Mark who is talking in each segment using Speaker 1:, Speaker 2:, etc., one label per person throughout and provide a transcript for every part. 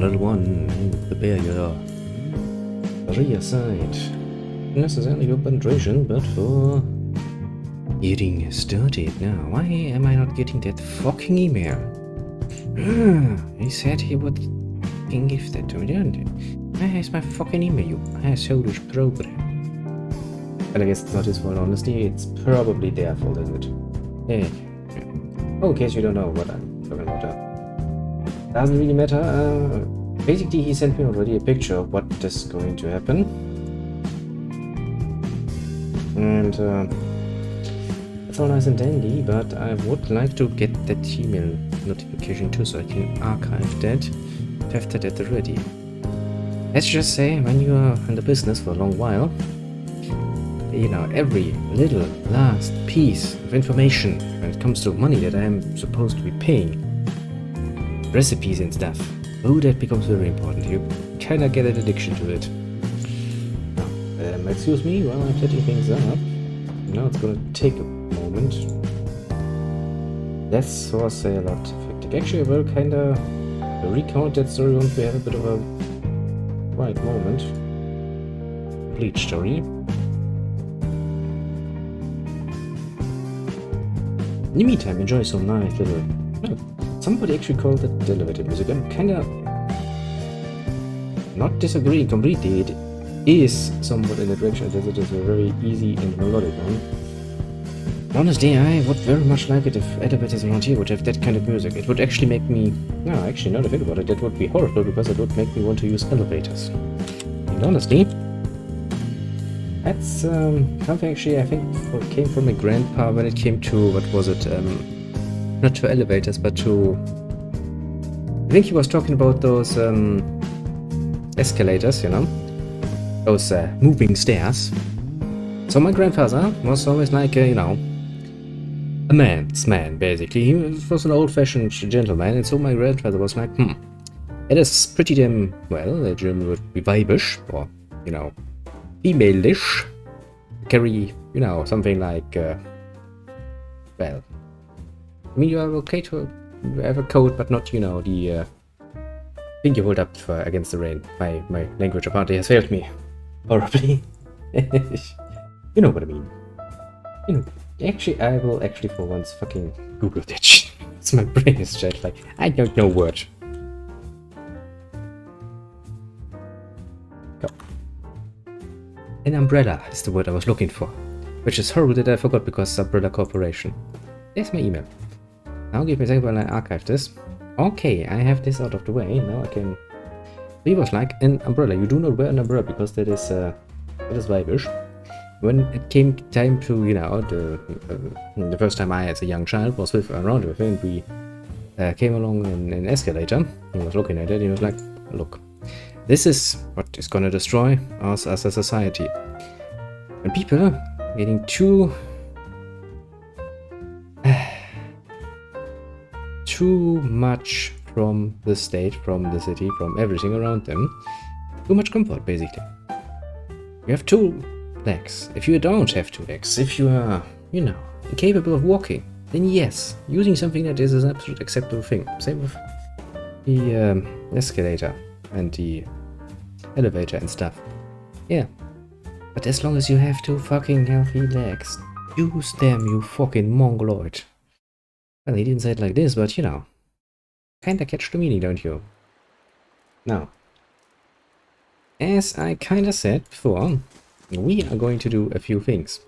Speaker 1: little one, and prepare your rear side. Not necessarily for penetration, but for getting started. Now, why am I not getting that fucking email? He said he would fucking give that to me, didn't he? Where's my fucking email, you asshole program? But I guess it's not his fault, honestly. It's probably their fault, isn't it? Hey. Oh, in case you don't know what I'm talking about. Doesn't really matter. Basically, he sent me already a picture of what is going to happen. And it's all nice and dandy, but I would like to get that email notification too, so I can archive that to have that at the ready. Let's just say, when you are in the business for a long while, you know, every little last piece of information when it comes to money that I am supposed to be paying, recipes and stuff, oh, that becomes very important. You kinda get an addiction to it. Now, excuse me while I'm setting things up. Now it's gonna take a moment. That's source a lot effective. Actually, I will kinda recount that story once we have a bit of a right moment. Complete story. In the meantime, enjoy some nice little... Oh, somebody actually called it elevator music. I'm kinda... not disagreeing completely. It is somewhat in the direction as it is a very easy and melodic one. Honestly, I would very much like it if elevators around here would have that kind of music. It would actually make me... No, actually, now that I think about it, that would be horrible because it would make me want to use elevators. And honestly... that's something actually I think came from my grandpa when it came to, what was it, not to elevators, but to... I think he was talking about those escalators, you know? Those moving stairs. So my grandfather was always like, you know, a man's man, basically. He was an old-fashioned gentleman, and so my grandfather was like, it is pretty damn, well, the German would be weibisch, or, you know, female-ish, carry, you know, something like, well, I mean, you are okay to have a coat, but not, you know, the thing you hold up for against the rain. My language apparently has failed me horribly. You know what I mean. You know, actually, I will actually for once fucking Google that shit. My brain is just like, I don't know word. Go. An umbrella is the word I was looking for, which is horrible that I forgot because Umbrella Corporation. There's my email. Now give me a second while I archive this. Okay, I have this out of the way. Now I can... He was like, an umbrella. You do not wear an umbrella because that is weibisch. When it came time to, you know, the first time I as a young child was around with him, we came along in an escalator. He was looking at it, he was like, look, this is what is gonna destroy us as a society. When people are getting too much from the state, from the city, from everything around them, too much comfort, basically. You have two legs. If you don't have two legs, if you are, you know, incapable of walking, then yes, using something that is an absolute acceptable thing. Same with the escalator and the elevator and stuff. Yeah. But as long as you have two fucking healthy legs, use them, you fucking mongoloid. Well, he didn't say it like this, but you know, kinda catch the meaning, don't you? Now, as I kinda said before, we are going to do a few things.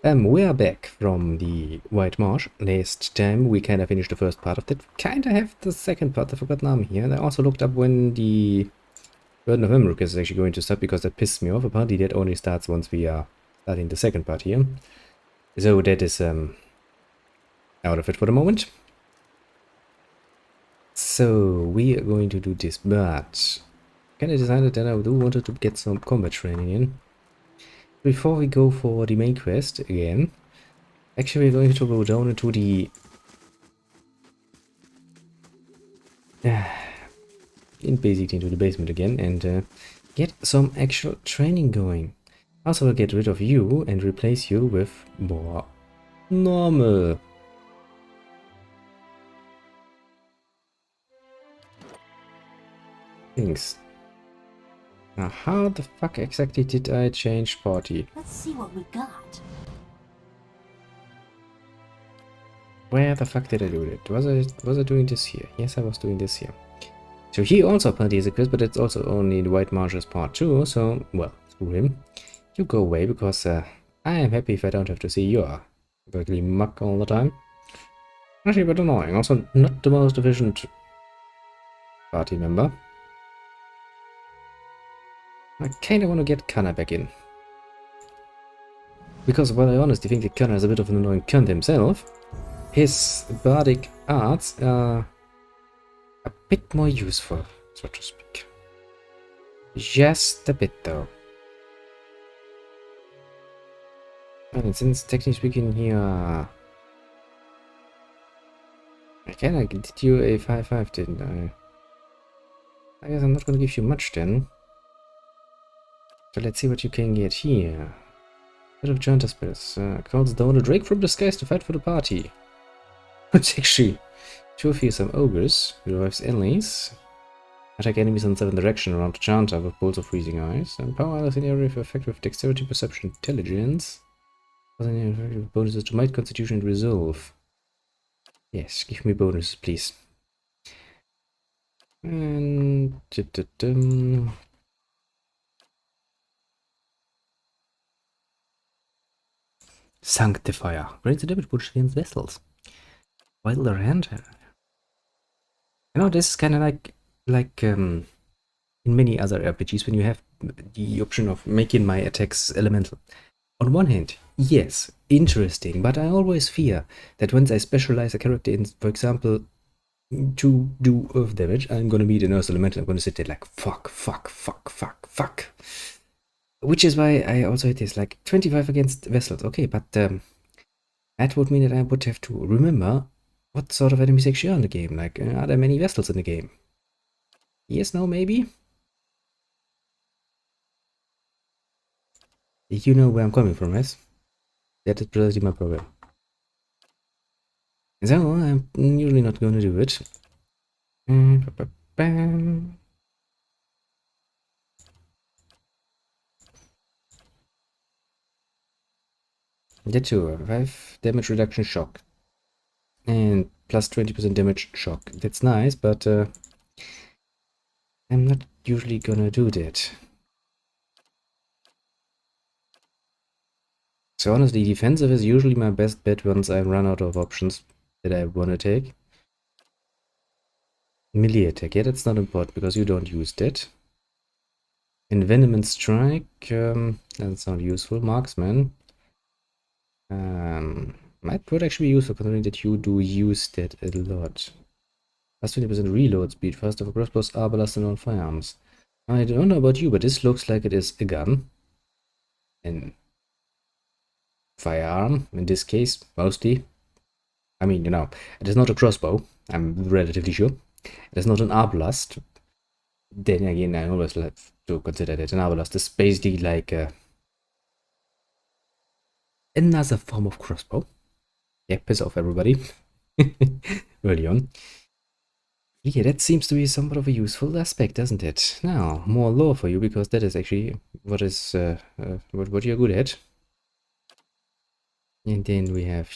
Speaker 1: We are back from the White Marsh. Last time we kinda finished the first part of that. Kinda have the second part, the Forgotten Army here. And I also looked up when the Burden of Emmerich is actually going to start, because that pissed me off. Apparently that only starts once we are starting the second part here. So that is out of it for the moment. So we are going to do this, but kinda decided that I do wanted to get some combat training in. Before we go for the main quest again, actually we're going to go down into the basically into the basement again and get some actual training going. Also, we'll get rid of you and replace you with more normal. things. Now, how the fuck exactly did I change party?
Speaker 2: Let's see what we got.
Speaker 1: Where the fuck did I do it? Was I doing this here? Yes, I was doing this here. So he also apparently is a quiz, but it's also only the White Marshes part 2, so, well, screw him. You go away, because I am happy if I don't have to see your ugly muck all the time. Actually, but annoying. Also, not the most efficient party member. I kinda want to get Kana back in. Because while I honestly think that Kana is a bit of an annoying cunt himself, his bardic arts are a bit more useful, so to speak. Just a bit, though. And since technically speaking here, I kinda did you a 5-5, didn't I? I guess I'm not gonna give you much then. So let's see what you can get here. Bit of Giant Spells. Calls down a Drake from the skies to fight for the party. Which actually two fearsome ogres, revives enemies, attack enemies in 7 direction around the Chanter with bolts of freezing ice, and powerless in area for effective dexterity, perception, intelligence. Bonuses to might, constitution, and resolve. Yes, give me bonuses, please. And Sanctifier. Grants the damage push against vessels. While their hand. You know, this is kind of like in many other RPGs when you have the option of making my attacks elemental. On one hand, yes, interesting, but I always fear that once I specialize a character in, for example, to do earth damage, I'm gonna meet an earth elemental. I'm gonna sit there like fuck. Which is why I also hit this like 25 against vessels. Okay, but that would mean that I would have to remember what sort of enemies actually are in the game. Like, are there many vessels in the game? Yes, no, maybe? You know where I'm coming from, yes? That is precisely my problem. So, I'm usually not going to do it. That too, 5 damage reduction shock. And plus 20% damage shock. That's nice, but I'm not usually gonna do that. So honestly, defensive is usually my best bet once I run out of options that I wanna take. Melee attack, yeah, that's not important because you don't use that. Envenomment strike, that's not useful. Marksman. Would actually be useful considering that you do use that a lot. Plus 20% reload speed, first of crossbows, arbalest, and all firearms. I don't know about you, but this looks like it is a gun. And firearm, in this case, mostly. I mean, you know, it is not a crossbow, I'm relatively sure. It is not an arbalest. Then again, I always like to consider that an arbalest is basically like another form of crossbow. Yeah, piss off everybody. Early on. Yeah, that seems to be somewhat of a useful aspect, doesn't it? Now, more lore for you, because that is actually what is what you're good at. And then we have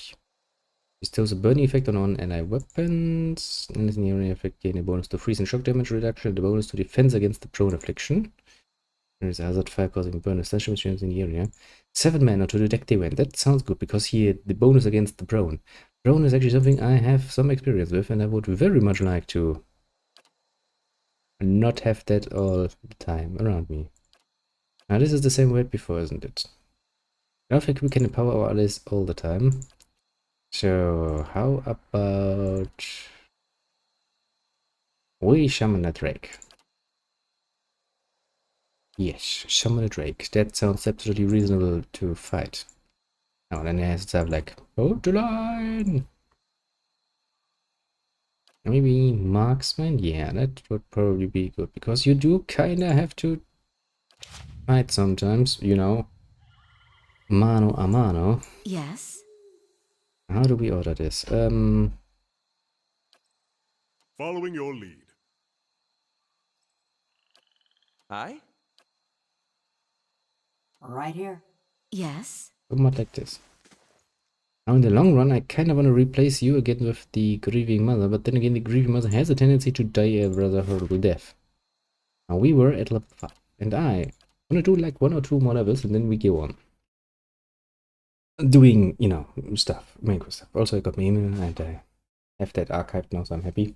Speaker 1: bestows a burning effect on ally weapons. And this area effect gain a bonus to freeze and shock damage reduction, the bonus to defense against the prone affliction. There is a hazard fire causing a burn of stash machines in the area. 7 mana to detect the event. That sounds good because here the bonus against the prone. Prone is actually something I have some experience with, and I would very much like to not have that all the time around me. Now this is the same way before, isn't it? I don't think we can empower our allies all the time. So how about we summon a Drake? Yes, summon a Drake. That sounds absolutely reasonable to fight. Now then it has to have like, hold the line! Maybe marksman? Yeah, that would probably be good, because you do kinda have to fight sometimes, you know. Mano a mano.
Speaker 2: Yes.
Speaker 1: How do we order this?
Speaker 3: Following your lead. Aye?
Speaker 2: Right here. Yes.
Speaker 1: Somewhat like this. Now in the long run, I kind of want to replace you again with the Grieving Mother, but then again, the Grieving Mother has a tendency to die a rather horrible death. Now we were at level 5, and I want to do like 1 or 2 more levels, and then we go on. Doing, you know, stuff, main quest stuff. Also, I got my email, and I have that archived now, so I'm happy.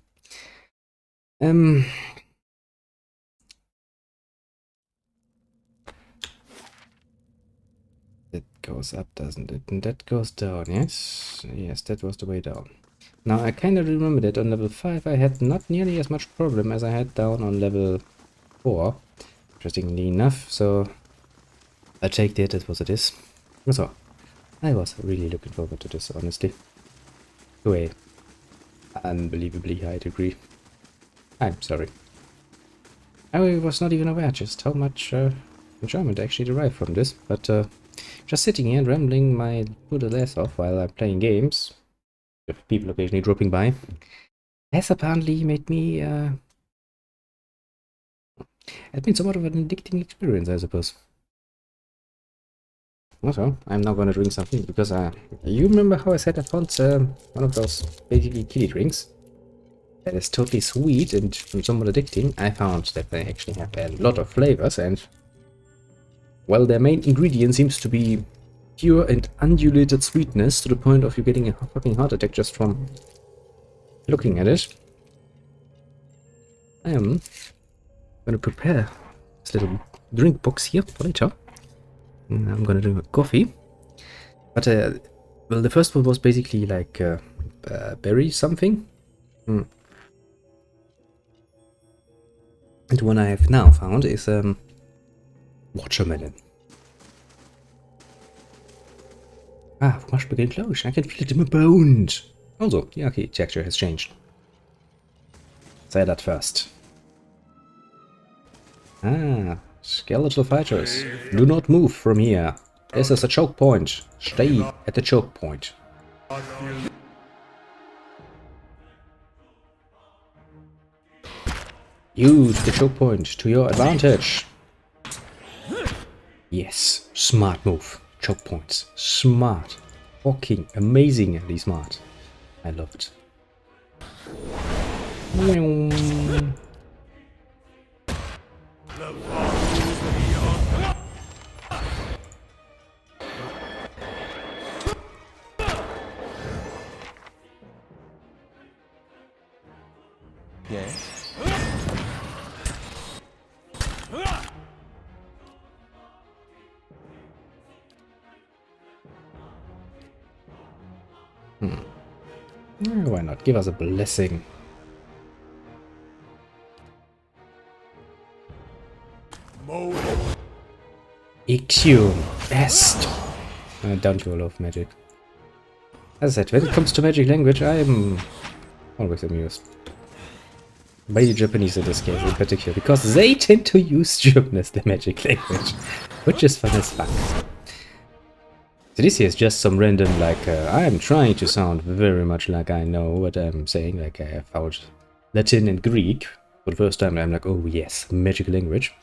Speaker 1: That goes up, doesn't it? And that goes down, yes? Yes, that was the way down. Now, I kind of remember that on level 5 I had not nearly as much problem as I had down on level 4. Interestingly enough, so I take that as what it is. So, I was really looking forward to this, honestly. To a unbelievably high degree. I'm sorry. I was not even aware just how much enjoyment I actually derived from this, but just sitting here and rambling my little ass off while I'm playing games, with people occasionally dropping by, has apparently made me it's been somewhat of an addicting experience, I suppose. Also, I'm now gonna drink something because you remember how I said I found one of those basically kiddie drinks that is totally sweet and somewhat addicting. I found that they actually have a lot of flavors, and well, their main ingredient seems to be pure and undulated sweetness to the point of you getting a fucking heart attack just from looking at it. I am gonna prepare this little drink box here for later. I'm gonna drink a coffee. But, well, the first one was basically like berry something. And the one I have now found is watermelon. Ah, must begin close. I can feel it in my bones. Also, yeah, okay, texture has changed. Say that first. Ah, skeletal fighters. Do not move from here. This is a choke point. Stay at the choke point. Use the choke point to your advantage. Yes, smart move. Choke points. Smart. Fucking amazingly smart. I love it.
Speaker 3: Yes?
Speaker 1: Why not? Give us a blessing. EQ. Best. Don't you love magic? As I said, when it comes to magic language, I'm always amused by the Japanese in this case in particular, because they tend to use German as their magic language, which is fun as fuck. So this here is just some random, like, I'm trying to sound very much like I know what I'm saying, like I have found Latin and Greek for the first time, and I'm like, oh yes, magic language.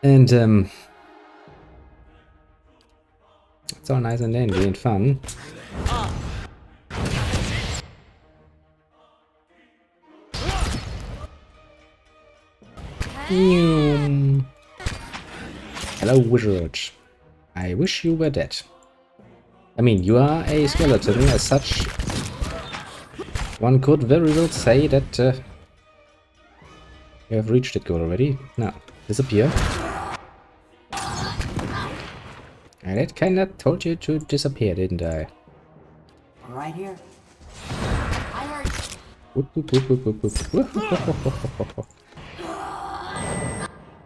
Speaker 1: And, it's all nice and dandy and fun. Hello, wizard. I wish you were dead. I mean, you are a skeleton as such. One could very well say that you have reached that goal already. Now, disappear. I that kinda told you to disappear, didn't I?
Speaker 2: Right here. I heard.
Speaker 1: Whoop, whoop, whoop, whoop, whoop, whoop.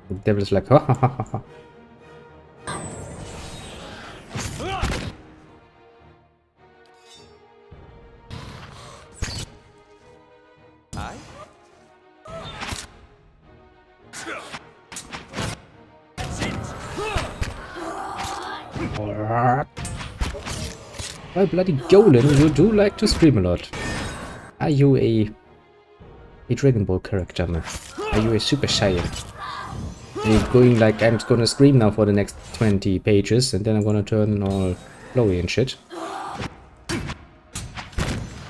Speaker 1: The devil is like, ha ha ha ha ha.
Speaker 3: Aye?
Speaker 1: Well, bloody Golem, you do like to scream a lot. Are you a Dragon Ball character, man? Are you a Super Saiyan? going like I'm gonna scream now for the next 20 pages, and then I'm gonna turn all flowy and shit.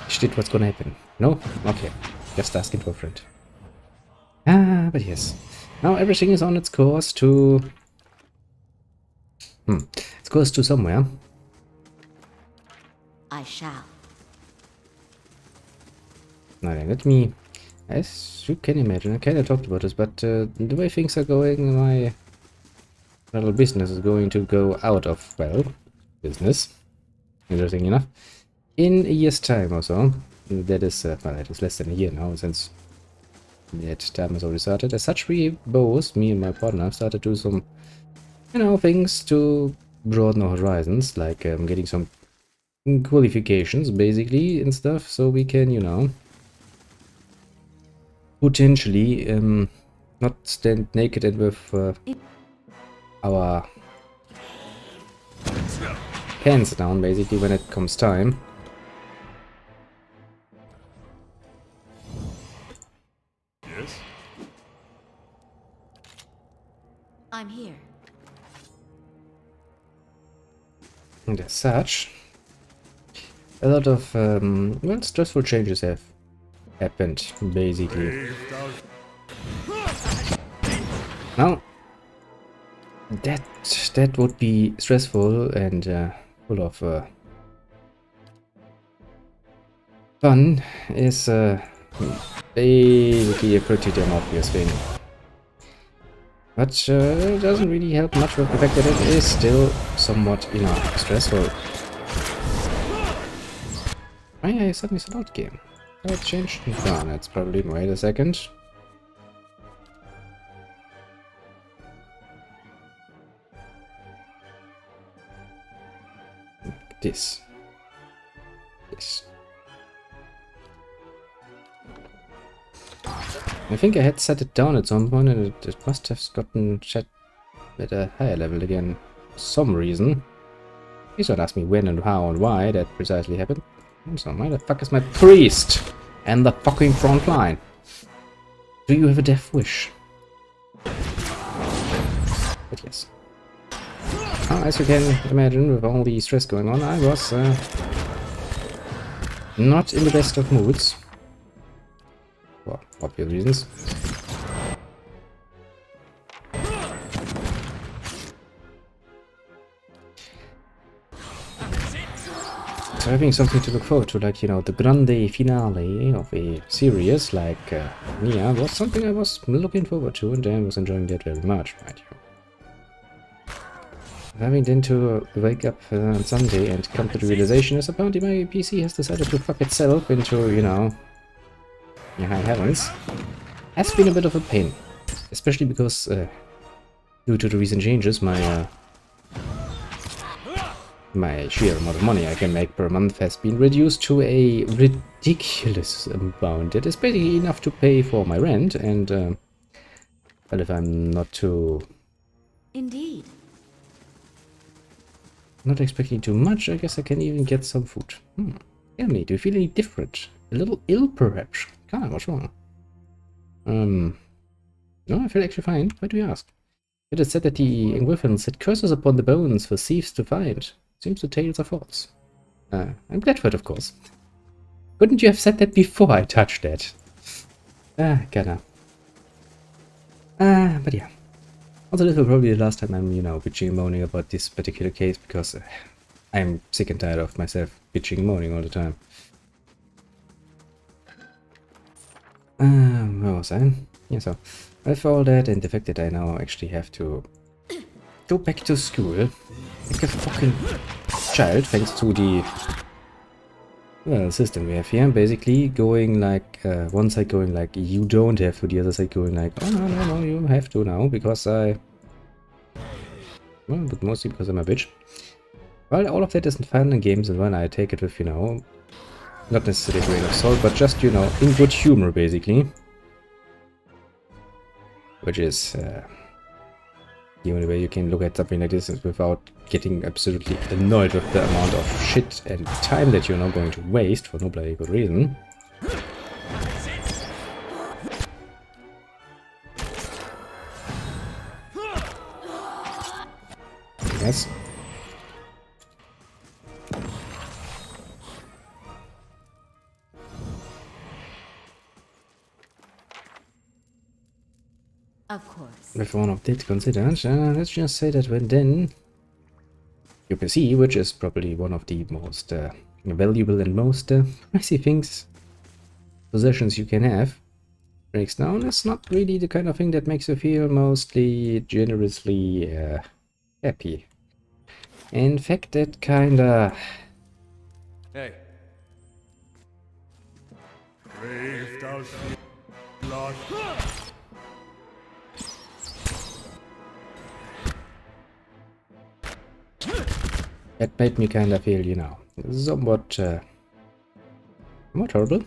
Speaker 1: Shit, what's gonna happen? No? Okay. Just asking for a friend. Ah, but yes. Now everything is on its course to... Its course to somewhere.
Speaker 2: I shall.
Speaker 1: Now then, let me... As you can imagine, I kinda talked about this, but the way things are going, my little business is going to go out of, well, business. Interesting enough. In a year's time or so. That is, well, that is less than a year now, since that time has already started. As such, we both, me and my partner, have started to do some, you know, things to broaden our horizons, like getting some qualifications, basically, and stuff, so we can, you know, potentially not stand naked and with our pants down, basically, when it comes time.
Speaker 3: Yes.
Speaker 2: I'm here.
Speaker 1: And as such, a lot of well, stressful changes have happened, basically. Now, that would be stressful and full of fun is basically a pretty damn obvious thing. But it doesn't really help much with the fact that it is still somewhat, you know, stressful. Oh yeah, you suddenly said out game. Oh, it changed. No, that's probably... Wait a second. This. I think I had set it down at some point, and it must have gotten set at a higher level again for some reason. Please don't ask me when and how and why that precisely happened. So why the fuck is my priest and the fucking front line? Do you have a death wish? But yes. As you can imagine, with all the stress going on, I was not in the best of moods. For obvious reasons. So having something to look forward to, like, you know, the grande finale of a series like Nia was something I was looking forward to, and I was enjoying that very much, mind you. Having then to wake up on Sunday and come to the realization is apparently my PC has decided to fuck itself into, you know, the high heavens, has been a bit of a pain. Especially because, due to the recent changes, my sheer amount of money I can make per month has been reduced to a ridiculous amount. It is basically enough to pay for my rent and, well, if I'm not too...
Speaker 2: Indeed.
Speaker 1: Not expecting too much, I guess I can even get some food. Tell me, do you feel any different? A little ill, perhaps? God, what's wrong? No, I feel actually fine. Why do you ask? It is said that the Ingwifin set curses upon the bones for thieves to find. Seems the tales are false. I'm glad for it, of course. Couldn't you have said that before I touched that? Kinda. But yeah. Also, this will probably be the last time I'm, you know, bitching and moaning about this particular case, because I'm sick and tired of myself bitching and moaning all the time. Where was I? Yeah, so, with all that and the fact that I now actually have to go back to school like a fucking child, thanks to the, well, system we have here, basically going like, one side going like, you don't have to, the other side going like, oh no, you have to now, because I... Well, but mostly because I'm a bitch. Well, all of that isn't fun in games, and when I take it with, you know, not necessarily a grain of salt, but just, you know, in good humor, basically. Which is, the only way you can look at something like this is without getting absolutely annoyed with the amount of shit and time that you're now going to waste for no bloody good reason. Yes.
Speaker 2: Of course.
Speaker 1: With one of that considered, let's just say that when then your PC, which is probably one of the most valuable and most pricey things, possessions you can have, breaks down, it's not really the kind of thing that makes you feel mostly generously happy. In fact, that kinda...
Speaker 3: Hey. Brave thou blood.
Speaker 1: That made me kinda feel, you know, somewhat horrible.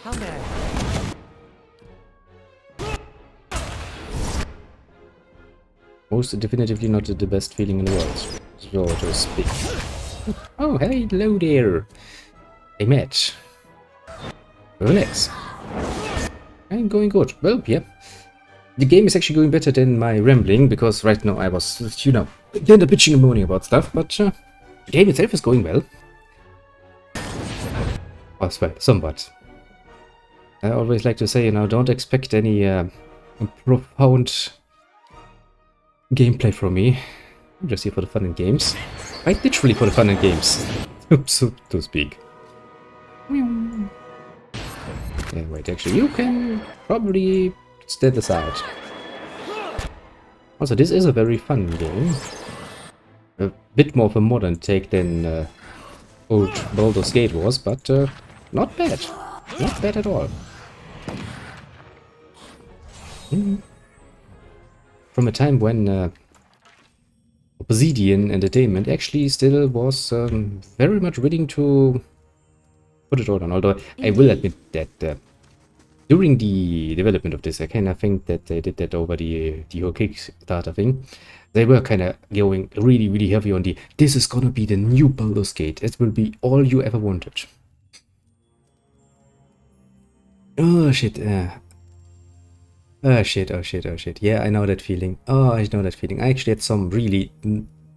Speaker 4: How may I?
Speaker 1: Most definitively not the best feeling in the world, so to speak. Oh, hello there! Hey, match. Relax. I'm going good. Well, yeah. The game is actually going better than my rambling, because right now I was, you know, kinda bitching and moaning about stuff, but the game itself is going well. Oh, well, somewhat. I always like to say, you know, don't expect any profound gameplay from me. I'm just here for the fun and games. Quite literally for the fun and games, so to speak. Yeah, wait, actually, you can probably stand aside. Also, this is a very fun game. A bit more of a modern take than old Baldur's Gate was, but not bad. Not bad at all. From a time when Obsidian Entertainment actually still was very much willing to put it all on. Although I will admit that during the development of this, I kind of think that they did that over the whole Kickstarter thing. They were kind of going really, really heavy on the, this is gonna be the new Baldur's Gate. It will be all you ever wanted. Oh shit, oh shit, oh shit, oh shit. Yeah, I know that feeling. Oh, I know that feeling. I actually had some really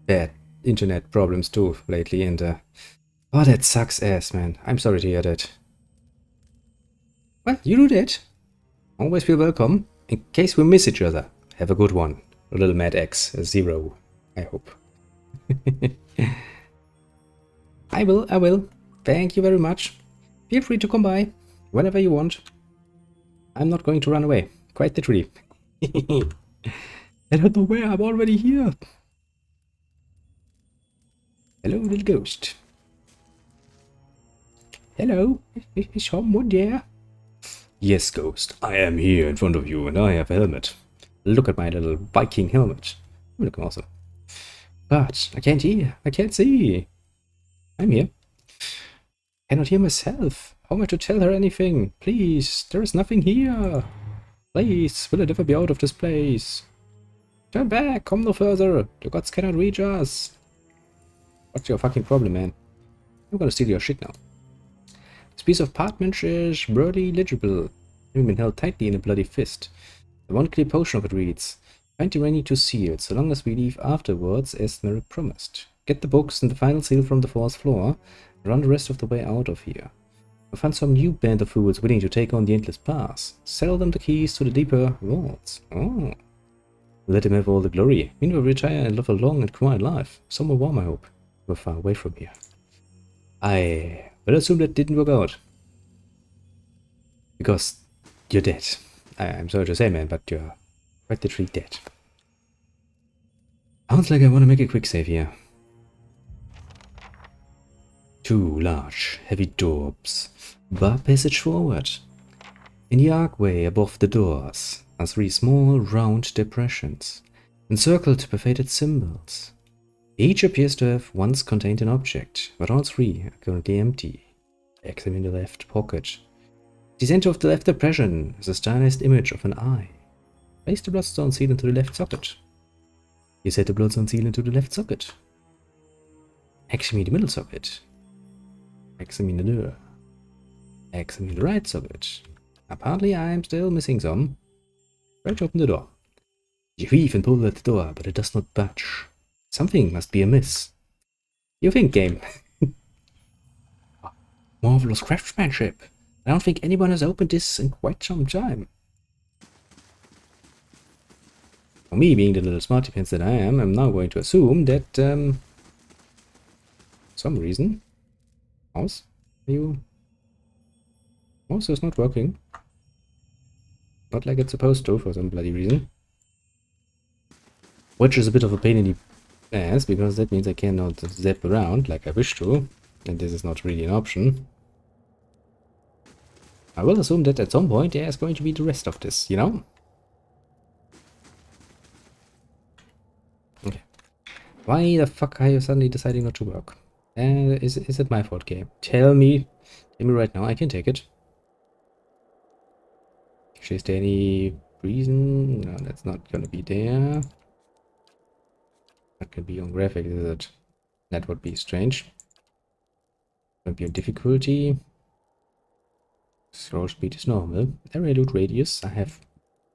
Speaker 1: bad internet problems too lately, and oh, that sucks ass, man. I'm sorry to hear that. Well, you do that. Always feel welcome. In case we miss each other, have a good one. A little Mad X 0, I hope. I will. Thank you very much. Feel free to come by whenever you want. I'm not going to run away. Quite literally. I don't know where, I'm already here. Hello, little ghost. Hello, is someone there? Yes, ghost, I am here in front of you and I have a helmet. Look at my little Viking helmet. You look awesome. But I can't hear, I can't see. I'm here. Cannot hear myself. How am I to tell her anything? Please, there is nothing here. Please, will I never be out of this place? Turn back, come no further. The gods cannot reach us. What's your fucking problem, man? I'm gonna steal your shit now. This piece of parchment is barely legible, having been held tightly in a bloody fist. The one clear portion of it reads, find the remedy to seal, so long as we leave afterwards as Merrick promised. Get the books and the final seal from the fourth floor, and run the rest of the way out of here. We'll find some new band of fools willing to take on the endless pass. Sell them the keys to the deeper vaults. Oh. Let them have all the glory. Meanwhile, retire and live a long and quiet life. Somewhere warm, I hope. We're far away from here. I will assume that didn't work out. Because you're dead. I'm sorry to say, man, but you're quite literally dead. Sounds like I want to make a quick save here. Two large, heavy doors bar passage forward. In the archway above the doors are three small, round depressions, encircled by faded symbols. Each appears to have once contained an object, but all three are currently empty. Examine the left pocket. The center of the left depression is a stylized image of an eye. Place the bloodstone seal into the left socket. You set the bloodstone seal into the left socket. Examine the middle socket. Examine the door. Examine the right socket. Apparently I'm still missing some. Try to open the door. You heave and pull at the door, but it does not budge. Something must be amiss. You think, game? Marvelous craftsmanship. I don't think anyone has opened this in quite some time. For me, being the little smarty pants that I am, I'm now going to assume that, some reason, mouse is not working. Not like it's supposed to, for some bloody reason. Which is a bit of a pain in the ass, because that means I cannot zap around like I wish to, and this is not really an option. I will assume that at some point there is going to be the rest of this, you know? Okay. Why the fuck are you suddenly deciding not to work? Is it my fault, game? Tell me right now, I can take it. Actually, is there any reason? No, that's not gonna be there. That could be on graphics, is it? That would be strange. Could be on difficulty. Scroll speed is normal. Area loot radius. I have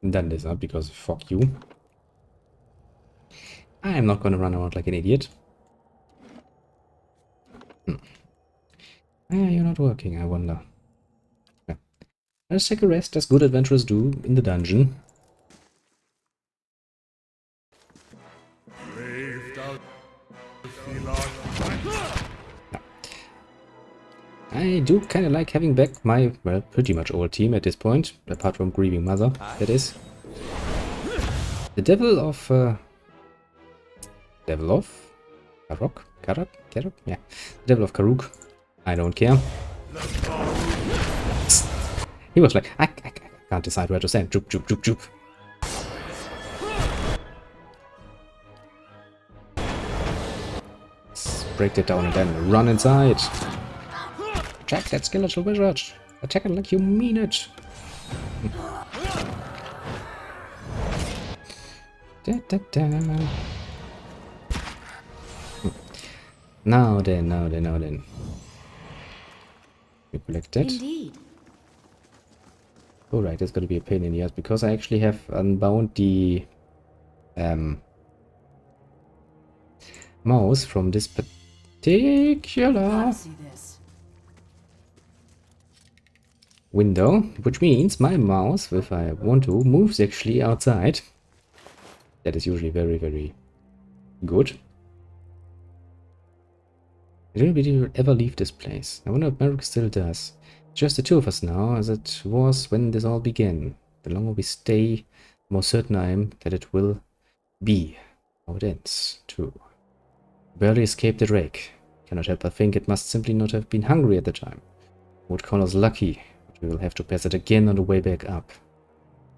Speaker 1: done this up because fuck you. I'm not gonna run around like an idiot. You're not working, I wonder. Yeah. Let's take a rest, as good adventurers do in the dungeon. I do kind of like having back my, well, pretty much old team at this point, apart from Grieving Mother, that is. The Devil of Karuk? Yeah. The Devil of Karuk. I don't care. He was like, I can't decide where to stand. Joop, joop, joop, joop. Let's break it down and then run inside. Attack that skeletal wizard! Attack it like you mean it! Da, da, da. Now then. We collect that.
Speaker 2: Indeed.
Speaker 1: Alright, that's gonna be a pain in the ass because I actually have unbound the mouse from this particular window, which means my mouse, if I want to, moves actually outside. That is usually very, very good. I don't believe we'll ever leave this place. I wonder if Merrick still does. Just the two of us now, as it was when this all began. The longer we stay, the more certain I am that it will be how it ends, too. Barely escaped the rake. Cannot help but think it must simply not have been hungry at the time. Would call us lucky. We will have to pass it again on the way back up.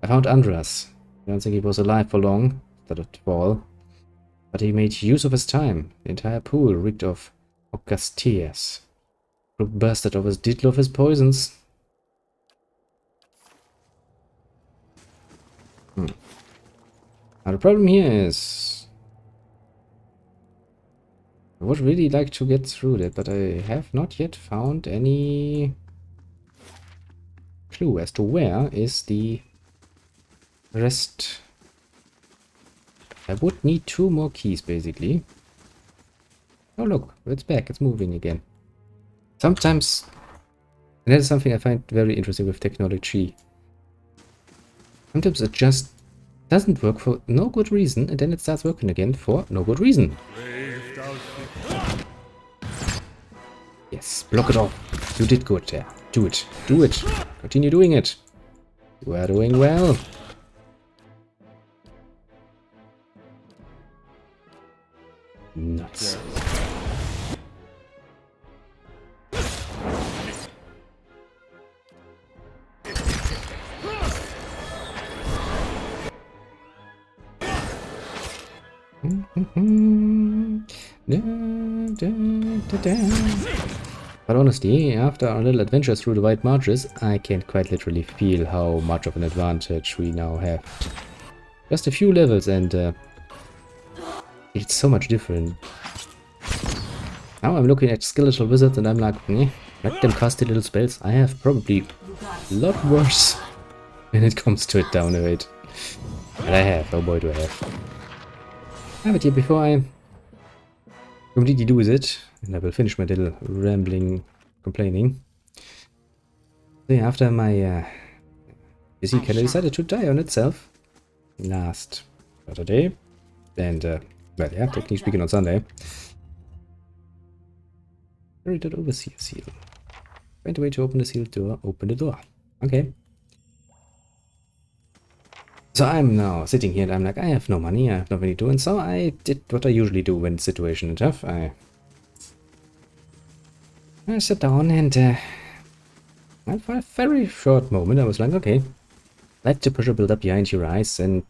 Speaker 1: I found Andras. I don't think he was alive for long, that at all. But he made use of his time. The entire pool reeked of Augustias. Brook bastard of his did love his poisons. Now the problem here is... I would really like to get through that, but I have not yet found any clue as to where is the rest. I would need 2 more keys, basically. Oh look, it's back, it's moving again. Sometimes, and that is something I find very interesting with technology. Sometimes it just doesn't work for no good reason, and then it starts working again for no good reason. Yes, block it off. You did good there. Do it. Do it. Continue doing it. You are doing well. Nuts. But honestly, after our little adventure through the White Marches, I can quite literally feel how much of an advantage we now have. Just a few levels and it's so much different. Now I'm looking at skeletal wizards and I'm like, let them cast the little spells. I have probably a lot worse when it comes to it down a bit. But I have, oh boy do I have. But here, before I completely lose it, and I will finish my little rambling, complaining. So yeah, after my PC kind of decided to die on itself last Saturday, and well, yeah, technically speaking on Sunday. Very did overseer seal. Find a way to open the sealed door. Open the door. Okay. So I'm now sitting here and I'm like, I have no money, I have nothing to do, and so I did what I usually do when the situation is tough. I sat down and for a very short moment I was like, okay, let the pressure build up behind your eyes and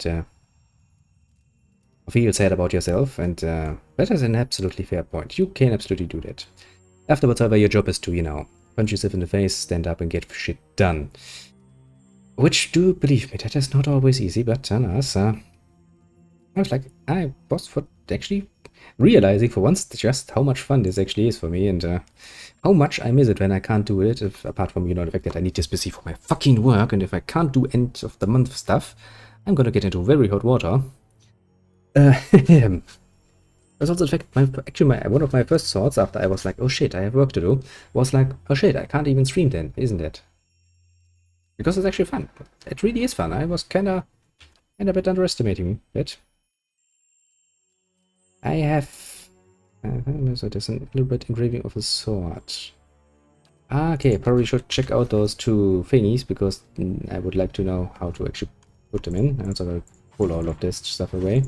Speaker 1: feel sad about yourself, and that is an absolutely fair point. You can absolutely do that. Afterwards, however, your job is to, you know, punch yourself in the face, stand up and get shit done. Which, do believe me, that is not always easy, but alas, I was like, I was for actually realizing for once just how much fun this actually is for me, and how much I miss it when I can't do it, apart from, you know, the fact that I need this PC for my fucking work, and if I can't do end of the month stuff, I'm gonna get into very hot water. There's also the fact, one of my first thoughts after I was like, oh shit, I have work to do, was like, oh shit, I can't even stream then, isn't it? Because it's actually fun. It really is fun. I was kinda a bit underestimating it. I have... so there's a little bit engraving of a sword. Ah, okay, probably should check out those two thingies, because I would like to know how to actually put them in. And so I'll pull all of this stuff away.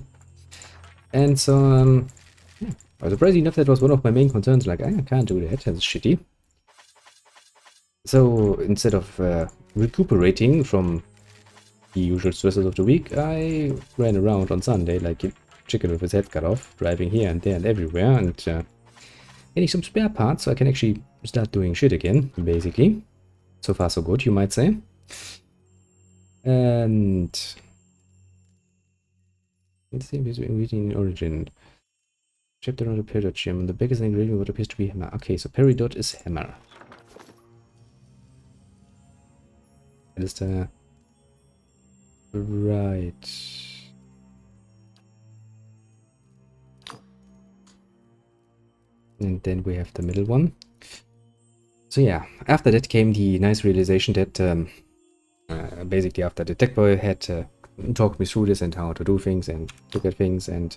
Speaker 1: And so, yeah. Surprisingly enough, that was one of my main concerns, like, I can't do that, that's shitty. So, instead of recuperating from the usual stresses of the week, I ran around on Sunday like a chicken with his head cut off, driving here and there and everywhere, and getting some spare parts so I can actually start doing shit again, basically. So far so good, you might say. And... let's see, reading origin. Chapter on the peridot gem. The back is an engraving of what appears to be hammer. Okay, so peridot is hammer. That is the... right. And then we have the middle one. So yeah, after that came the nice realization that basically after the tech boy had talked me through this and how to do things and look at things, and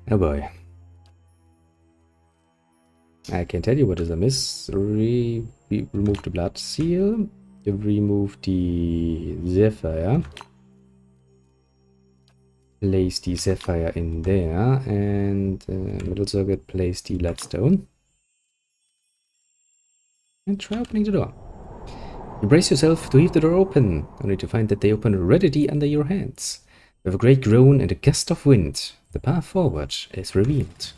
Speaker 1: oh boy. I can tell you what is amiss. We remove the blood seal, remove the sapphire, place the sapphire in there, and middle circuit, place the bloodstone, and try opening the door. You brace yourself to leave the door open, only to find that they open readily under your hands. With a great groan and a gust of wind, the path forward is revealed.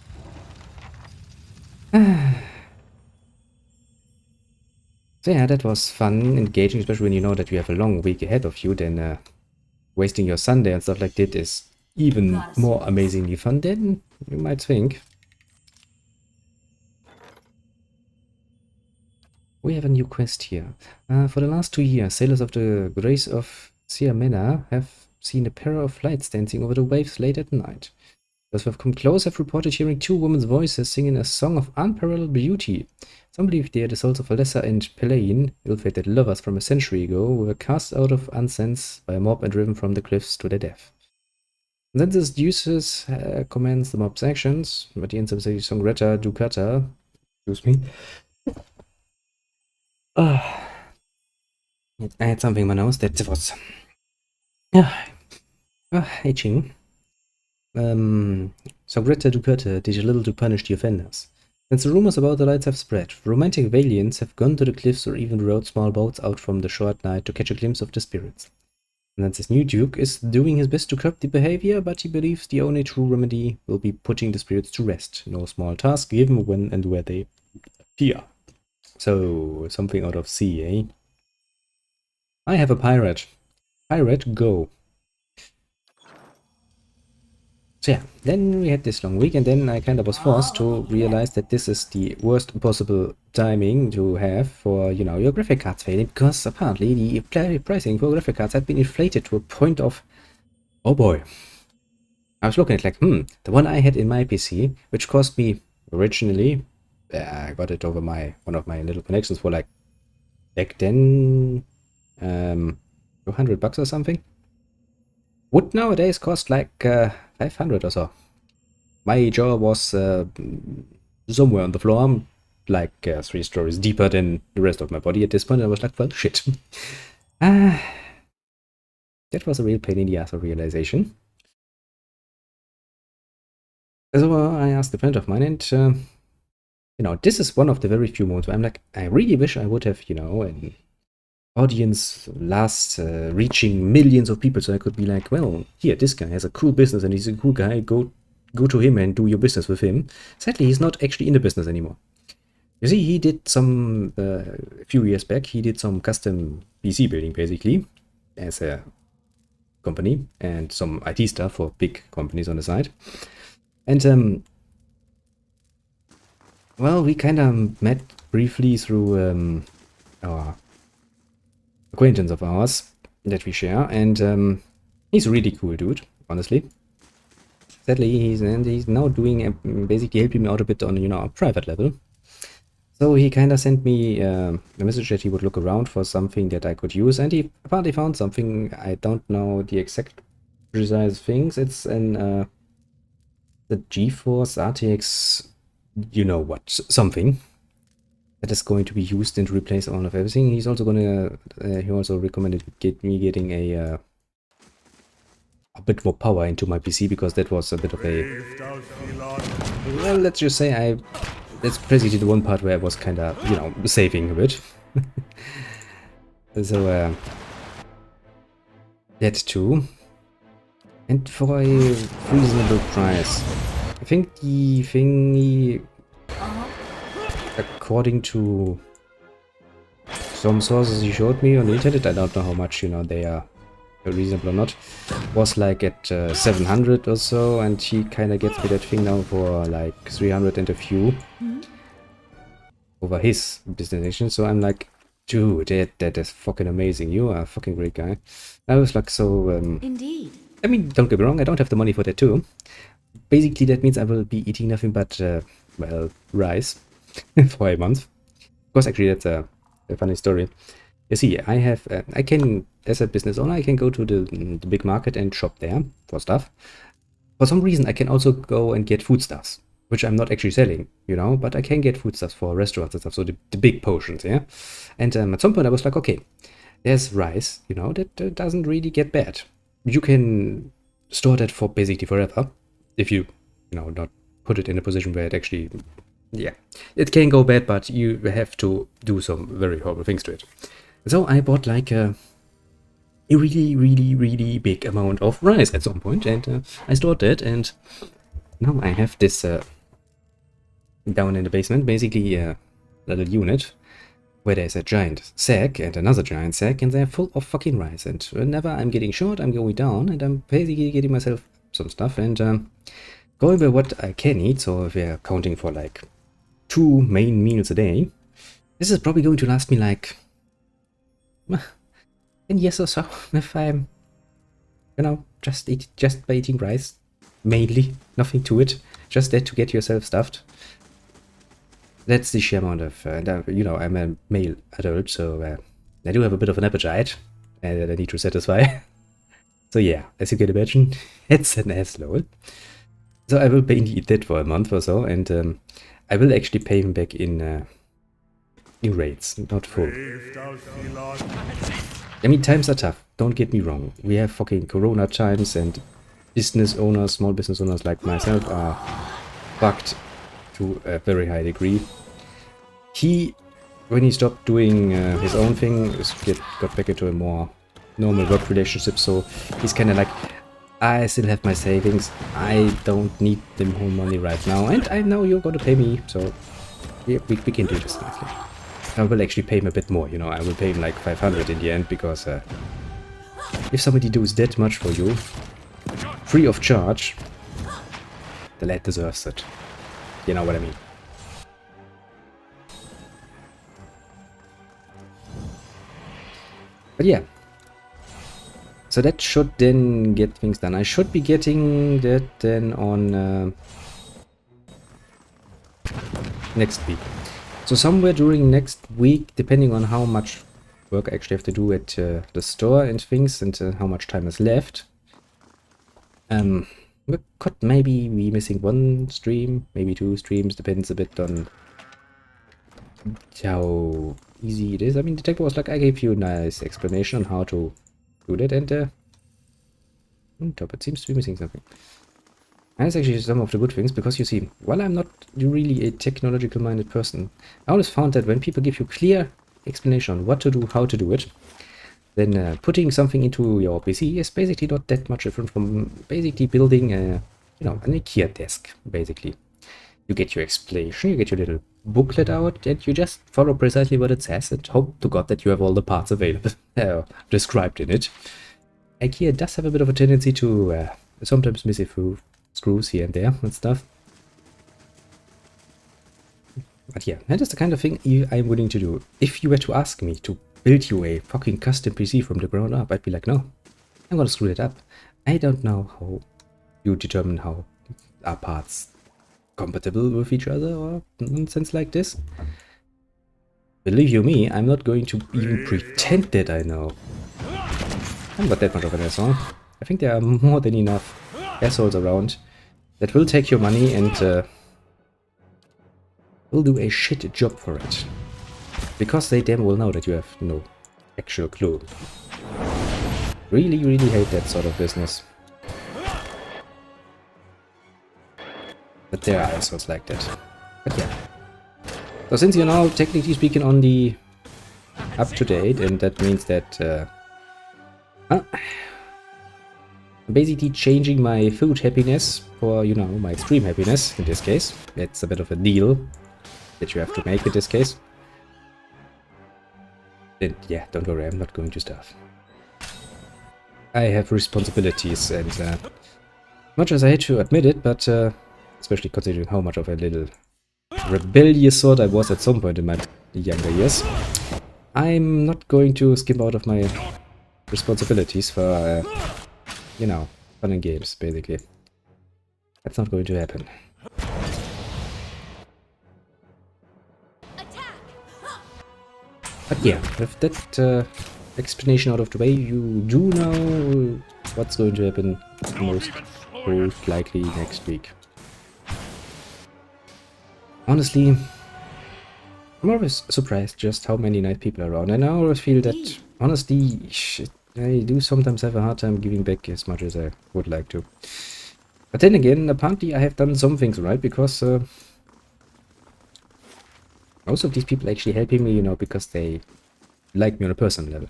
Speaker 1: So yeah, that was fun, engaging, especially when you know that you have a long week ahead of you. Then wasting your Sunday and stuff like that is even more amazingly fun than you might think. We have a new quest here. For the last 2 years, sailors of the Grace of Siamena have seen a pair of lights dancing over the waves late at night. Those who have come close have reported hearing 2 women's voices singing a song of unparalleled beauty. Some believe they are the souls of Alessa and Pelaine, ill-fated lovers from a century ago, who were cast out of Unsense by a mob and driven from the cliffs to their death. And then this Deuces commands the mob's actions, but the answer says Songretta Ducata, excuse me. I had something in my nose that was itching. Songretta Ducata did a little to punish the offenders. Since the rumors about the lights have spread, romantic valiants have gone to the cliffs or even rowed small boats out from the shore at night to catch a glimpse of the spirits. And then this new duke is doing his best to curb the behavior, but he believes the only true remedy will be putting the spirits to rest. No small task given when and where they appear. So, something out of sea, eh? I have a pirate. Pirate, go. So yeah, then we had this long week, and then I kind of was forced to realize that this is the worst possible timing to have for, you know, your graphic cards failing, because apparently the pricing for graphic cards had been inflated to a point of, oh boy. I was looking at like, the one I had in my PC, which cost me originally, I got it over one of my little connections for like back then, $200 or something. Would nowadays cost like 500 or so. My jaw was somewhere on the floor, like 3 stories deeper than the rest of my body at this point. I was like, well, shit. That was a real pain in the ass of realization. So I asked a friend of mine, and this is one of the very few moments where I'm like, I really wish I would have, an audience reaching millions of people, so I could be like, well, here, this guy has a cool business and he's a cool guy, go to him and do your business with him. Sadly, he's not actually in the business anymore. You see, he did some, a few years back, he did some custom PC building, basically, as a company, and some IT stuff for big companies on the side. And, well, we kind of met briefly through our acquaintance of ours that we share, and he's a really cool dude, honestly. Sadly, he's now doing, basically helping me out a bit on, a private level. So he kind of sent me a message that he would look around for something that I could use, and he apparently found something. I don't know the exact precise things. It's the GeForce RTX, something that is going to be used and replace all of everything. He's also gonna, he also recommended getting a bit more power into my PC, because that was a bit of a, well, let's just say that's basically the one part where I was kind of, saving a bit. So, that too. And for a reasonable price. I think the thingy, according to some sources he showed me on the internet, I don't know how much, they are reasonable or not, was like at 700 or so, and he kind of gets me that thing now for like 300 and a few over his destination. So I'm like, dude, that is fucking amazing. You are a fucking great guy. I was like, so
Speaker 2: Indeed.
Speaker 1: I mean, don't get me wrong, I don't have the money for that too. Basically that means I will be eating nothing but well, rice for a month. Of course, actually that's a funny story. You see, I can, as a business owner, I can go to the big market and shop there for stuff. For some reason, I can also go and get foodstuffs, which I'm not actually selling, but I can get foodstuffs for restaurants and stuff, so the big portions, yeah? And at some point I was like, okay, there's rice, that doesn't really get bad. You can store that for basically forever, if you, not put it in a position where it actually, yeah, it can go bad, but you have to do some very horrible things to it. So I bought like a really, really, really big amount of rice at some point, and I stored that, and now I have this down in the basement, basically a little unit where there's a giant sack and another giant sack, and they're full of fucking rice. And whenever I'm getting short, I'm going down, and I'm basically getting myself some stuff, and going by what I can eat. So if we're counting for like 2 main meals a day, this is probably going to last me like 10 years or so, if I'm, just by eating rice, mainly, nothing to it, just that to get yourself stuffed. That's the sheer amount of, I'm a male adult, so I do have a bit of an appetite that I need to satisfy. So yeah, as you can imagine, it's an ass-load. So I will mainly eat that for a month or so, and I will actually pay him back in rates, not full. I mean, times are tough, don't get me wrong. We have fucking corona times, and business owners, small business owners like myself are fucked to a very high degree. When he stopped doing his own thing, got back into a more normal work relationship, so he's kind of like, I still have my savings, I don't need the whole money right now, and I know you're gonna pay me, so yeah, we can do this nicely. I will actually pay him a bit more, I will pay him like 500 in the end, because if somebody does that much for you, free of charge, the lad deserves it. You know what I mean. But yeah. So that should then get things done. I should be getting that then on next week. So somewhere during next week, depending on how much work I actually have to do at the store and things, and how much time is left. We could maybe be missing one stream, maybe 2 streams, depends a bit on how easy it is. I mean, the tech was like, I gave you a nice explanation on how to do that, and top, it seems to be missing something. And it's actually some of the good things, because you see, while I'm not really a technological minded person, I always found that when people give you clear explanation on what to do, how to do it, then putting something into your PC is basically not that much different from basically building a, an IKEA desk, basically. You get your explanation, you get your little booklet out, and you just follow precisely what it says and hope to God that you have all the parts available described in it. IKEA does have a bit of a tendency to sometimes miss a few screws here and there and stuff. But yeah, that is the kind of thing I'm willing to do. If you were to ask me to build you a fucking custom PC from the ground up, I'd be like, no, I'm gonna screw it up. I don't know how you determine how are parts compatible with each other or nonsense like this. Believe you me, I'm not going to even pretend that I know. I'm not that much of an asshole. I think there are more than enough assholes around that will take your money and will do a shit job for it. Because they damn well know that you have no actual clue. Really, really hate that sort of business. But there are assholes like that. But yeah. So since you're now technically speaking on the up-to-date, and that means that basically changing my food happiness for, my extreme happiness in this case. It's a bit of a deal that you have to make in this case. And yeah, don't worry, I'm not going to starve. I have responsibilities, and much as I hate to admit it, but especially considering how much of a little rebellious sort I was at some point in my younger years, I'm not going to skip out of my responsibilities for, fun and games, basically. That's not going to happen. But yeah, with that explanation out of the way, you do know what's going to happen most likely next week. Honestly, I'm always surprised just how many nice people are around, and I always feel that, honestly, I do sometimes have a hard time giving back as much as I would like to. But then again, apparently I have done some things right, because most of these people actually helping me, because they like me on a personal level.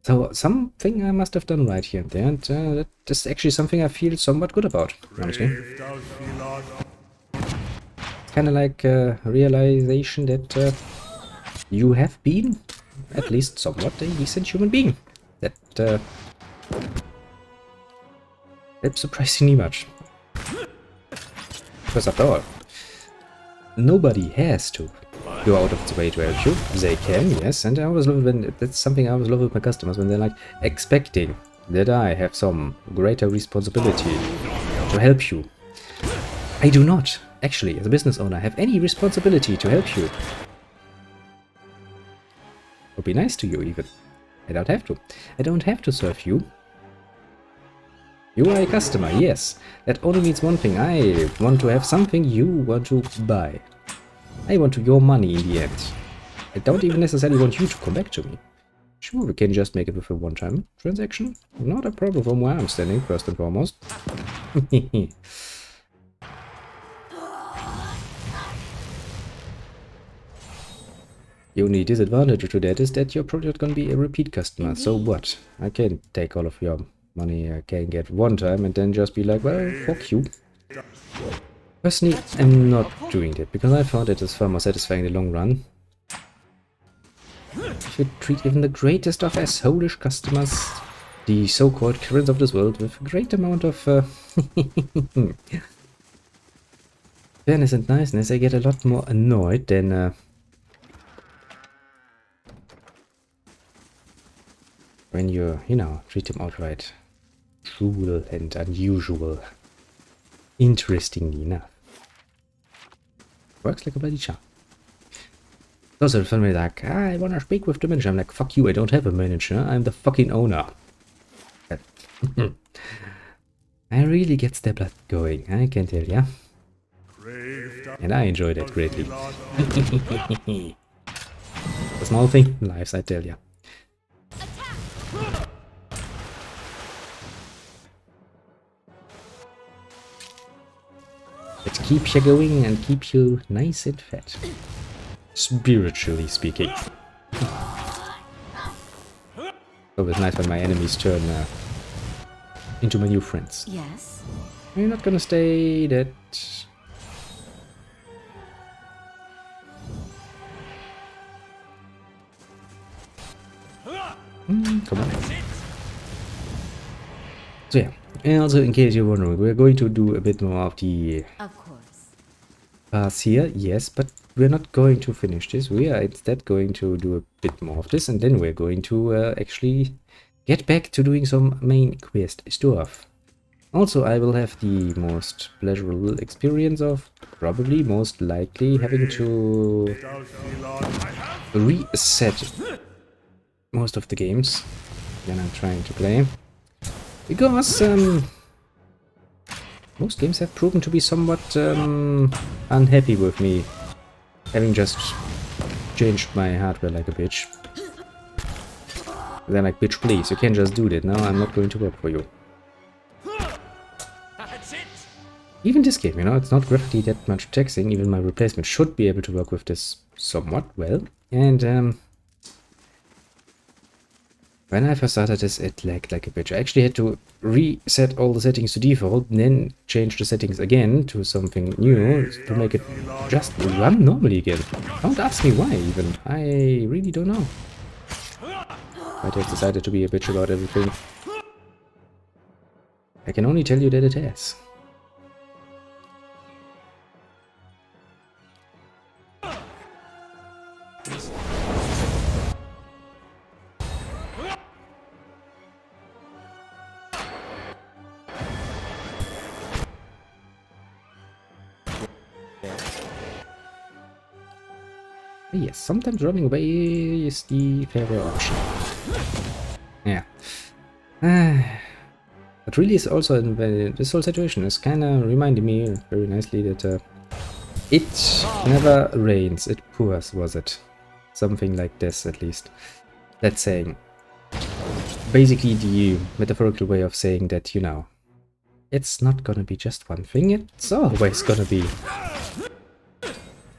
Speaker 1: So something I must have done right here and there, and that is actually something I feel somewhat good about, honestly. It's kind of like a realization that you have been at least somewhat a decent human being. That helps surprisingly much. Because after all, nobody has to go out of its way to help you. They can, yes, and I always love when that's something I always love with my customers, when they're like expecting that I have some greater responsibility to help you. I do not, actually, as a business owner, have any responsibility to help you. Or be nice to you, even. I don't have to. I don't have to serve you. You are a customer, yes. That only means one thing. I want to have something you want to buy. I want your money in the end. I don't even necessarily want you to come back to me. Sure, we can just make it with a one-time transaction. Not a problem from where I'm standing, first and foremost. The only disadvantage to that is that you're probably not going to be a repeat customer. So what? I can take all of your money I can get one time and then just be like, well, fuck you. Personally, I'm not doing that, because I found it is far more satisfying in the long run. If you treat even the greatest of assholish customers, the so-called Karens of this world, with a great amount of fairness and niceness, I get a lot more annoyed than when you know, treat them outright cruel and unusual. Interestingly enough. Works like a bloody charm. Also, the family like, I wanna speak with the manager. I'm like, fuck you, I don't have a manager, I'm the fucking owner. I really gets their blood going, I can tell ya. And I enjoy that greatly. A small thing in life, I tell ya. Let's keep you going and keep you nice and fat. Spiritually speaking. Always nice when my enemies turn into my new friends.
Speaker 2: Yes.
Speaker 1: You're not gonna stay that... come on. So yeah, and also in case you're wondering, we're going to do a bit more of the
Speaker 2: Of course.
Speaker 1: paths here, yes, but we're not going to finish this. We are instead going to do a bit more of this, and then we're going to actually get back to doing some main quest stuff. Also, I will have the most pleasurable experience of probably most likely having to reset most of the games that I'm trying to play. Because most games have proven to be somewhat unhappy with me having just changed my hardware like a bitch. They're like, bitch, please, you can't just do that. No, I'm not going to work for you. Even this game, you know, it's not graphically that much taxing. Even my replacement should be able to work with this somewhat well. And when I first started this, it lagged like a bitch. I actually had to reset all the settings to default, and then change the settings again to something new to make it just run normally again. Don't ask me why, even. I really don't know. I just decided to be a bitch about everything. I can only tell you that it has. Yes, sometimes running away is the fairer option. Yeah. But really is also, this whole situation is kinda reminding me very nicely that it never rains, it pours, was it? Something like this, at least. That's saying. Basically the metaphorical way of saying that, you know, it's not gonna be just one thing, it's always gonna be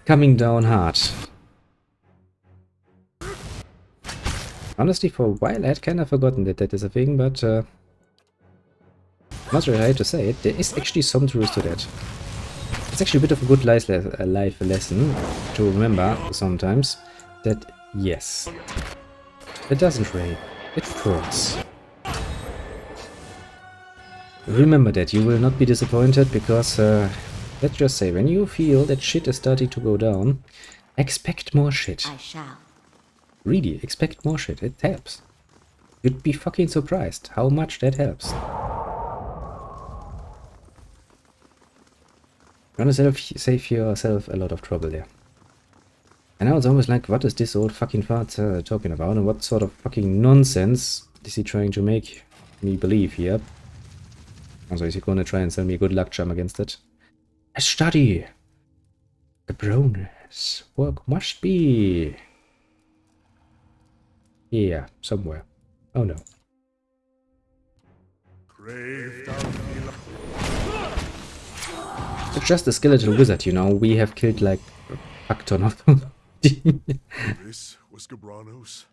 Speaker 1: coming down hard. Honestly, for a while I had kind of forgotten that that is a thing, but much I hate to say it, there is actually some truth to that. It's actually a bit of a good life lesson to remember sometimes that, yes, it doesn't rain, it pours. Remember that, you will not be disappointed, because let's just say, when you feel that shit is starting to go down, expect more shit.
Speaker 2: I shall.
Speaker 1: Really, expect more shit, it helps. You'd be fucking surprised how much that helps. You're gonna save yourself a lot of trouble there. And now it's almost like, what is this old fucking fart talking about, and what sort of fucking nonsense is he trying to make me believe here? Also, is he gonna try and sell me a good luck charm against it? A study! The bonus work must be... yeah, somewhere. Oh no. It's just a skeletal wizard, you know. We have killed like a fuck ton of them.
Speaker 3: This was Gabranos.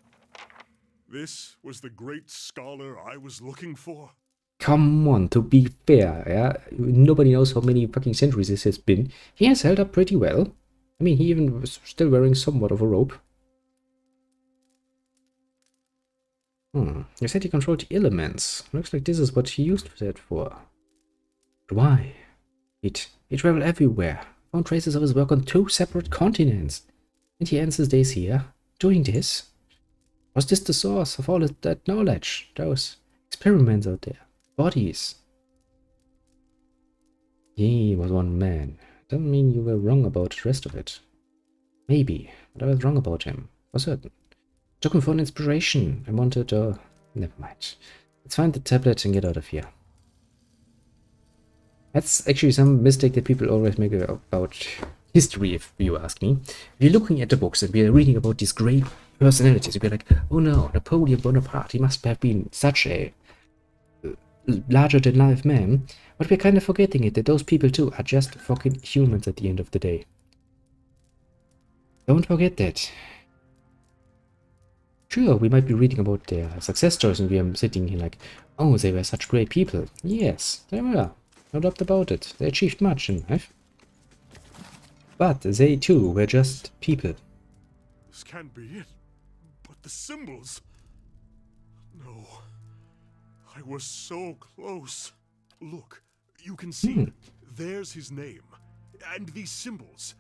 Speaker 3: This was the great scholar I was looking for.
Speaker 1: Come on, to be fair, yeah. Nobody knows how many fucking centuries this has been. He has held up pretty well. I mean, he even was still wearing somewhat of a robe. You said he controlled the elements. Looks like this is what he used that for. But why? He traveled everywhere. Found traces of his work on 2 separate continents. And he ends his days here, doing this. Was this the source of all that knowledge? Those experiments out there? Bodies? He was one man. Doesn't mean you were wrong about the rest of it. Maybe, but I was wrong about him, for certain. Took him for an inspiration. I wanted, never mind. Let's find the tablet and get out of here. That's actually some mistake that people always make about history, if you ask me. If you're looking at the books and we're reading about these great personalities, you'll be like, oh no, Napoleon Bonaparte, he must have been such a larger-than-life man. But we're kind of forgetting it, that those people too are just fucking humans at the end of the day. Don't forget that. Sure, we might be reading about their success stories and we are sitting here like, oh, they were such great people. Yes, they were. No doubt about it. They achieved much in life. But they too were just people.
Speaker 3: This can't be it. But the symbols. No. I was so close. Look, you can see. There's his name. And these symbols.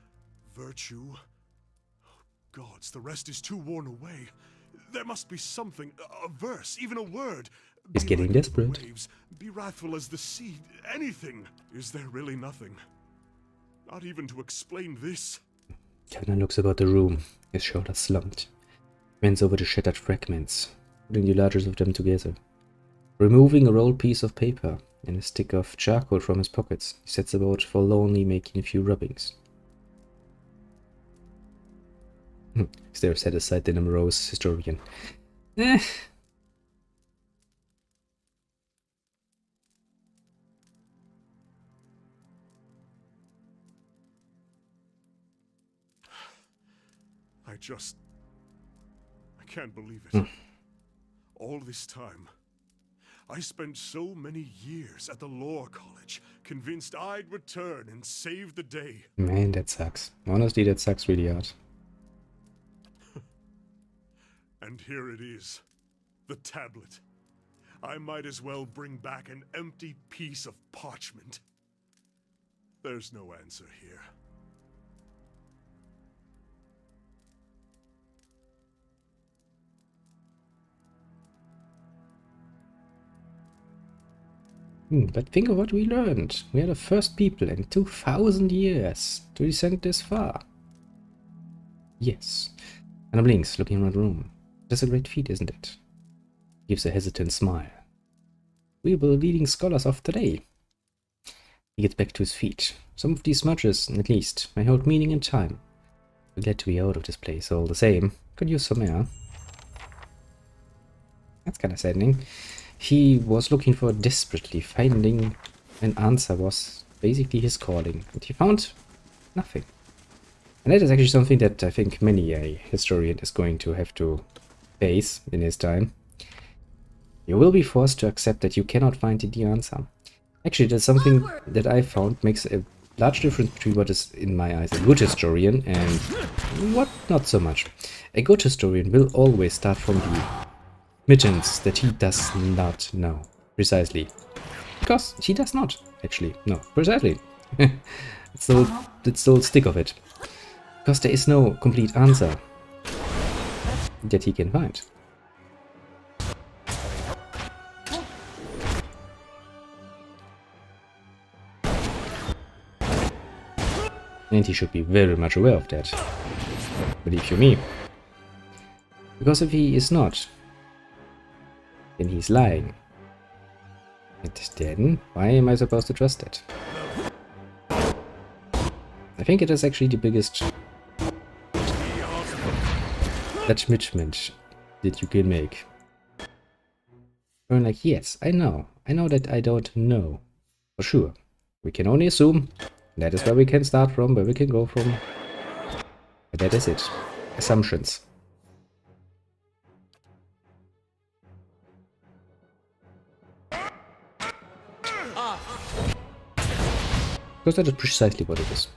Speaker 3: Virtue. Gods, the rest is too worn away. There must be something, a verse, even a word.
Speaker 1: He's getting desperate.
Speaker 3: Waves, be wrathful as the sea, anything. Is there really nothing? Not even to explain this?
Speaker 1: Kevin looks about the room, his shoulders slumped. Bends over the shattered fragments, putting the largest of them together. Removing a rolled piece of paper and a stick of charcoal from his pockets, he sets about forlornly making a few rubbings. Is there a set-aside then a morose historian?
Speaker 3: I can't believe it. All this time, I spent so many years at the Lore College, convinced I'd return and save the day.
Speaker 1: Man, that sucks. Honestly, that sucks really hard.
Speaker 3: And here it is, the tablet. I might as well bring back an empty piece of parchment. There's no answer here.
Speaker 1: But think of what we learned. We are the first people in 2000 years to descend this far. Yes. And blinks, looking around the room. That's a great feat, isn't it? Gives a hesitant smile. We were the leading scholars of today. He gets back to his feet. Some of these smudges, at least, may hold meaning in time. We're glad to be out of this place all the same. Could use some air. That's kind of saddening. He was looking for desperately. Finding an answer was basically his calling. And he found nothing. And that is actually something that I think many a historian is going to have to face in his time. You will be forced to accept that you cannot find the answer. Actually, that's something that I found makes a large difference between what is, in my eyes, a good historian and what not so much. A good historian will always start from the mittens that he does not know. Precisely. Because he does not, actually. No, precisely. It's the whole stick of it. Because there is no complete answer that he can find. And he should be very much aware of that. Believe you me. Because if he is not, then he's lying. And then, why am I supposed to trust that? I think it is actually the biggest admittment that you can make. I'm like, yes, I know that I don't know. For sure. We can only assume. That is where we can start from, where we can go from. But that is it. Assumptions. Because that is precisely what it is.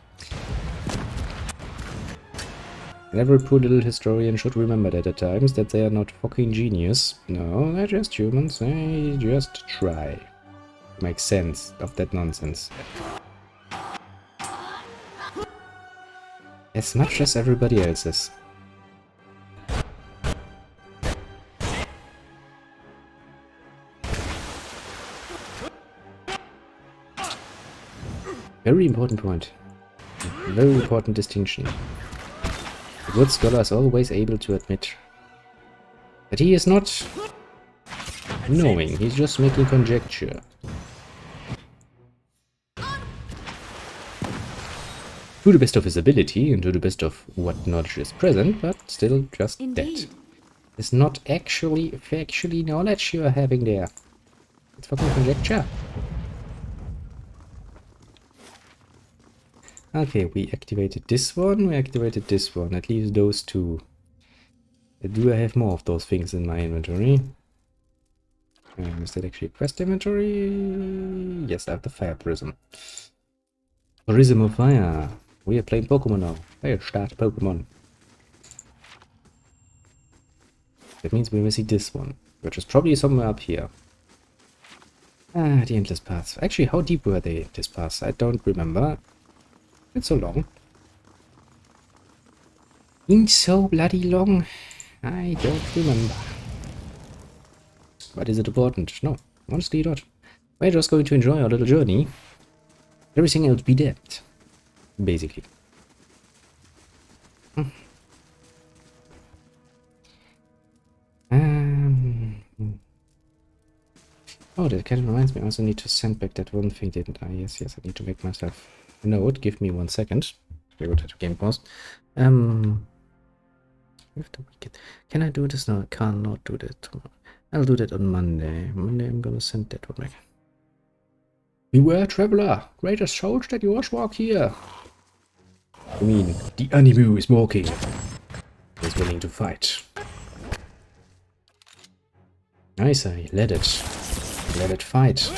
Speaker 1: And every poor little historian should remember that at times that they are not fucking genius. No, they're just humans. They just try to make sense of that nonsense. As much as everybody else is. Very important point. Very important distinction. A good scholar is always able to admit that he is not knowing, he's just making conjecture. To the best of his ability and to the best of what knowledge is present, but still just
Speaker 2: Indeed.
Speaker 1: that. It's not actually factually knowledge you are having there. It's fucking conjecture. Okay, we activated this one, we activated this one, at least those two. Do I have more of those things in my inventory? Is that actually a quest inventory? Yes, I have the Fire Prism. Prism of Fire. We are playing Pokemon now. Fire start Pokemon. That means we will see this one, which is probably somewhere up here. Ah, the Endless Paths. Actually, how deep were they, this path? I don't remember. It's so long. It's so bloody long. I don't remember. But is it important? No, honestly not. We're just going to enjoy our little journey. Everything else be dead. Basically. Oh, that kind of reminds me, I also need to send back that one thing, didn't I? Yes, I need to make myself a note. Give me 1 second. We would have to game pause. Can I do this now? I cannot do that tomorrow. I'll do that on Monday. Monday I'm gonna send that one back. Beware, traveler! Greatest souls that yours walk here! I mean, the Animu is walking. He's willing to fight. I say, let it. Let it fight.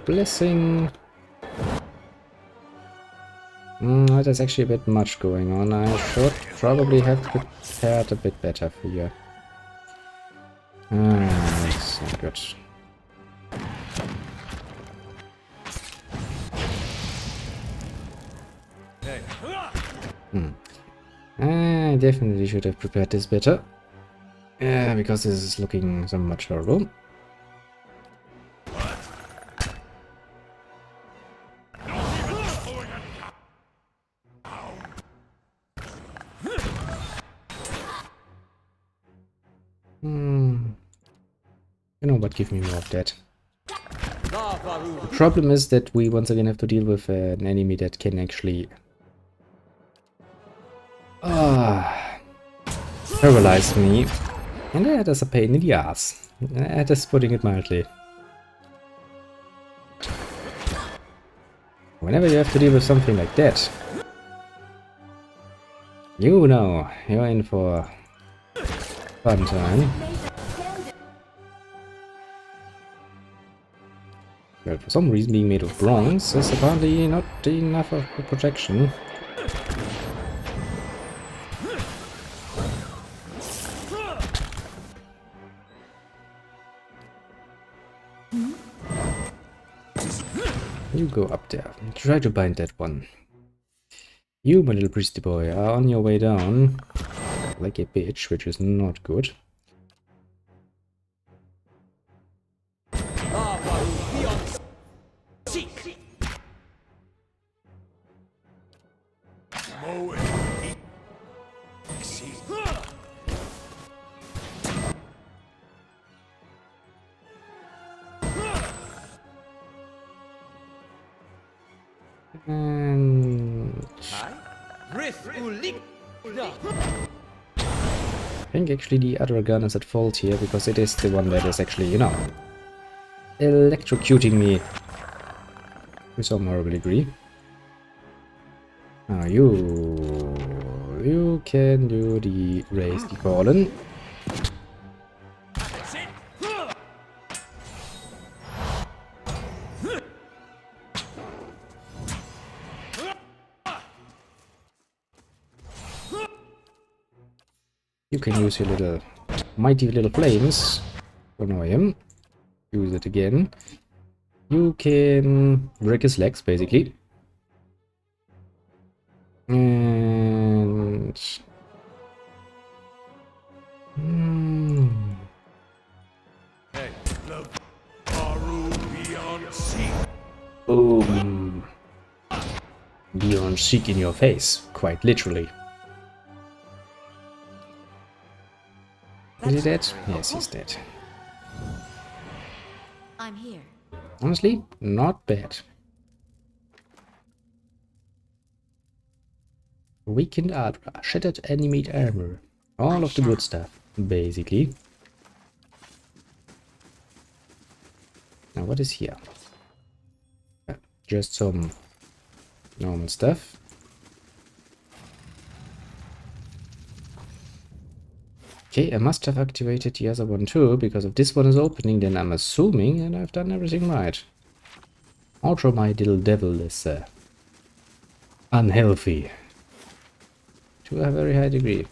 Speaker 1: Blessing. There's actually a bit much going on. I should probably have prepared a bit better for you. That's not good. I definitely should have prepared this better. Yeah, because this is looking so much horrible. You know what, give me more of that. The problem is that we once again have to deal with an enemy that can actually paralyze me. And that is a pain in the ass. That is putting it mildly. Whenever you have to deal with something like that, you know, you're in for fun time. Well, for some reason being made of bronze is apparently not enough of a protection. You go up there. Try to bind that one. You, my little priesty boy, are on your way down like a bitch, which is not good. And I think actually the other gun is at fault here, because it is the one that is actually, you know, electrocuting me to some horrible degree. Now you can do the raise the fallen. You can use your little mighty little flames to annoy him. Use it again. You can break his legs, basically. And Boom. Beyond Sheik in your face, quite literally. Is he dead? Yes, he's dead.
Speaker 2: I'm here.
Speaker 1: Honestly, not bad. Weakened Adra, shattered enemy armor. All of the good stuff, basically. Now what is here? Just some normal stuff. Okay, I must have activated the other one too, because if this one is opening, then I'm assuming that I've done everything right. Also, my little devil is unhealthy to a very high degree.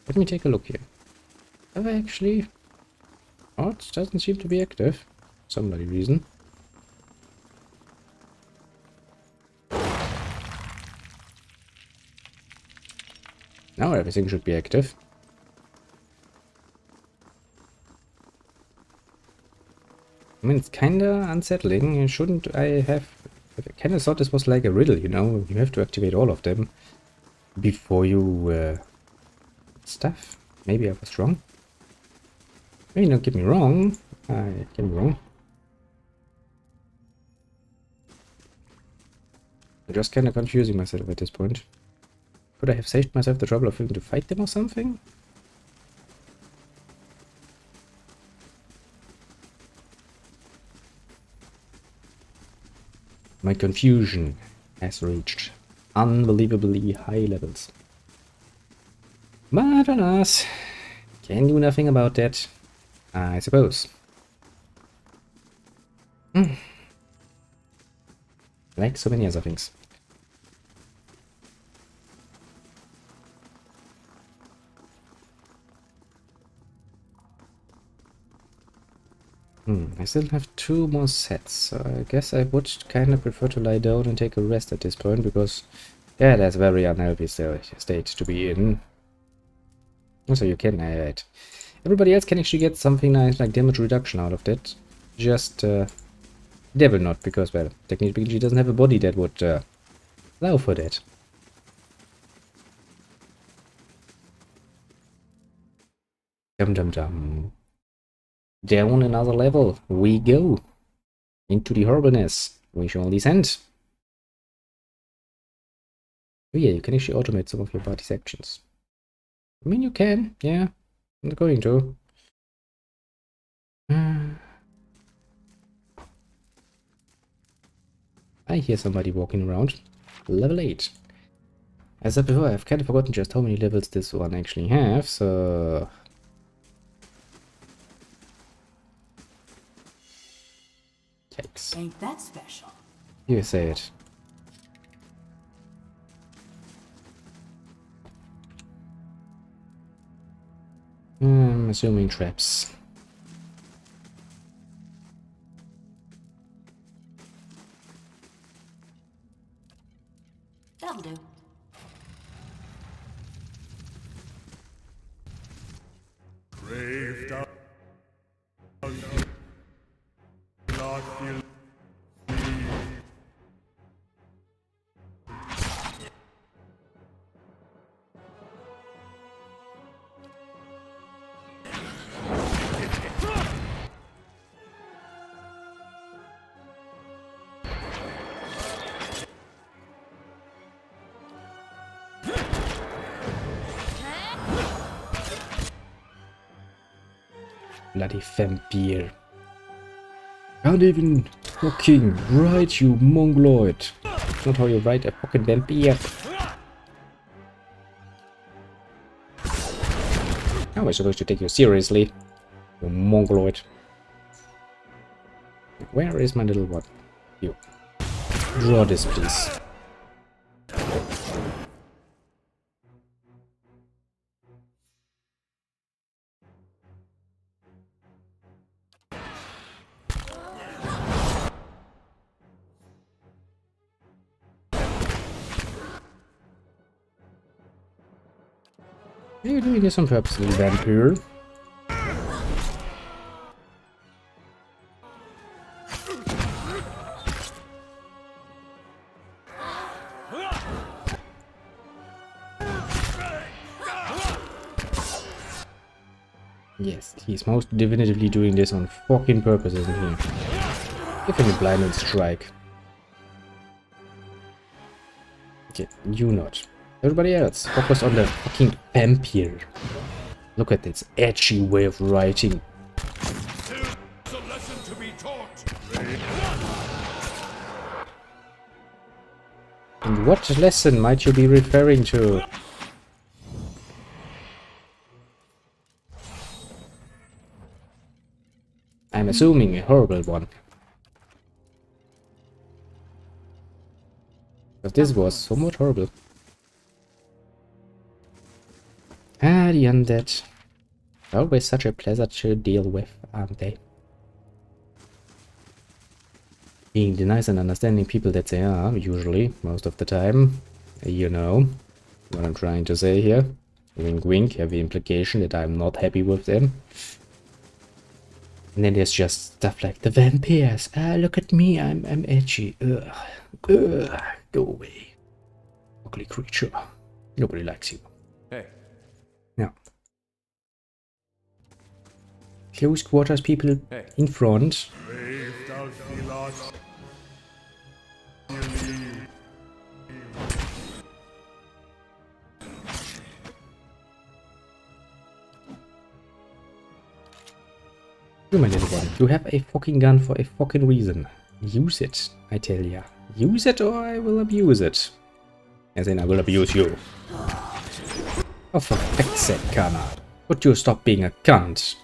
Speaker 1: Let me take a look here. Have I actually... Oh, it doesn't seem to be active. For some bloody reason. Now everything should be active. I mean, it's kinda unsettling. Shouldn't I have... I kinda thought this was like a riddle, you know? You have to activate all of them before you... stuff. Maybe I was wrong. I mean, don't get me wrong. I can be wrong. I'm just kinda confusing myself at this point. Could I have saved myself the trouble of having to fight them or something? My confusion has reached unbelievably high levels. But alas, can do nothing about that, I suppose. Like so many other things. I still have 2 more sets, so I guess I would kind of prefer to lie down and take a rest at this point, because, yeah, that's a very unhealthy state to be in. Also, you can add. Everybody else can actually get something nice, like damage reduction out of that. Just, Devil not, because, well, technically she doesn't have a body that would, allow for that. Dum dum dum. Down another level we go. Into the horribleness we shall descend. Oh yeah, you can actually automate some of your body's actions. I mean, you can, yeah. I'm not going to. I hear somebody walking around. Level 8. As I said before, I've kind of forgotten just how many levels this one actually have, so... Yikes.
Speaker 2: Ain't that special?
Speaker 1: You say it. I'm assuming traps.
Speaker 2: That'll do.
Speaker 3: Brave down. Not feel.
Speaker 1: Bloody vampire. Can't even fucking write, you mongoloid. That's not how you write a fucking vampire. How am I supposed to take you seriously? You mongoloid. Where is my little one? You. Draw this, please. What are you doing this on purpose, little vampire? Yes, he's most definitively doing this on fucking purpose, isn't he? Give him a blinding strike. Okay, you not. Everybody else, focus on the fucking vampire. Look at this edgy way of writing.
Speaker 3: Here's a lesson to be taught.
Speaker 1: And what lesson might you be referring to? I'm assuming a horrible one. But this was somewhat horrible. Ah, the undead. Always such a pleasure to deal with, aren't they? Being the nice and understanding people that they are, usually, most of the time. You know what I'm trying to say here. Wink wink, heavy implication that I'm not happy with them. And then there's just stuff like the vampires. Ah, look at me, I'm edgy. Ugh. Ugh. Go away. Ugly creature. Nobody likes you.
Speaker 4: Hey.
Speaker 1: Yeah. Close quarters people
Speaker 4: Hey.
Speaker 1: in front. You, my little one, you have a fucking gun for a fucking reason. Use it, I tell ya. Use it or I will abuse it. As in, I will abuse you. Oh, for fuck's sake, Kana. Would you stop being a cunt?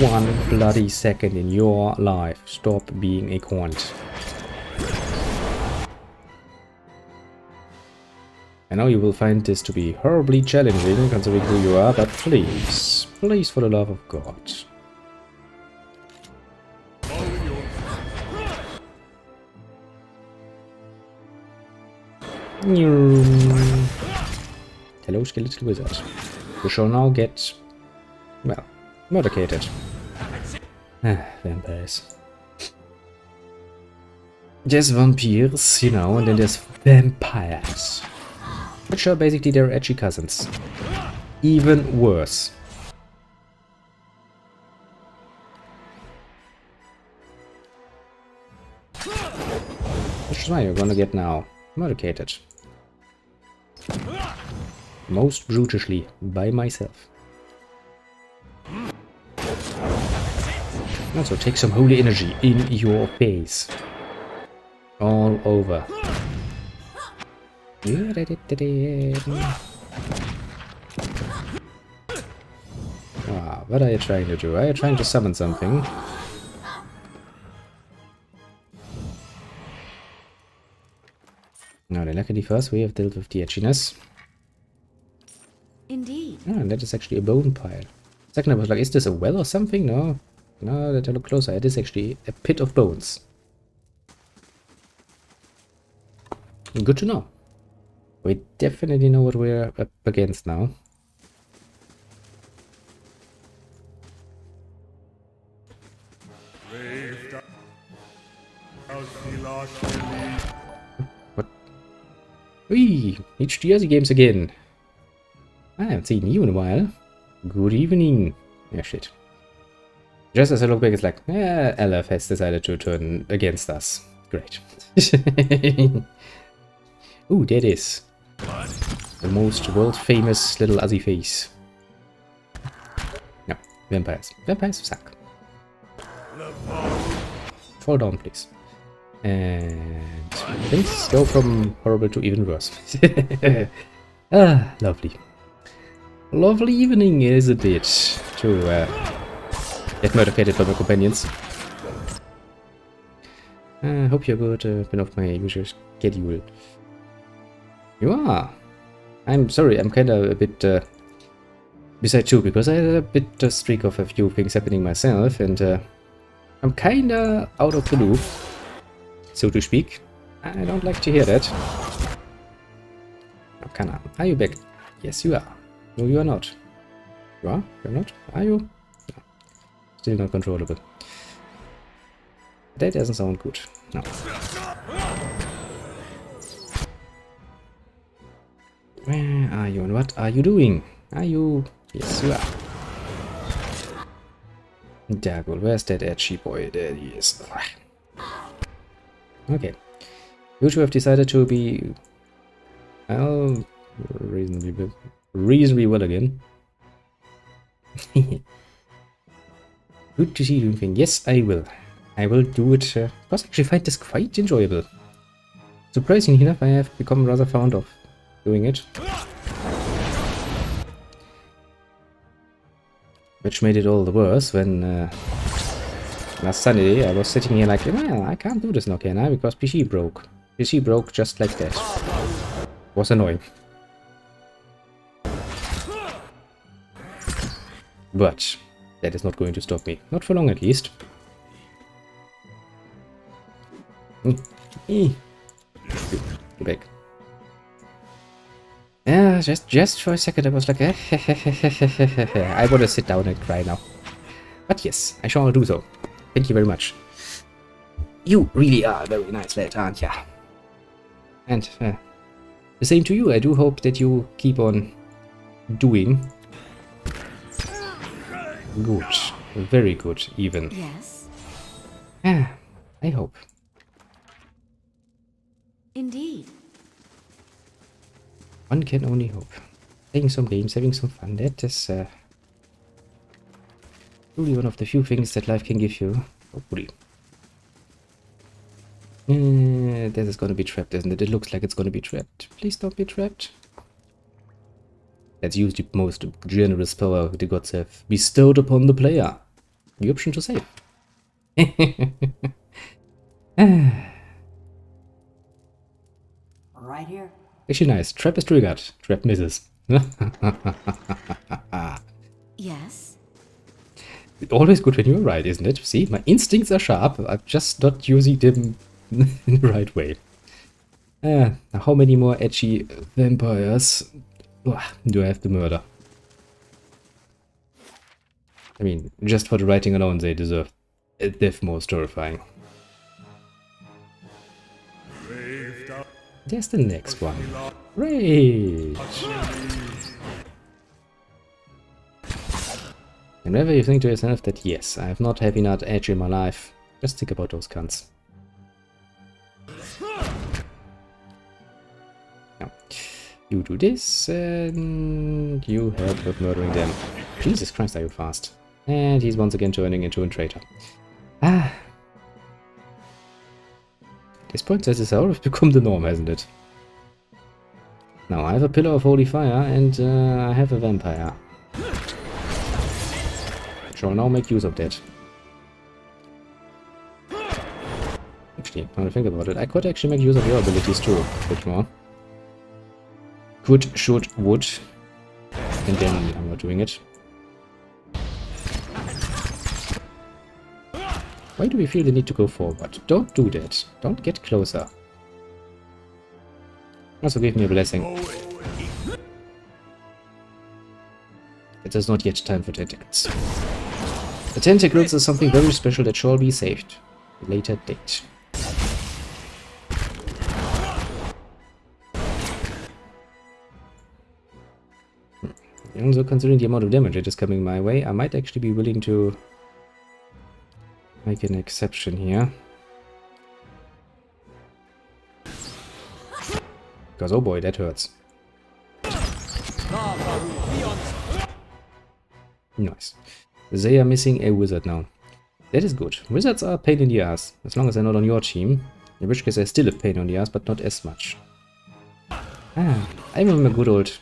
Speaker 1: One bloody second in your life. Stop being a cunt. I know you will find this to be horribly challenging considering who you are, but please, please for the love of God. Hello, skeletal wizard. You shall now get, well, murdercated. Vampires. There's vampires, you know, and then there's vampires. Which are basically their edgy cousins. Even worse. Which is why you're gonna get now murdercated. Most brutishly by myself. Also take some holy energy in your face. All over. Wow, what are you trying to do? Are you trying to summon something? Now, luckily first we have dealt with the edginess.
Speaker 2: Indeed.
Speaker 1: Oh, and that is actually a bone pile. Second I was like, is this a well or something? No. No, that I look closer. It is actually a pit of bones. Good to know. We definitely know what we're up against now. What? Whee! It's Jersey Games again. I haven't seen you in a while. Good evening. Yeah, shit. Just as I look back, it's like, yeah, LF has decided to turn against us. Great. Ooh, there it is. The most world-famous little Aussie face. No, vampires. Vampires suck. Fall down, please. And things go from horrible to even worse. Ah, lovely. Lovely evening, isn't it? To get murdered by my companions. I hope you're good. Been off my usual schedule. You are. I'm sorry, I'm kind of a bit beside too, because I had a bit streak of a few things happening myself, and I'm kind of out of the loop, so to speak. I don't like to hear that. Oh, Kana, are you back? Yes, you are. No, you are not. You are? You're not? Are you? No. Still not controllable. That doesn't sound good. No. Where are you and what are you doing? Are you... Yes, you are. Dagul, where's that edgy boy? There he is. Okay. You two have decided to be, well, reasonably well again. Good to see you doing things. Yes, I will. I will do it. Because I actually find this quite enjoyable. Surprisingly enough, I have become rather fond of doing it. Which made it all the worse when last Sunday I was sitting here like, well, I can't do this now, can I? Because PC broke. PC broke just like that. Was annoying. But that is not going to stop me. Not for long at least. Get back. Yeah, just for a second I was like, I want to sit down and cry now. But yes, I shall do so. Thank you very much. You really are a very nice lad, aren't ya? And the same to you. I do hope that you keep on doing good. Very good, even.
Speaker 2: Yes,
Speaker 1: Yeah, I hope.
Speaker 2: indeed.
Speaker 1: One can only hope. Playing some games, having some fun, that is truly one of the few things that life can give you. Hopefully. This is gonna be trapped, isn't it? It looks like it's gonna be trapped. Please don't be trapped. Let's use the most generous power the gods have bestowed upon the player. The option to save.
Speaker 2: Right here.
Speaker 1: Actually nice. Trap is triggered. Trap misses.
Speaker 2: Yes.
Speaker 1: Always good when you're right, isn't it? See, my instincts are sharp. I'm just not using them in the right way. Now how many more edgy vampires do I have to murder? I mean, just for the writing alone, they deserve a death most terrifying. There's the next one. Rage! And whenever you think to yourself that yes, I have not had enough edge in my life, just think about those cunts. Now, you do this, and you help with murdering them. Jesus Christ, are you fast. And he's once again turning into a traitor. Ah! At this point, this has sort of become the norm, hasn't it? Now, I have a pillar of holy fire, and I have a vampire. Shall now make use of that. Actually, now to think about it, I could actually make use of your abilities too, a bit more. Could, should, would. And then I'm not doing it. Why do we feel the need to go forward? Don't do that. Don't get closer. Also give me a blessing. It is not yet time for tentacles. The tentacles is something very special that shall be saved. A later date. Also considering the amount of damage that is coming my way, I might actually be willing to make an exception here. Because oh boy, that hurts. Nice. They are missing a wizard now. That is good. Wizards are a pain in the ass, as long as they're not on your team. In which case they're still a pain on the ass, but not as much. I remember good old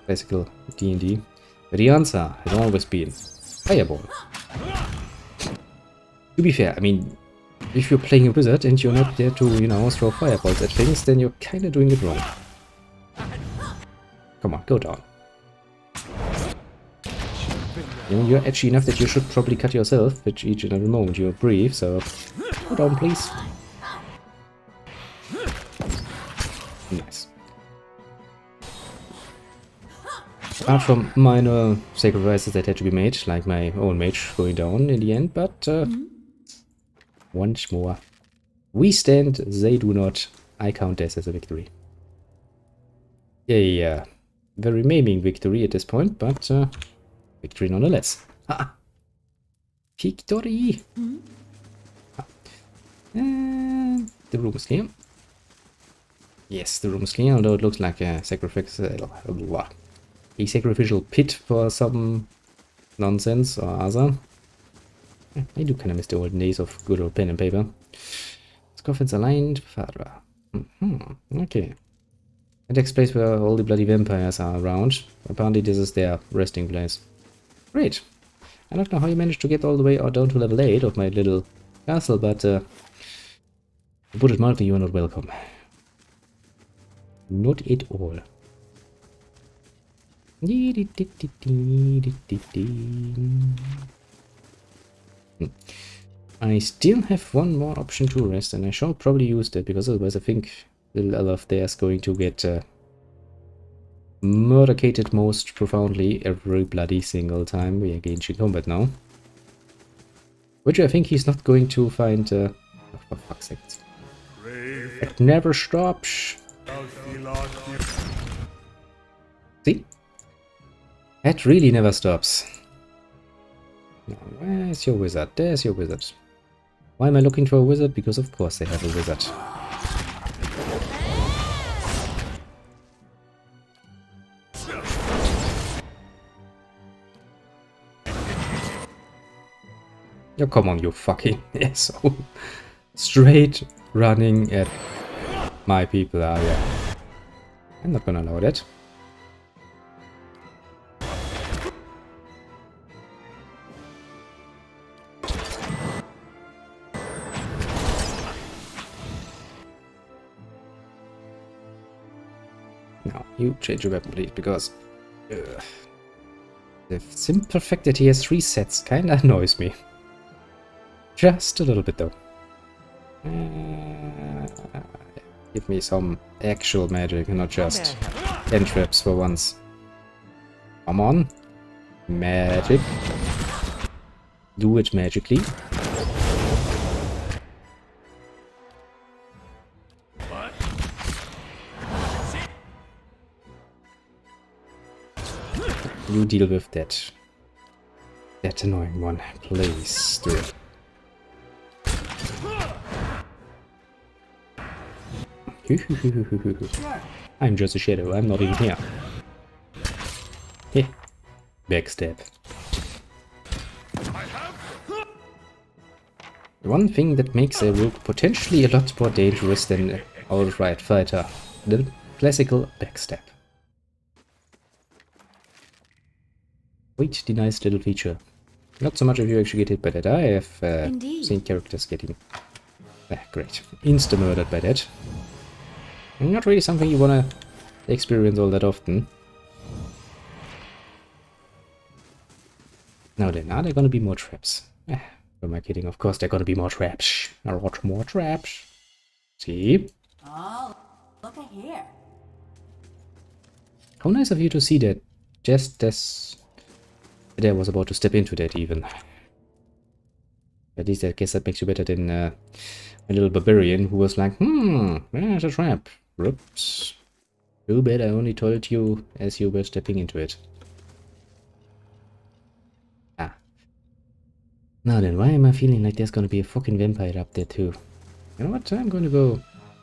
Speaker 1: classical D&D. The answer has always been Fireball. To be fair, I mean, if you're playing a wizard and you're not there to, you know, throw fireballs at things, then you're kinda doing it wrong. Come on, go down. You know, you're edgy enough that you should probably cut yourself with each and every moment you breathe, so go down, please. Nice. Apart from minor sacrifices that had to be made, like my own mage going down in the end, but once more. We stand, they do not. I count this as a victory. A very maiming victory at this point, but victory nonetheless. Ha! Victory! And the room is clear. Yes, the room is clear, although it looks like a sacrificial pit for some nonsense or other. I do kind of miss the olden days of good old pen and paper. Coffins aligned, Fadra. Okay. The next place where all the bloody vampires are around. Apparently this is their resting place. Great. I don't know how you managed to get all the way down to level 8 of my little castle, but to put it mildly, you are not welcome. Not at all. I still have one more option to rest, and I shall probably use that, because otherwise I think little elf there is going to get murdercated most profoundly every bloody single time we engage in combat now. Which I think he's not going to find... oh, for fuck's sake. It never stops! See? That really never stops. Now, where's your wizard? There's your wizard. Why am I looking for a wizard? Because of course they have a wizard. Oh, come on, you fucking asshole. Straight running at my people. Ah, yeah. I'm not gonna allow that. Now, you change your weapon, please, because the simple fact that he has 3 sets kinda annoys me. Just a little bit, though. Give me some actual magic, and not just entraps for once. Come on. Magic. Do it magically. You deal with that. That annoying one. Please do it. I'm just a shadow, I'm not even here. Heh. Backstab. One thing that makes a rogue potentially a lot more dangerous than an outright fighter. The classical backstab. Wait, the nice little feature. Not so much if you actually get hit by that. I have seen characters getting great. Insta-murdered by that. Not really something you wanna experience all that often. Now then, are there gonna be more traps? Who am I kidding? Of course there are gonna be more traps. A lot more traps. See?
Speaker 2: Oh, look at here.
Speaker 1: How nice of you to see that. Just as I was about to step into that even. At least I guess that makes you better than a little barbarian who was like, there's a trap. Oops. Too bad I only told you as you were stepping into it. Ah. Now then, why am I feeling like there's gonna be a fucking vampire up there too? You know what? I'm gonna go,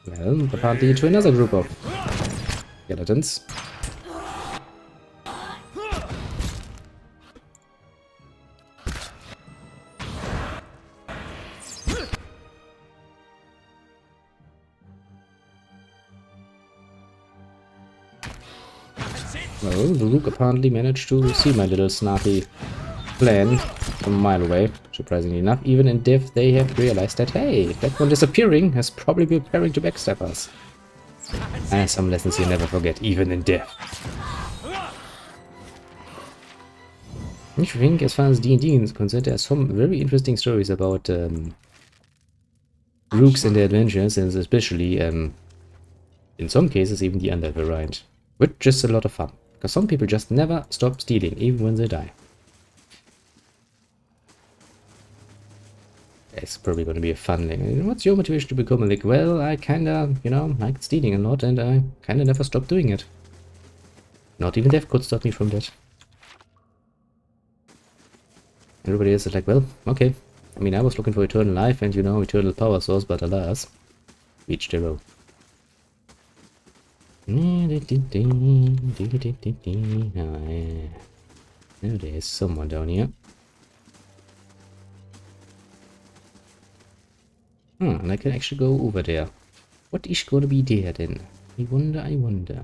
Speaker 1: well, apparently to another group of skeletons. Well, the Rook apparently managed to see my little snarky plan from a mile away, surprisingly enough. Even in Dev, they have realized that, hey, that one disappearing has probably been preparing to backstab us. And some lessons you never forget, even in Dev. I think, as far as D&D is concerned, there are some very interesting stories about Rooks and their adventures, and especially, in some cases, even the Undead variant. Which is a lot of fun. Because some people just never stop stealing, even when they die. It's probably going to be a fun thing. What's your motivation to become a Lich? Well, I kinda, like stealing a lot, and I kinda never stopped doing it. Not even Death could stop me from that. Everybody else is like, well, okay. I mean, I was looking for eternal life and, you know, eternal power source, but alas, reached zero. Oh, yeah. There's someone down here. And I can actually go over there. What is gonna be there then? I wonder, I wonder.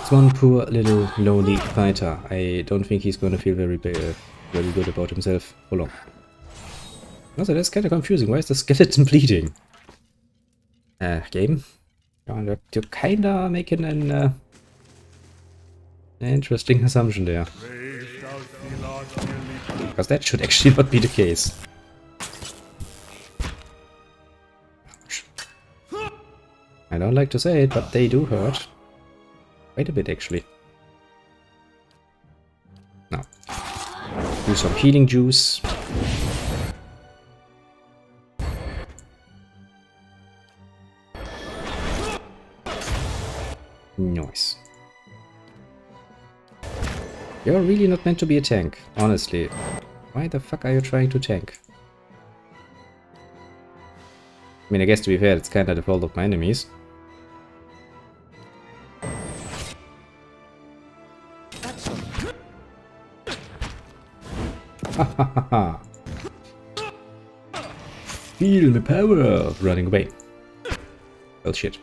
Speaker 1: It's one poor little lonely fighter. I don't think he's gonna feel very good about himself. Hold on. Also, that's kind of confusing. Why is the skeleton bleeding? Game? You're kinda making an interesting assumption there. Because that should actually not be the case. I don't like to say it, but they do hurt. Quite a bit, actually. Now, do some healing juice. Nice. You're really not meant to be a tank, honestly. Why the fuck are you trying to tank? I mean, I guess to be fair, it's kinda the fault of my enemies. Ha. Feel the power! Running away. Well, shit.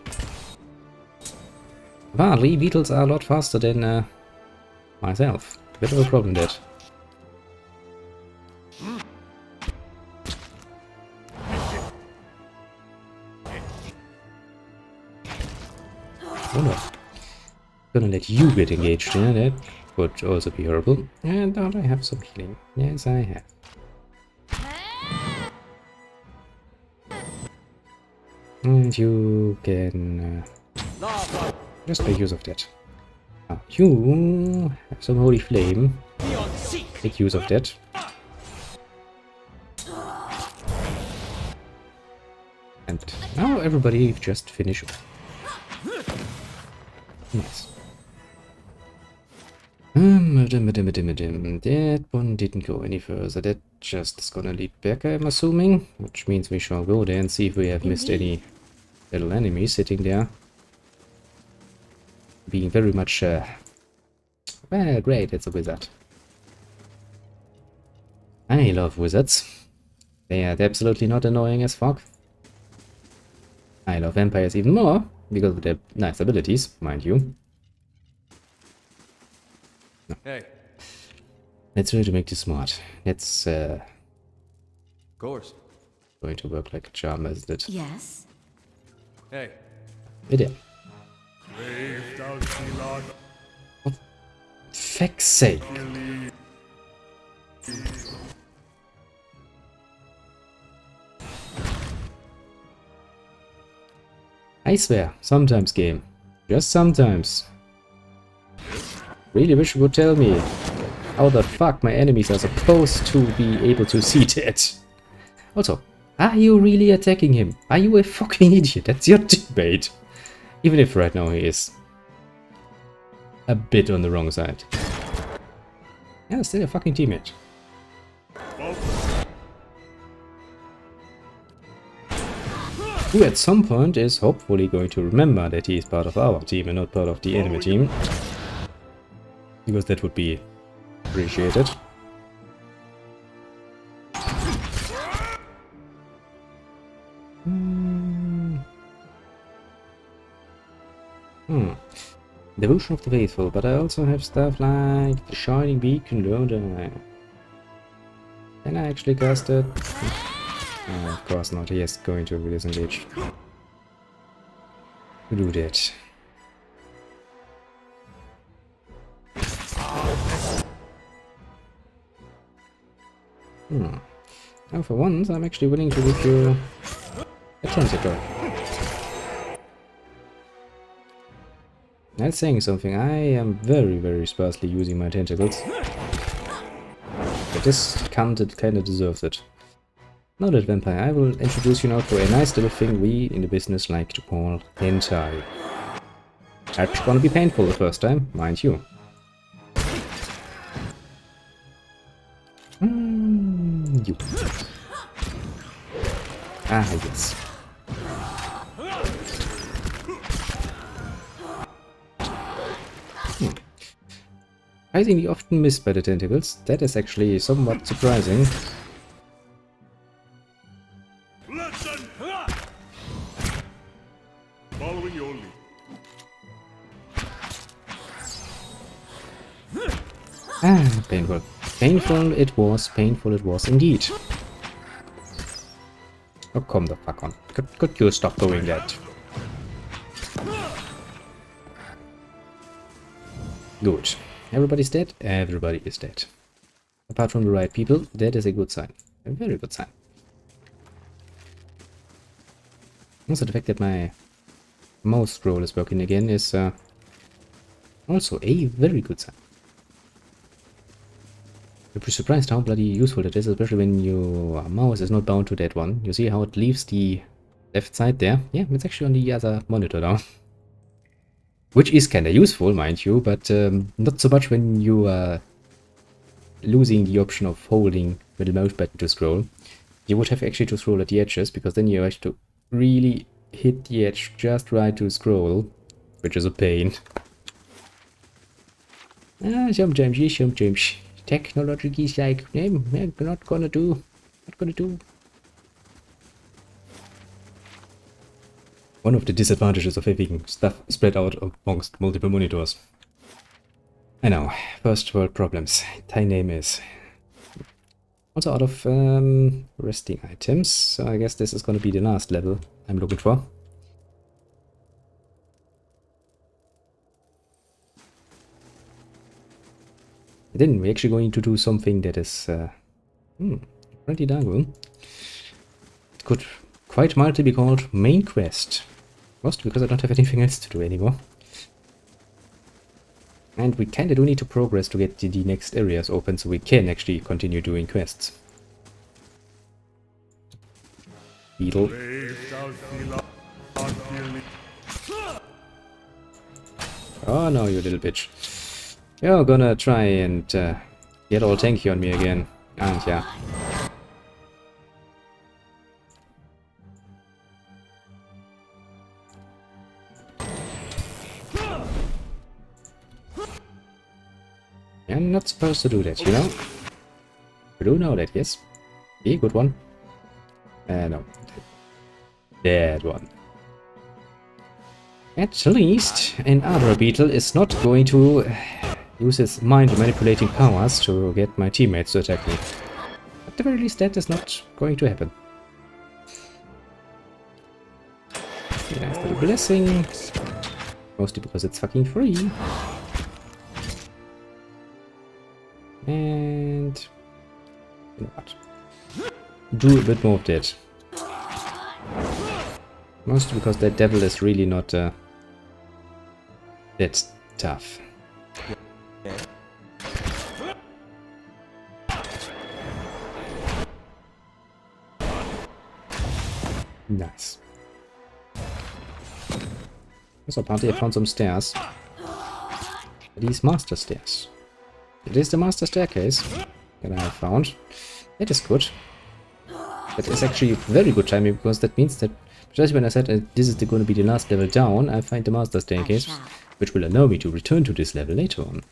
Speaker 1: Apparently, beetles are a lot faster than myself. Bit of a problem, that. Oh no. Gonna let you get engaged in that. Would also be horrible. And don't I have some healing? Yes, I have. And you can just make use of that. Now, you have some holy flame. Make use of that. And now everybody just finish off. Nice. That one didn't go any further. That just is gonna lead back, I'm assuming. Which means we shall go there and see if we have missed any little enemies sitting there. Being very much, well, great, it's a wizard. I love wizards. They are absolutely not annoying as fuck. I love vampires even more, because of their nice abilities, mind you. No.
Speaker 4: Hey.
Speaker 1: Let's try to make this smart. That's,
Speaker 4: Of course.
Speaker 1: going to work like a charm, isn't it?
Speaker 2: Yes.
Speaker 4: Hey.
Speaker 1: It is. For feck's sake. I swear, sometimes game. Just sometimes. Really wish you would tell me how the fuck my enemies are supposed to be able to see that. Also, are you really attacking him? Are you a fucking idiot? That's your teammate. Even if right now he is a bit on the wrong side. Yeah, still a fucking teammate. Who at some point is hopefully going to remember that he is part of our team and not part of the enemy team. Because that would be appreciated. Devotion of the Faithful, but I also have stuff like the Shining Beacon, don't I? Can I actually cast it? Of course not, he is going to disengage. To do that. Now for once, I'm actually willing to give you a tentacle. That's saying something. I am very, very sparsely using my tentacles. But this kinda deserves it. Now that vampire, I will introduce you now to a nice little thing we in the business like to call hentai. That's gonna be painful the first time, mind you. You. Ah, yes. Surprisingly often missed by the tentacles. That is actually somewhat surprising.
Speaker 3: Listen! Following your lead.
Speaker 1: Ah, painful. Painful it was indeed. Oh, come the fuck on. Could you stop doing that? Good. Everybody's dead? Everybody is dead. Apart from the right people, that is a good sign. A very good sign. Also, the fact that my mouse scroll is working again is also a very good sign. You're pretty surprised how bloody useful it is, especially when your mouse is not bound to that one. You see how it leaves the left side there? Yeah, it's actually on the other monitor now. Which is kinda useful, mind you, but not so much when you are losing the option of holding with the mouse button to scroll. You would have actually to scroll at the edges, because then you have to really hit the edge just right to scroll, which is a pain. Ah, sometimes. Technology is like, not gonna do. One of the disadvantages of having stuff spread out amongst multiple monitors. I know, first world problems. Thy name is. Also out of resting items, so I guess this is gonna be the last level I'm looking for. Then we're actually going to do something that is pretty dark. It could quite mildly be called main quest. Mostly because I don't have anything else to do anymore. And we kinda do need to progress to get the next areas open so we can actually continue doing quests. Beetle. Oh no, you little bitch. You're gonna try and get all tanky on me again, aren't ya? You're not supposed to do that, you know? You do know that, yes? Be a good one. No. That one. At least, another beetle is not going to use his mind manipulating powers to get my teammates to attack me. At the very least, that is not going to happen. Yeah, for the blessing. Mostly because it's fucking free. And you know what? Do a bit more of that. Mostly because that devil is really not that tough. Nice. So apparently I found some stairs. These master stairs. It is the master staircase that I have found. It is good. That is actually very good timing, because that means that just when I said this is going to be the last level down, I find the master staircase, which will allow me to return to this level later on.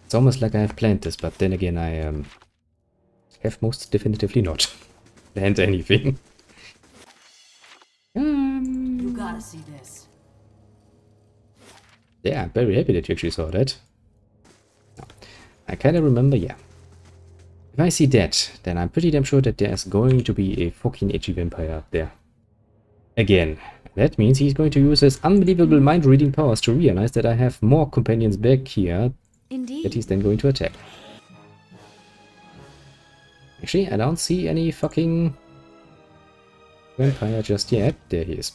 Speaker 1: It's almost like I have planned this, but then again I have most definitively not planned anything.
Speaker 2: You gotta see this.
Speaker 1: Yeah, I'm very happy that you actually saw that. No. I kinda remember, yeah. If I see that, then I'm pretty damn sure that there's going to be a fucking edgy vampire up there. Again. That means he's going to use his unbelievable mind-reading powers to realize that I have more companions back here.
Speaker 2: Indeed.
Speaker 1: That he's then going to attack. Actually, I don't see any fucking vampire just yet. There he is.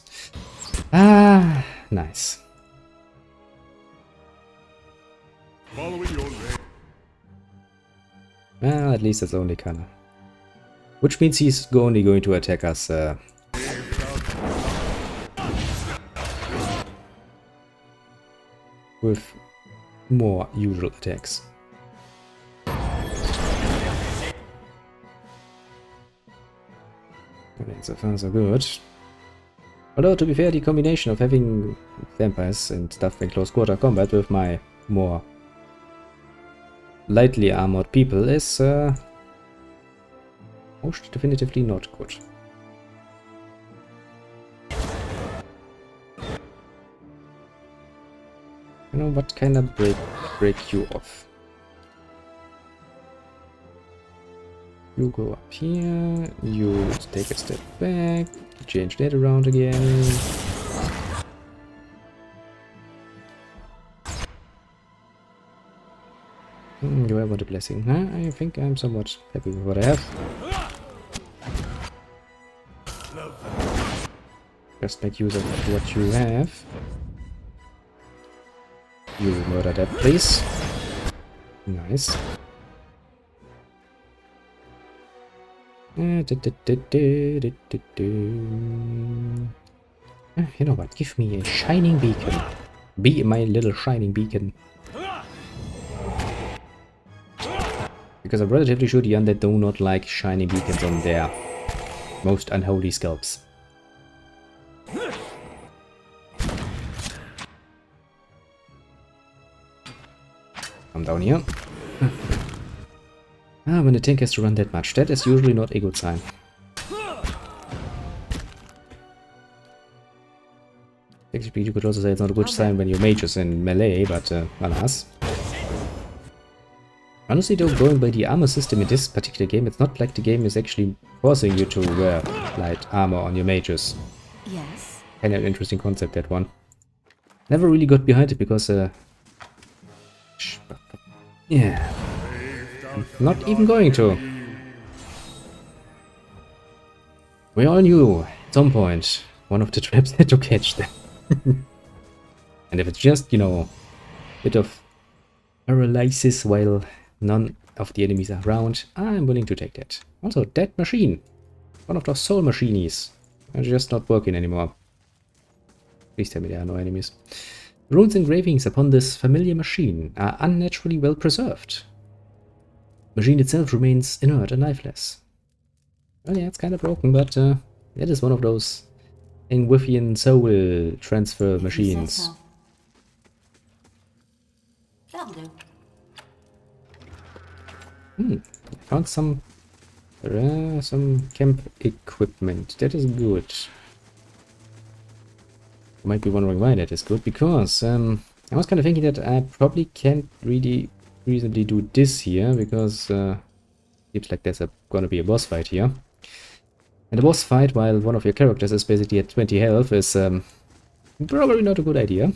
Speaker 1: Ah, nice.
Speaker 3: Following your lead.
Speaker 1: Well, at least it's only Kana. Which means he's only going to attack us with more usual attacks. Okay, so far so good. Although, to be fair, the combination of having vampires and stuff in close quarter combat with my more lightly armored people is most definitively not good. You know what kind of break you off? You go up here, you take a step back, change that around again. Do I want a blessing? Huh? I think I'm somewhat happy with what I have. Just make use of what you have. You murder that, please. Nice. You know what? Give me a shining beacon. Be my little shining beacon. Because I'm relatively sure the undead do not like shiny beacons on their most unholy scalps. Come down here. When the tank has to run that much, that is usually not a good sign. Actually, you could also say it's not a good sign when your mage is in melee, but alas. Honestly though, going by the armor system in this particular game, it's not like the game is actually forcing you to wear light armor on your mages.
Speaker 2: Yes.
Speaker 1: Kind of an interesting concept, that one. Never really got behind it because, yeah. Not even going to. We all knew, at some point, one of the traps had to catch them. And if it's just, you know, a bit of paralysis while none of the enemies are around, I'm willing to take that. Also, that machine. One of those soul machinies. Are just not working anymore. Please tell me there are no enemies. Runes engravings upon this familiar machine are unnaturally well preserved. The machine itself remains inert and lifeless. Well, yeah, it's kind of broken, but that is one of those Engwithian soul transfer machines.
Speaker 2: So. That'll do.
Speaker 1: I found some camp equipment. That is good. You might be wondering why that is good, because I was kind of thinking that I probably can't really reasonably do this here, because seems like there's gonna be a boss fight here. And the boss fight, while one of your characters is basically at 20 health, is probably not a good idea.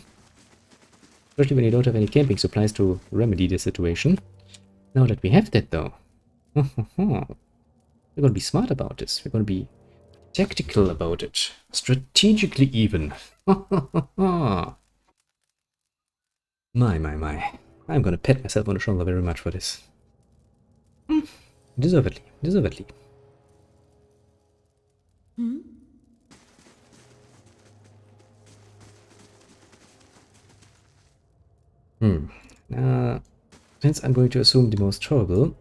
Speaker 1: Especially when you don't have any camping supplies to remedy the situation. Now that we have that though, we're gonna be smart about this. We're gonna be tactical about it. Strategically even. My. I'm gonna pat myself on the shoulder very much for this. Deservedly. Deservedly. Since I'm going to assume the most terrible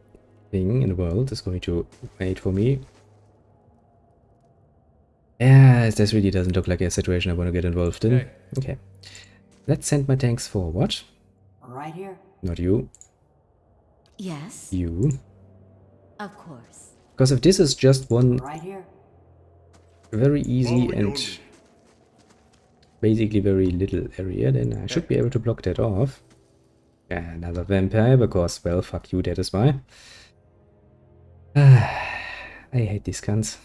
Speaker 1: thing in the world is going to wait for me. Yeah, this really doesn't look like a situation I want to get involved in. Okay. Let's send my tanks forward.
Speaker 2: Right here.
Speaker 1: Not you.
Speaker 2: Yes.
Speaker 1: You.
Speaker 2: Of course.
Speaker 1: Because if this is just one
Speaker 2: Right here.
Speaker 1: very easy and basically very little area, then I should be able to block that off. Yeah, another vampire, because, well, fuck you, that is why. I hate these guns.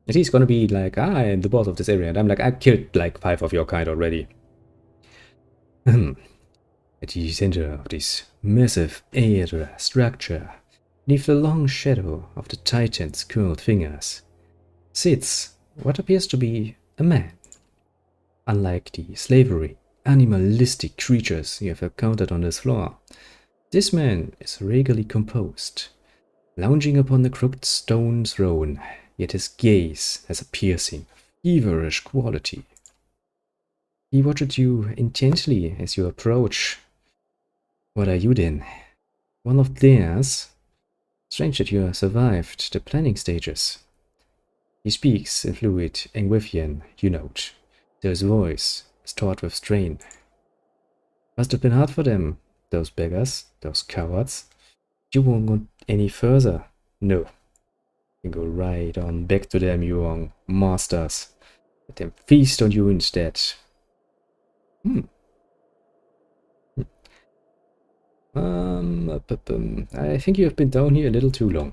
Speaker 1: He's gonna be like, I am the boss of this area, and I'm like, I killed like 5 of your kind already. At the center of this massive air structure, beneath the long shadow of the Titan's curled fingers, sits what appears to be a man. Unlike the slavery, animalistic creatures you have encountered on this floor, this man is regally composed, lounging upon the crooked stone throne, yet his gaze has a piercing, feverish quality. He watched you intently as you approach. What are you then? One of theirs? Strange that you survived the planning stages. He speaks in fluid Engwithian, you note, though his voice is taut with strain. Must have been hard for them, those beggars, those cowards. You won't go any further. No. You can go right on back to them, you young masters. Let them feast on you instead. I think you have been down here a little too long.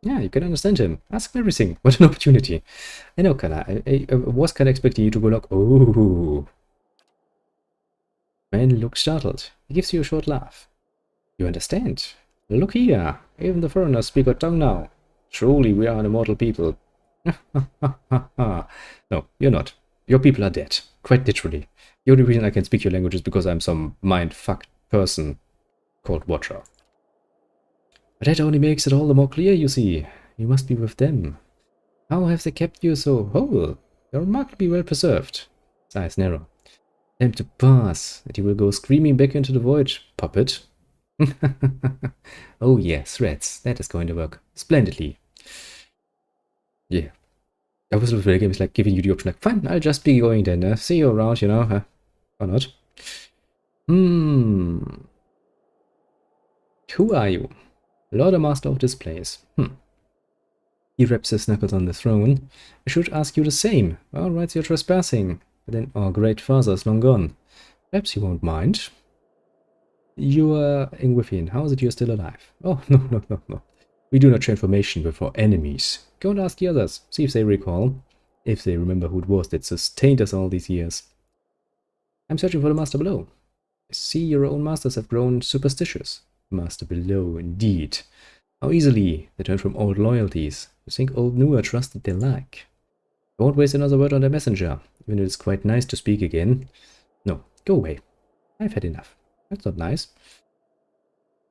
Speaker 1: Yeah, you can understand him. Ask him everything. What an opportunity. I know, Kana. I was kind of expecting you to go like, oh. Man looks startled. He gives you a short laugh. You understand? Look here. Even the foreigners speak our tongue now. Truly, we are an immortal people. No, you're not. Your people are dead. Quite literally. The only reason I can speak your language is because I'm some mind-fucked person called Watcher. But that only makes it all the more clear, you see. You must be with them. How have they kept you so whole? You're remarkably well preserved. His eyes narrow. Time to pass, and you will go screaming back into the void, puppet. Oh yes, threats. That is going to work splendidly. Yeah. I was looking for the game is like giving you the option, like, fine, I'll just be going then. See you around, you know. Or not. Who are you? Lord and Master of this place. He raps his knuckles on the throne. I should ask you the same. Alright, you're trespassing. But then our great father is long gone. Perhaps you won't mind. You are Engwithian. How is it you're still alive? Oh, no. We do not share information with our enemies. Go and ask the others. See if they recall. If they remember who it was that sustained us all these years. I'm searching for the Master below. I see your own masters have grown superstitious. Master below, indeed. How easily they turn from old loyalties. You think old Nua trusted their like. I won't waste another word on the messenger, even if it's quite nice to speak again. No, go away. I've had enough. That's not nice.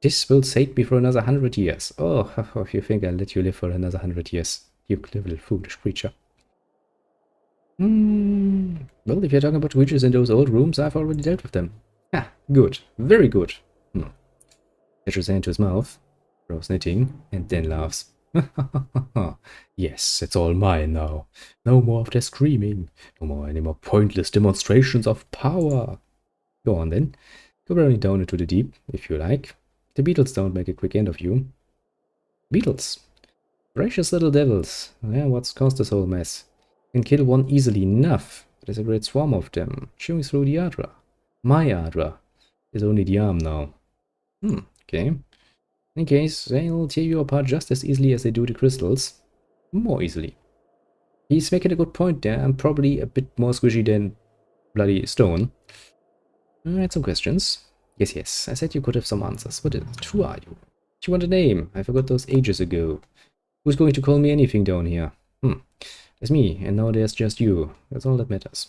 Speaker 1: This will sate me for another 100 years. Oh, if you think I'll let you live for another 100 years. You clever little foolish creature. Well, if you're talking about witches in those old rooms, I've already dealt with them. Ah, good. Very good. Catches his hand to his mouth, brows knitting, and then laughs. Yes, it's all mine now. No more of their screaming. No more any more pointless demonstrations of power. Go on then. Go running down into the deep, if you like. The beetles don't make a quick end of you. Beetles. Gracious little devils. Yeah, what's caused this whole mess? You can kill one easily enough. There's a great swarm of them, chewing through the Adra. My Adra is only the arm now. Okay. In case, they'll tear you apart just as easily as they do the crystals. More easily. He's making a good point there. I'm probably a bit more squishy than bloody stone. I had some questions. Yes. I said you could have some answers. What is it? Who are you? Do you want a name? I forgot those ages ago. Who's going to call me anything down here? It's me, and now there's just you. That's all that matters.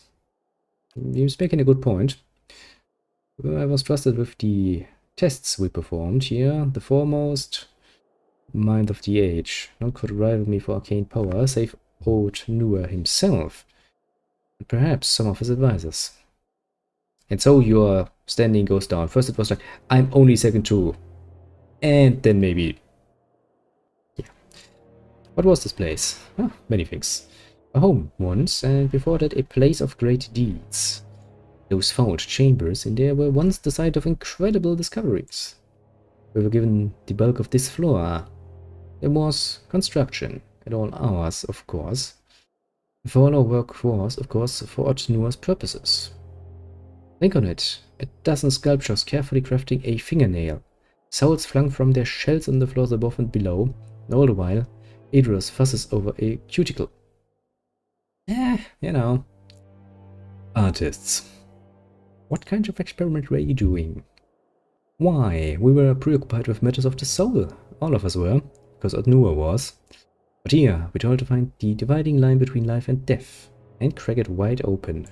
Speaker 1: He's making a good point. I was trusted with the tests we performed here. The foremost mind of the age. None could rival me for arcane power, save old Nua himself. And perhaps some of his advisors. And so your standing goes down. First it was like, I'm only second to. And then maybe. Yeah. What was this place? Many things. A home once, and before that a place of great deeds. Those fouled chambers in there were once the site of incredible discoveries. We were given the bulk of this floor. There was construction, at all hours, of course. For all our work was, of course, for Nua's purposes. Think on it, a dozen sculptures carefully crafting a fingernail, souls flung from their shells on the floors above and below, and all the while, Adros fusses over a cuticle. You know. Artists. What kind of experiment were you doing? Why, we were preoccupied with matters of the soul. All of us were, because Nua was. But here, we tried to find the dividing line between life and death, and crack it wide open.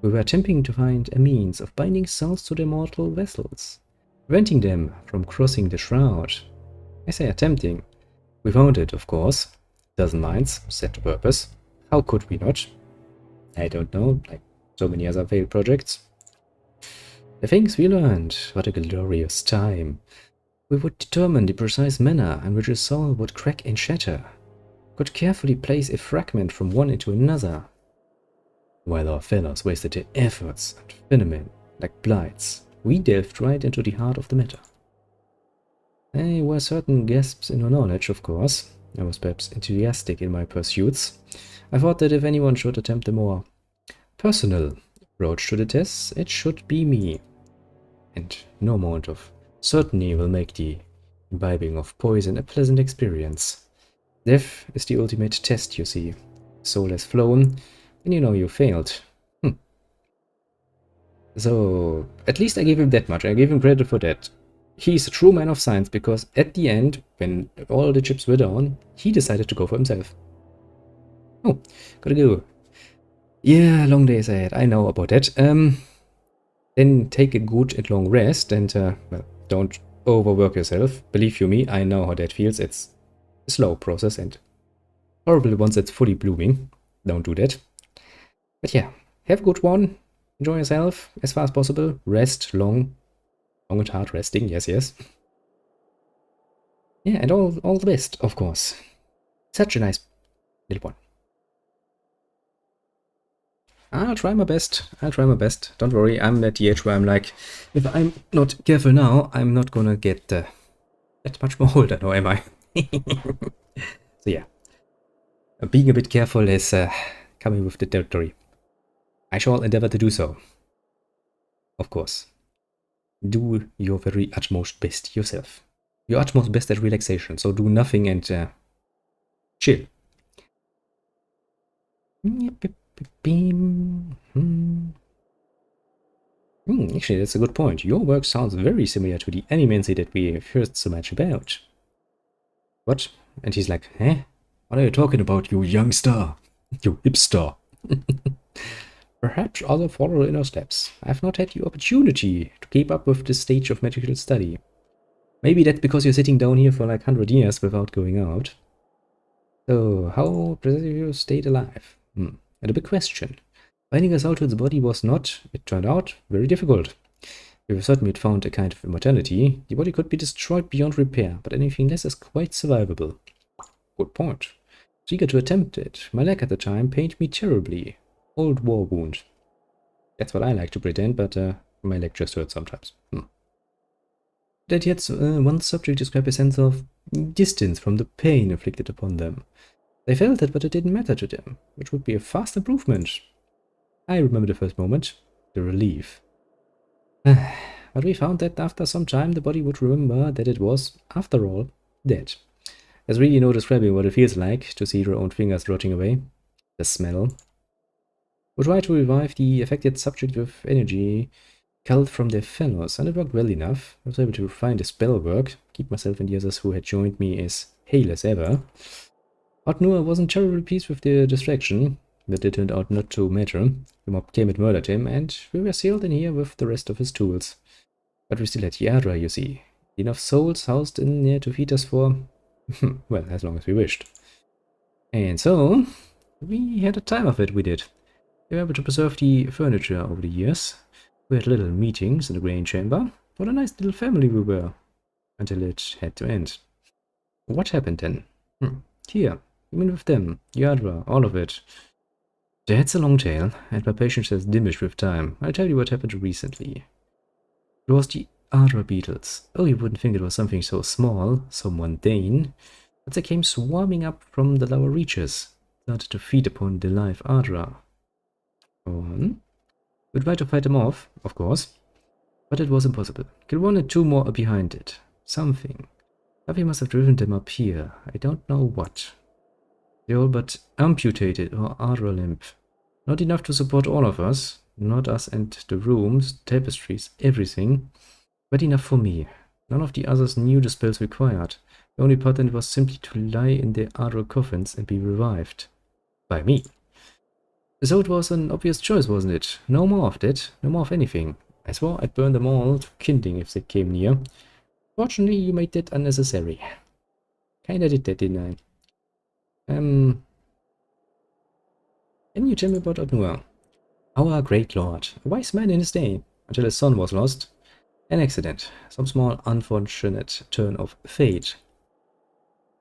Speaker 1: We were attempting to find a means of binding souls to their mortal vessels, preventing them from crossing the shroud. I say attempting. We found it, of course. Dozen minds, set to purpose. How could we not? I don't know, like so many other failed projects. The things we learned, what a glorious time. We would determine the precise manner in which a soul would crack and shatter, could carefully place a fragment from one into another, while our fellows wasted their efforts and phenomenon like blights. We delved right into the heart of the matter. There were certain gasps in our knowledge, of course. I was perhaps enthusiastic in my pursuits. I thought that if anyone should attempt a more personal approach to the tests, it should be me. And no amount of certainty will make the imbibing of poison a pleasant experience. Death is the ultimate test, you see. Soul has flown, and you know you failed. So, at least I gave him that much. I gave him credit for that. He's a true man of science, because at the end, when all the chips were down, he decided to go for himself. Oh, gotta go. Yeah, long days ahead. I know about that. Then take a good and long rest, and well, don't overwork yourself. Believe you me, I know how that feels. It's a slow process, and horrible once it's fully blooming. Don't do that. But yeah, have a good one. Enjoy yourself as far as possible. Rest long and hard resting. Yes, yes. Yeah, and all the best, of course. Such a nice little one. I'll try my best. I'll try my best. Don't worry, I'm at the age where I'm like, if I'm not careful now, I'm not gonna get that much more older, now am I? So yeah, being a bit careful is coming with the territory. I shall endeavor to do so. Of course. Do your very utmost best yourself. Your utmost best at relaxation, so do nothing and chill. Actually, that's a good point. Your work sounds very similar to the animancy that we heard so much about. What? And he's like, eh? What are you talking about, you youngster? You hipster. Perhaps others follow in our steps. I have not had the opportunity to keep up with this stage of medical study. Maybe that's because you're sitting down here for like 100 years without going out. So, how precisely you stayed alive? And a big question. Finding us out to its body was not, it turned out, very difficult. We were certain we'd found a kind of immortality. The body could be destroyed beyond repair, but anything less is quite survivable. Good point. I was eager to attempt it. My leg at the time pained me terribly. Old war wound. That's what I like to pretend, but my leg just hurts sometimes. That yet one subject described a sense of distance from the pain inflicted upon them. They felt it, but it didn't matter to them, which would be a fast improvement. I remember the first moment, the relief. But we found that after some time the body would remember that it was, after all, dead. There's really no describing what it feels like to see your own fingers rotting away. The smell. We tried to revive the affected subject with energy culled from their fellows, and it worked well enough. I was able to find a spell work, keep myself and the others who had joined me as hale as ever. But no, I wasn't terribly pleased with the distraction, but it turned out not to matter. The mob came and murdered him, and we were sealed in here with the rest of his tools. But we still had Yadra, you see. Enough souls housed in there to feed us for, well, as long as we wished. And so, we had a time of it, we did. We were able to preserve the furniture over the years. We had little meetings in the grain chamber. What a nice little family we were. Until it had to end. What happened then? Here, you mean with them, Yadra, all of it. That's a long tale, and my patience has diminished with time. I'll tell you what happened recently. It was the Adra beetles. Oh, you wouldn't think it was something so small, so mundane. But they came swarming up from the lower reaches, started to feed upon the live Adra. Go on. We tried to fight them off, of course, but it was impossible. Kill one and two more are behind it. Something must have driven them up here. I don't know what. They all but amputated our Adra limb. Not enough to support all of us, not us and the rooms, tapestries, everything, but enough for me. None of the others knew the spells required. The only pattern was simply to lie in their Adra coffins and be revived. By me. So it was an obvious choice, wasn't it? No more of that, no more of anything. I swore I'd burn them all to kindling if they came near. Fortunately, you made that unnecessary. Kinda did that, didn't I? Can you tell me about Otnua? Our great lord, a wise man in his day, until his son was lost. An accident, some small unfortunate turn of fate.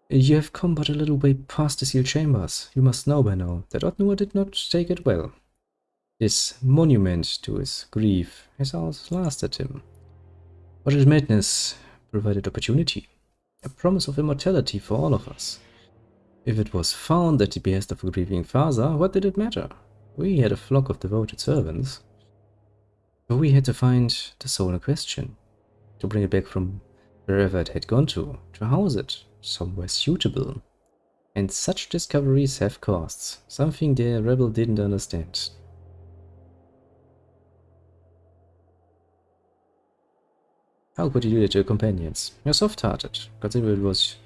Speaker 1: You have come but a little way past the sealed chambers. You must know by now that Otnua did not take it well. This monument to his grief has outlasted him. But his madness provided opportunity, a promise of immortality for all of us. If it was found at the behest of a grieving father, what did it matter? We had a flock of devoted servants. But we had to find the soul in question, to bring it back from wherever it had gone to house it somewhere suitable. And such discoveries have costs, something the rebel didn't understand. How could you do that to your companions? You're soft-hearted, considering it was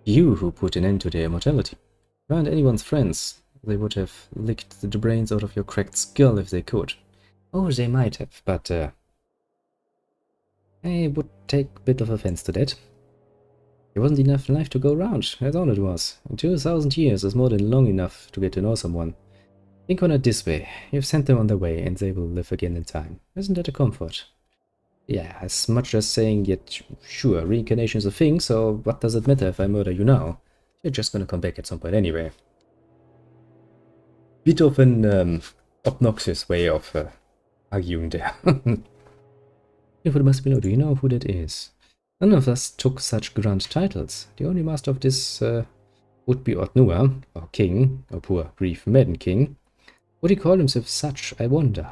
Speaker 1: you who put an end to their immortality. If you weren't anyone's friends, they would have licked the brains out of your cracked skull if they could. Oh, they might have, but I would take a bit of offense to that. There wasn't enough life to go around, that's all it was. And 2,000 years is more than long enough to get to know someone. Think on it this way, you've sent them on their way and they will live again in time. Isn't that a comfort? Yeah, as much as saying, yet sure, reincarnation is a thing, so what does it matter if I murder you now? You're just gonna come back at some point anyway. Bit of an obnoxious way of arguing there. If it must be known, do you know who that is? None of us took such grand titles. The only master of this would be Otnua, or king, or poor grief-madden king. Would he call himself such, I wonder?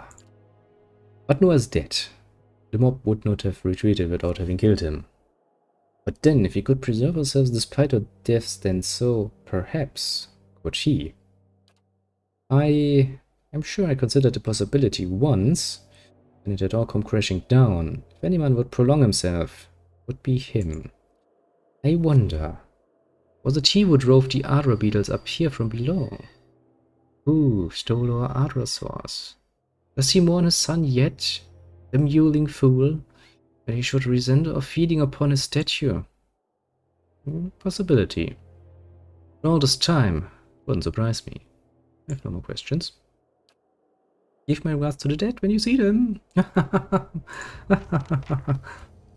Speaker 1: Otnua is dead. The mob would not have retreated without having killed him. But then, if he could preserve ourselves despite our deaths, then so, perhaps, could he. I am sure I considered the possibility once, and it had all come crashing down. If anyone would prolong himself, it would be him. I wonder, was it he who drove the Adra beetles up here from below? Who stole our Adra source? Does he mourn his son yet? The mewling fool, that he should resent our feeding upon his statue. Possibility. All this time, wouldn't surprise me. I have no more questions. Give my regards to the dead when you see them.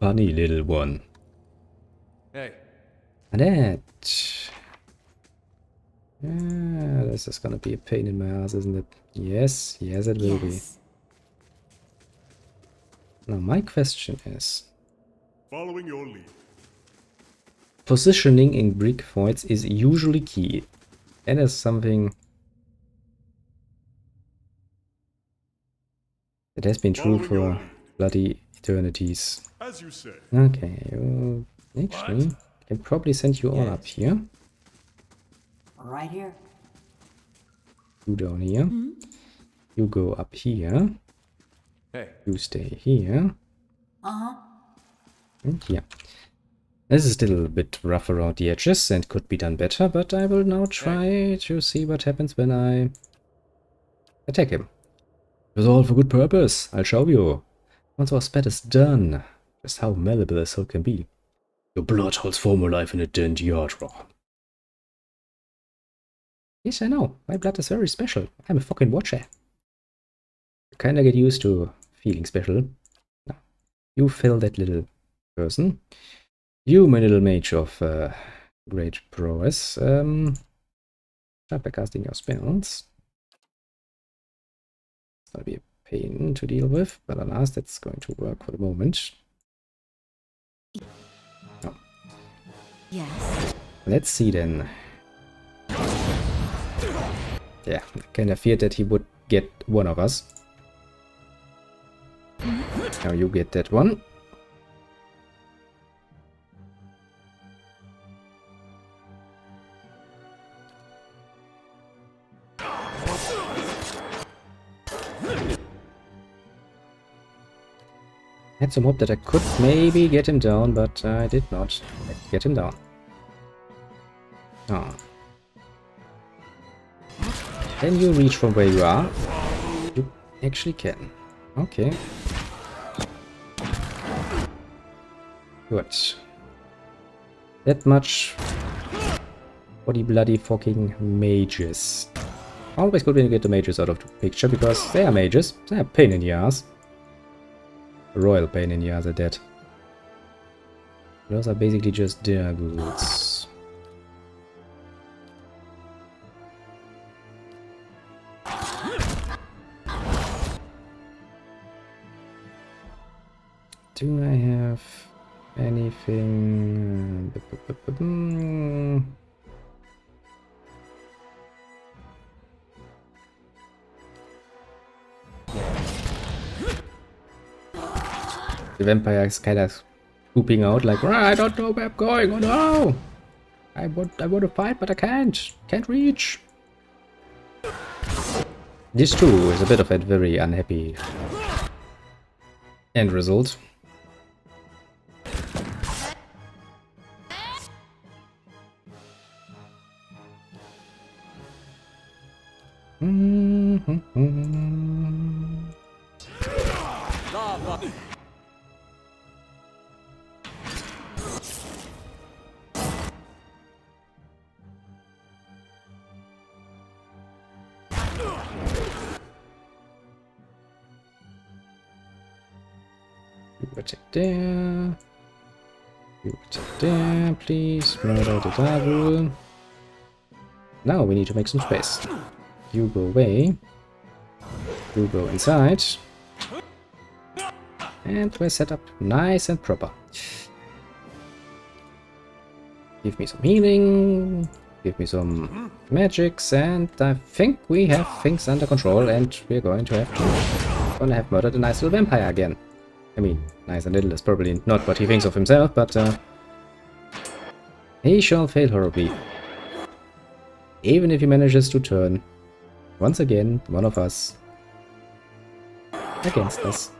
Speaker 1: Funny little one.
Speaker 4: Hey.
Speaker 1: And that. Yeah, this is gonna be a pain in my ass, isn't it? Yes, yes it will be. Now my question is,
Speaker 3: Following your lead.
Speaker 1: positioning in brick voids is usually key. That is something that has been true for bloody eternities.
Speaker 3: As you say.
Speaker 1: Okay, actually, I can probably send you all up here.
Speaker 2: Right here.
Speaker 1: You down here. You go up here.
Speaker 4: Hey.
Speaker 1: You stay here.
Speaker 2: Uh-huh.
Speaker 1: And here. This is still a bit rough around the edges and could be done better, but I will now try to see what happens when I attack him. It was all for good purpose, I'll show you. Once our spat is done, just how malleable a soul can be. Your blood holds far more life in it than the Adra. Yes, I know. My blood is very special. I'm a fucking watcher. I kinda get used to feeling special. Now, you fill that little person. You, my little mage of great prowess. Start by casting your spells. It's gonna be a pain to deal with, but alas, that's going to work for the moment. Oh.
Speaker 2: Yes.
Speaker 1: Let's see then. Yeah, I kinda feared that he would get one of us. Now you get that one. Had some hope that I could maybe get him down, but I did not get him down. Oh. Can you reach from where you are? You actually can. Okay. Good. That much for the bloody fucking mages. Always good when you get the mages out of the picture, because they are mages. They are a pain in the ass. A royal pain in the ass at that. Those are basically just dinner goods. Do I have anything? The vampire is kind of pooping out like, I don't know where I'm going, oh no! I want to fight, but I can't reach. This too is a bit of a very unhappy end result. You attack there. You attack there, please. Murder the devil. Now we need to make some space. You go away. You go inside. And we're set up nice and proper. Give me some healing. Give me some magics, and I think we have things under control, and we're going to have murdered a nice little vampire again. I mean, nice and little is probably not what he thinks of himself, but he shall fail horribly. Even if he manages to turn, once again, one of us against us.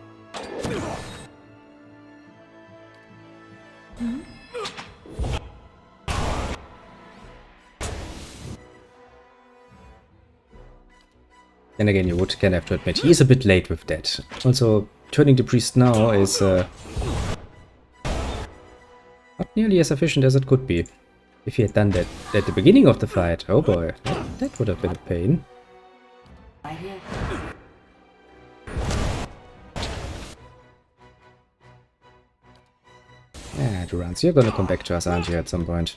Speaker 1: Then again, you would kind of have to admit, he is a bit late with that. Also, turning the priest now is not nearly as efficient as it could be. If he had done that at the beginning of the fight, oh boy, that would have been a pain.
Speaker 2: Right here.
Speaker 1: Yeah, Durance, you're gonna come back to us, aren't you, at some point?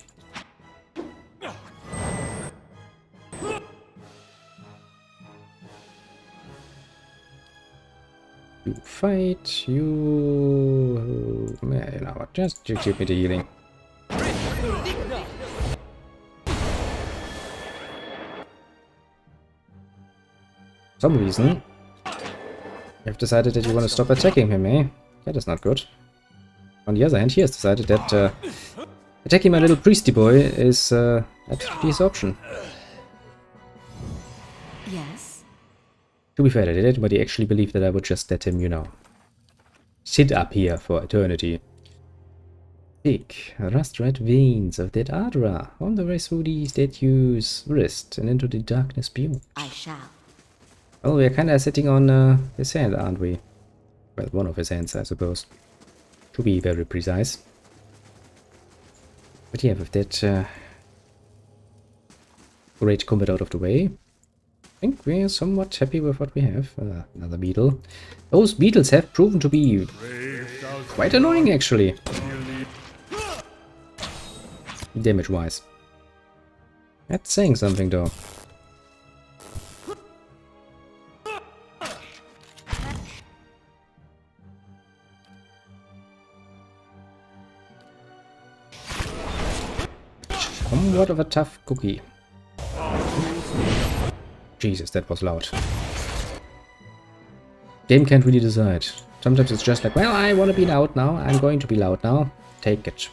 Speaker 1: You fight, you... Yeah, you know what, just give me the healing. For some reason, you've decided that you want to stop attacking him, eh? That is not good. On the other hand, he has decided that attacking my little priesty boy is absolutely his option.
Speaker 2: Yes.
Speaker 1: To be fair, did anybody actually believe that I would just let him, you know, sit up here for eternity? Thick, rust-red veins of dead Ardra on the way through the statue's wrist and into the darkness beyond.
Speaker 2: I shall.
Speaker 1: Well, we're kinda sitting on his hand, aren't we? Well, one of his hands, I suppose. To be very precise. But yeah, with that great combat out of the way, I think we're somewhat happy with what we have. Another beetle. Those beetles have proven to be quite annoying, actually. Damage-wise. That's saying something, though. Somewhat of a tough cookie. Jesus, that was loud. Game can't really decide. Sometimes it's just like, well, I want to be loud now. I'm going to be loud now. Take it.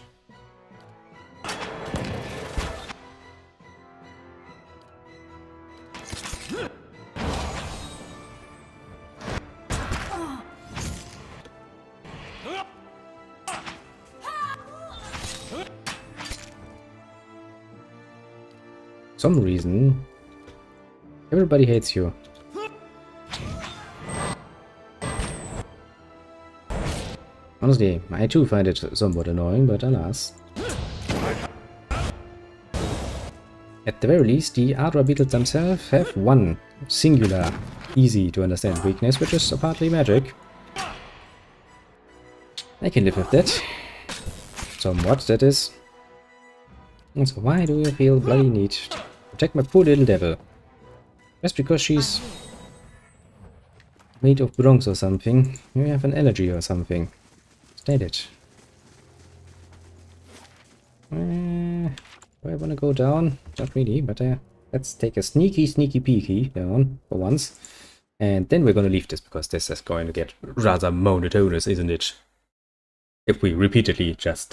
Speaker 1: Some reason, everybody hates you. Honestly, I too find it somewhat annoying, but alas. At the very least, the Adra beetles themselves have one singular, easy to understand weakness, which is partly magic. I can live with that. Somewhat, that is. And so why do you feel bloody need to protect my poor little devil? Just because she's made of bronze or something. You have an allergy or something. Is that it? Do I want to go down? Not really, but let's take a sneaky peeky down for once. And then we're going to leave this, because this is going to get rather monotonous, isn't it? If we repeatedly just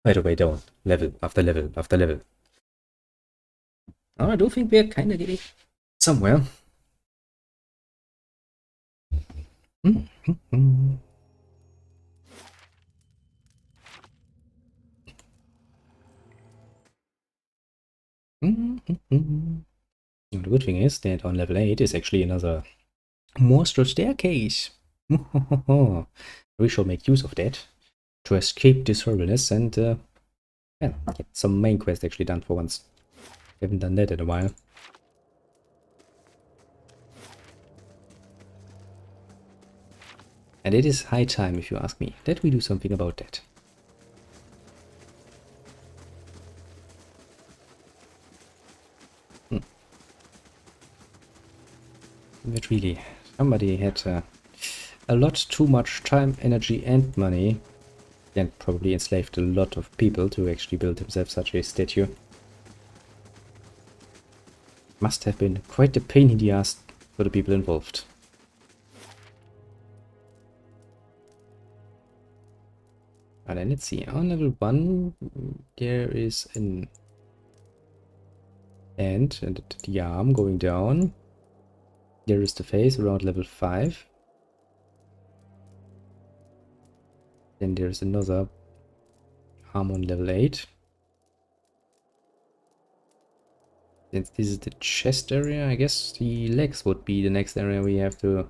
Speaker 1: fight our way down, level after level after level. Oh, I do think we're kind of getting somewhere. The good thing is that on level 8 is actually another monster staircase. We shall make use of that to escape this horribleness and yeah, get some main quest actually done for once. Haven't done that in a while. And it is high time, if you ask me, that we do something about that. But really, somebody had a lot too much time, energy and money, and probably enslaved a lot of people to actually build himself such a statue. Must have been quite a pain in the ass for the people involved. And then let's see, on level 1 there is an end and the arm going down. There is the face around level 5. Then there's another arm on level 8. Since this is the chest area, I guess the legs would be the next area we have to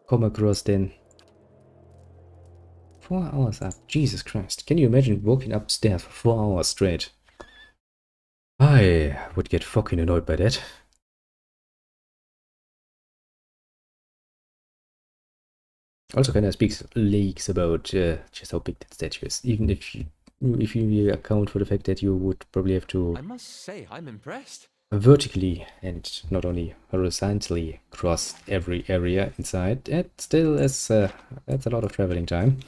Speaker 1: come across then. 4 hours up, Jesus Christ. Can you imagine walking upstairs for 4 hours straight? I would get fucking annoyed by that. Also kind of speaks leagues about just how big that statue is. Even if you account for the fact that you would probably have to
Speaker 4: I must say, I'm impressed.
Speaker 1: vertically and not only horizontally cross every area inside, that still is that's a lot of traveling time.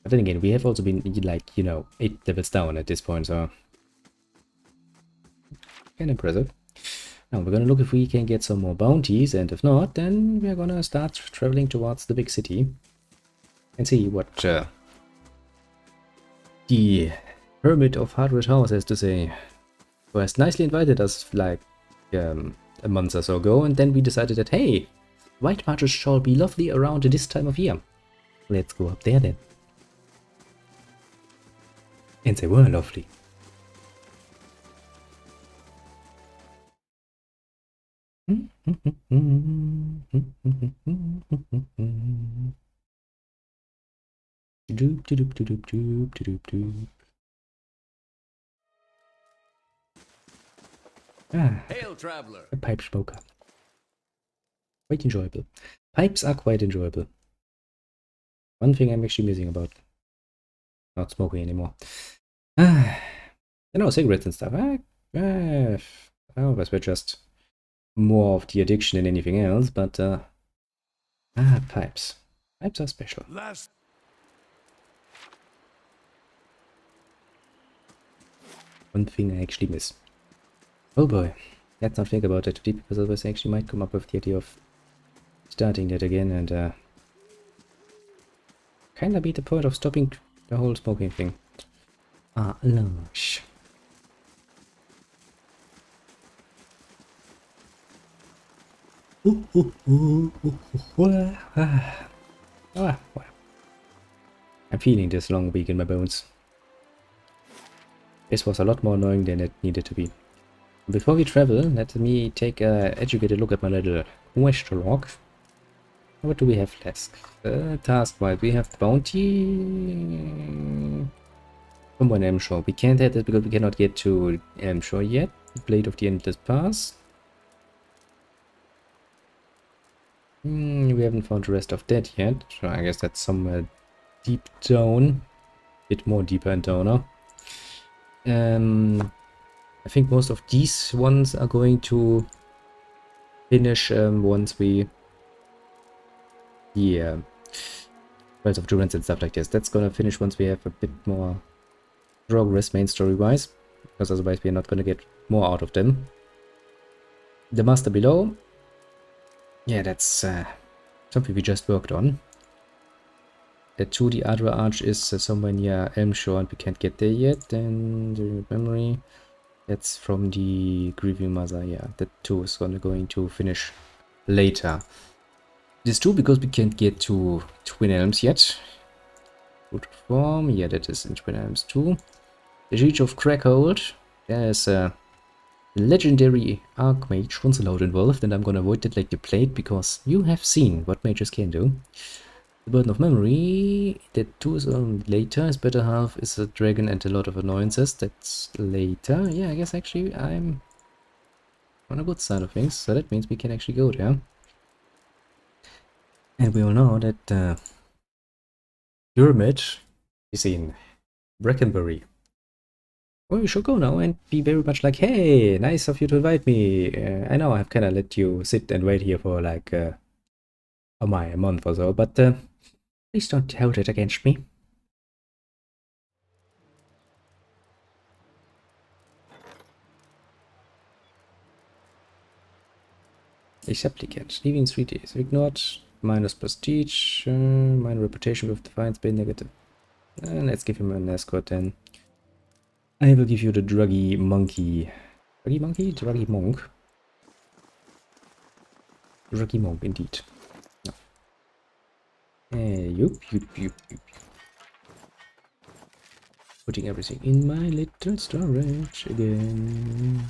Speaker 1: But then again, we have also been like, you know, 8 levels down at this point, so kind of impressive. Now we're gonna look if we can get some more bounties, and if not, then we're gonna start traveling towards the big city and see what the Hermit of Hardwood House has to say. Who has nicely invited us like a month or so ago, and then we decided that, hey, white marches shall be lovely around this time of year. Let's go up there then. And they were lovely. Doop doop doop doop doop doop. Ah,
Speaker 4: Hail, traveler.
Speaker 1: a pipe smoker. Quite enjoyable. Pipes are quite enjoyable. One thing I'm actually missing about not smoking anymore. Ah, you know, cigarettes and stuff. I always were just more of the addiction than anything else, but pipes. Pipes are special.
Speaker 3: Last
Speaker 1: One thing I actually miss. Oh boy, let's not think about that too deep, because otherwise I actually might come up with the idea of starting that again and kinda be the point of stopping the whole smoking thing. Ah, lunch. Well. I'm feeling this long week in my bones. This was a lot more annoying than it needed to be. Before we travel, let me take a educated look at my little question log. What do we have left? Task-wise, we have the bounty. Someone Elmshore. We can't have that because we cannot get to Elmshore yet. Blade of the Endless Pass. We haven't found the rest of that yet. So I guess that's somewhere deep down. Bit more deeper and downer. I think most of these ones are going to finish once we... Yeah. Rise of Durance and stuff like this. That's gonna finish once we have a bit more progress main story wise. Because otherwise we're not gonna get more out of them. The Master Below. Yeah, that's something we just worked on. The 2D Adra Arch is somewhere near Elmshore and we can't get there yet. And the memory, that's from the Grieving Mother. Yeah, that too is going to finish later. This too because we can't get to Twin Elms yet. Good form, yeah, that is in Twin Elms too. The Siege of Crackhold. There's a legendary Archmage Runzelhaut involved, and I'm gonna avoid that like the plague because you have seen what mages can do. The Burden of Memory, that too is later. His better half is a dragon and a lot of annoyances. That's later. Yeah, I guess actually I'm on a good side of things, so that means we can actually go there. And we all know that Pyramid is in Brackenbury. Well, we should go now and be very much like, hey, nice of you to invite me. I know I've kind of let you sit and wait here for like a month or so, but please don't hold it against me. A supplicant, leaving 3 days, ignored, minus prestige, minor reputation with defiance, been negative. Let's give him an escort then. I will give you the druggy monkey. Druggy monkey? Druggy monk. Druggy monk, indeed. No. Yup. Putting everything in my little storage again.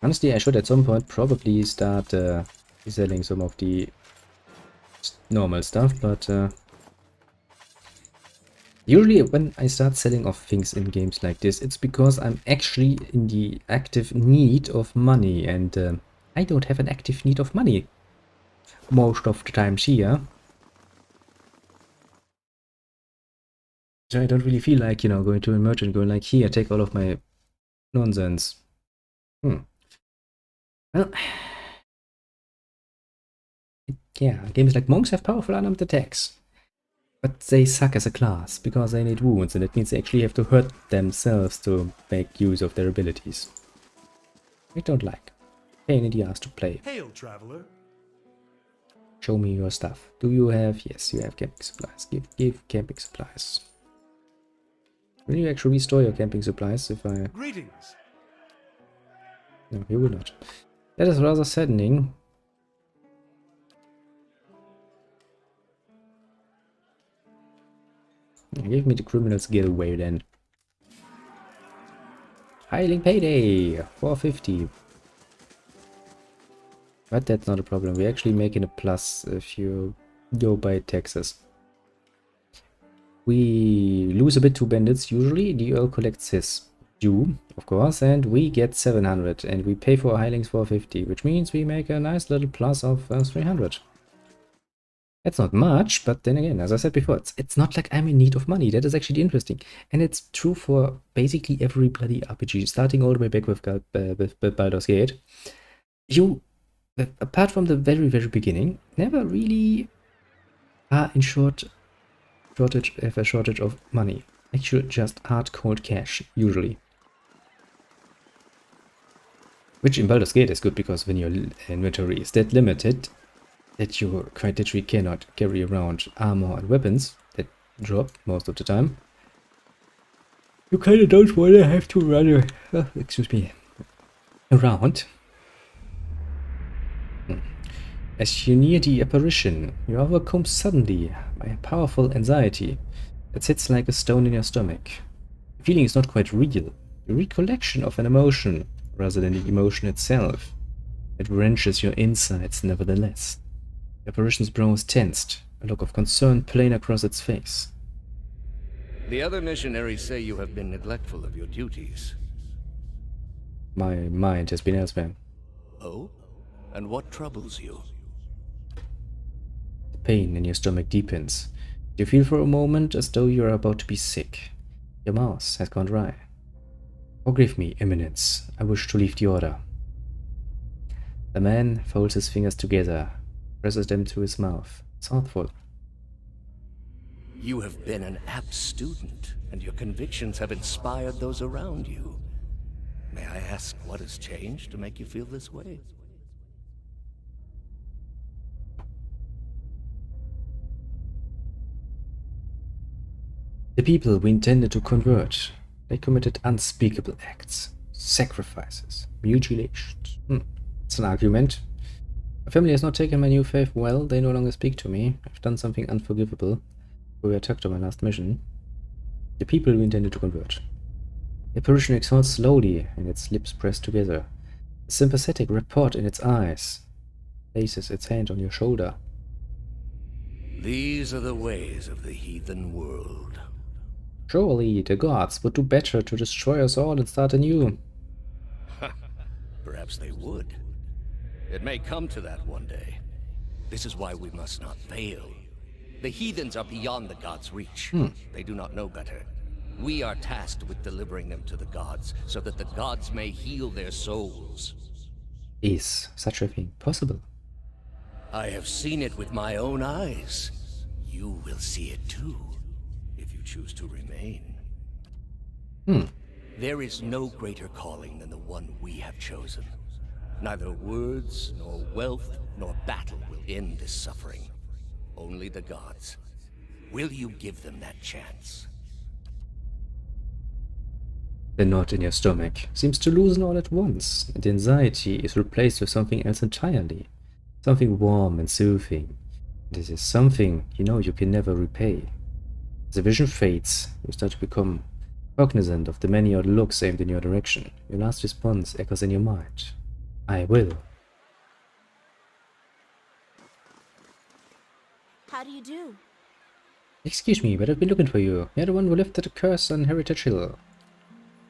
Speaker 1: Honestly, I should at some point probably start selling some of the normal stuff, but usually when I start selling off things in games like this, it's because I'm actually in the active need of money, and I don't have an active need of money most of the times here. So I don't really feel like, you know, going to a merchant, going like, here, take all of my nonsense. Well, yeah, games like Monks have powerful unarmed attacks. But they suck as a class, because they need wounds, and it means they actually have to hurt themselves to make use of their abilities. I don't like. Pain in the ass to play.
Speaker 3: Hail, traveler.
Speaker 1: Show me your stuff. Do you have... Yes, you have camping supplies. Give camping supplies. Will you actually restore your camping supplies if I...
Speaker 3: Greetings.
Speaker 1: No, you will not. That is rather saddening. Give me the criminals getaway then. Hiling payday! 450. But that's not a problem. We're actually making a plus if you go by taxes. We lose a bit to bandits usually. The Earl collects his due, of course, and we get 700. And we pay for Hilings 450, which means we make a nice little plus of 300. That's not much, but then again, as I said before, it's not like I'm in need of money. That is actually interesting. And it's true for basically every bloody RPG, starting all the way back with Baldur's Gate. You, apart from the very, very beginning, never really are in shortage of money. Actually, just hard, cold cash, usually. Which in Baldur's Gate is good, because when your inventory is that limited, that you quite literally cannot carry around armor and weapons that drop most of the time, you kind of don't want to have to run around. As you near the apparition, you are overcome suddenly by a powerful anxiety that sits like a stone in your stomach. The feeling is not quite real, the recollection of an emotion rather than the emotion itself. It wrenches your insides nevertheless. The apparition's brow is tensed, a look of concern plain across its face.
Speaker 5: The other missionaries say you have been neglectful of your duties.
Speaker 1: My mind has been elsewhere.
Speaker 5: Oh? And what troubles you?
Speaker 1: The pain in your stomach deepens. You feel for a moment as though you are about to be sick. Your mouth has gone dry. Forgive me, Eminence. I wish to leave the order. The man folds his fingers together, presses them to his mouth. Thoughtful.
Speaker 5: You have been an apt student, and your convictions have inspired those around you. May I ask what has changed to make you feel this way?
Speaker 1: The people we intended to convert, they committed unspeakable acts, sacrifices, mutilations. It's an argument. My family has not taken my new faith well. They no longer speak to me. I've done something unforgivable. We were attacked on my last mission. The people we intended to convert. The apparition exhales slowly, and its lips press together. A sympathetic report in its eyes. Places its hand on your shoulder.
Speaker 5: These are the ways of the heathen world.
Speaker 1: Surely the gods would do better to destroy us all and start anew.
Speaker 5: Perhaps they would. It may come to that one day. This is why we must not fail. The heathens are beyond the gods' reach. They do not know better. We are tasked with delivering them to the gods, so that the gods may heal their souls.
Speaker 1: Is such a thing possible?
Speaker 5: I have seen it with my own eyes. You will see it too, if you choose to remain. There is no greater calling than the one we have chosen. Neither words, nor wealth, nor battle will end this suffering. Only the gods. Will you give them that chance?
Speaker 1: The knot in your stomach seems to loosen all at once, and the anxiety is replaced with something else entirely. Something warm and soothing. This is something you know you can never repay. As the vision fades, you start to become cognizant of the many odd looks aimed in your direction. Your last response echoes in your mind. I will.
Speaker 2: How do you do?
Speaker 1: Excuse me, but I've been looking for you. You're the one who lifted the curse on Heritage Hill.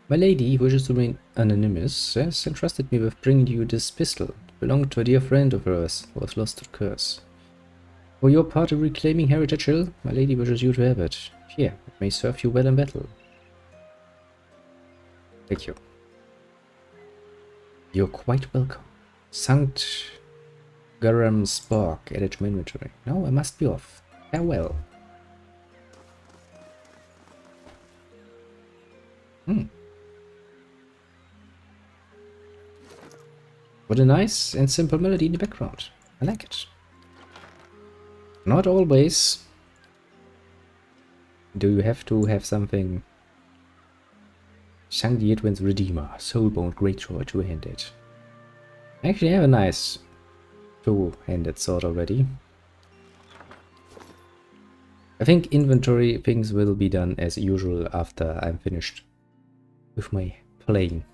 Speaker 1: My lady, who wishes to remain anonymous, has entrusted me with bringing you this pistol. It belonged to a dear friend of hers who was lost to the curse. For your part in reclaiming Heritage Hill, my lady wishes you to have it. Here, it may serve you well in battle. Thank you. You're quite welcome. Sankt Garam Spark added to my inventory. Now I must be off. Farewell. What a nice and simple melody in the background. I like it. Not always do you have to have something. Shang the Edwin's Redeemer, Soulbound Greatsword two-handed. I actually have a nice two-handed sword already. I think inventory things will be done as usual after I'm finished with my playing.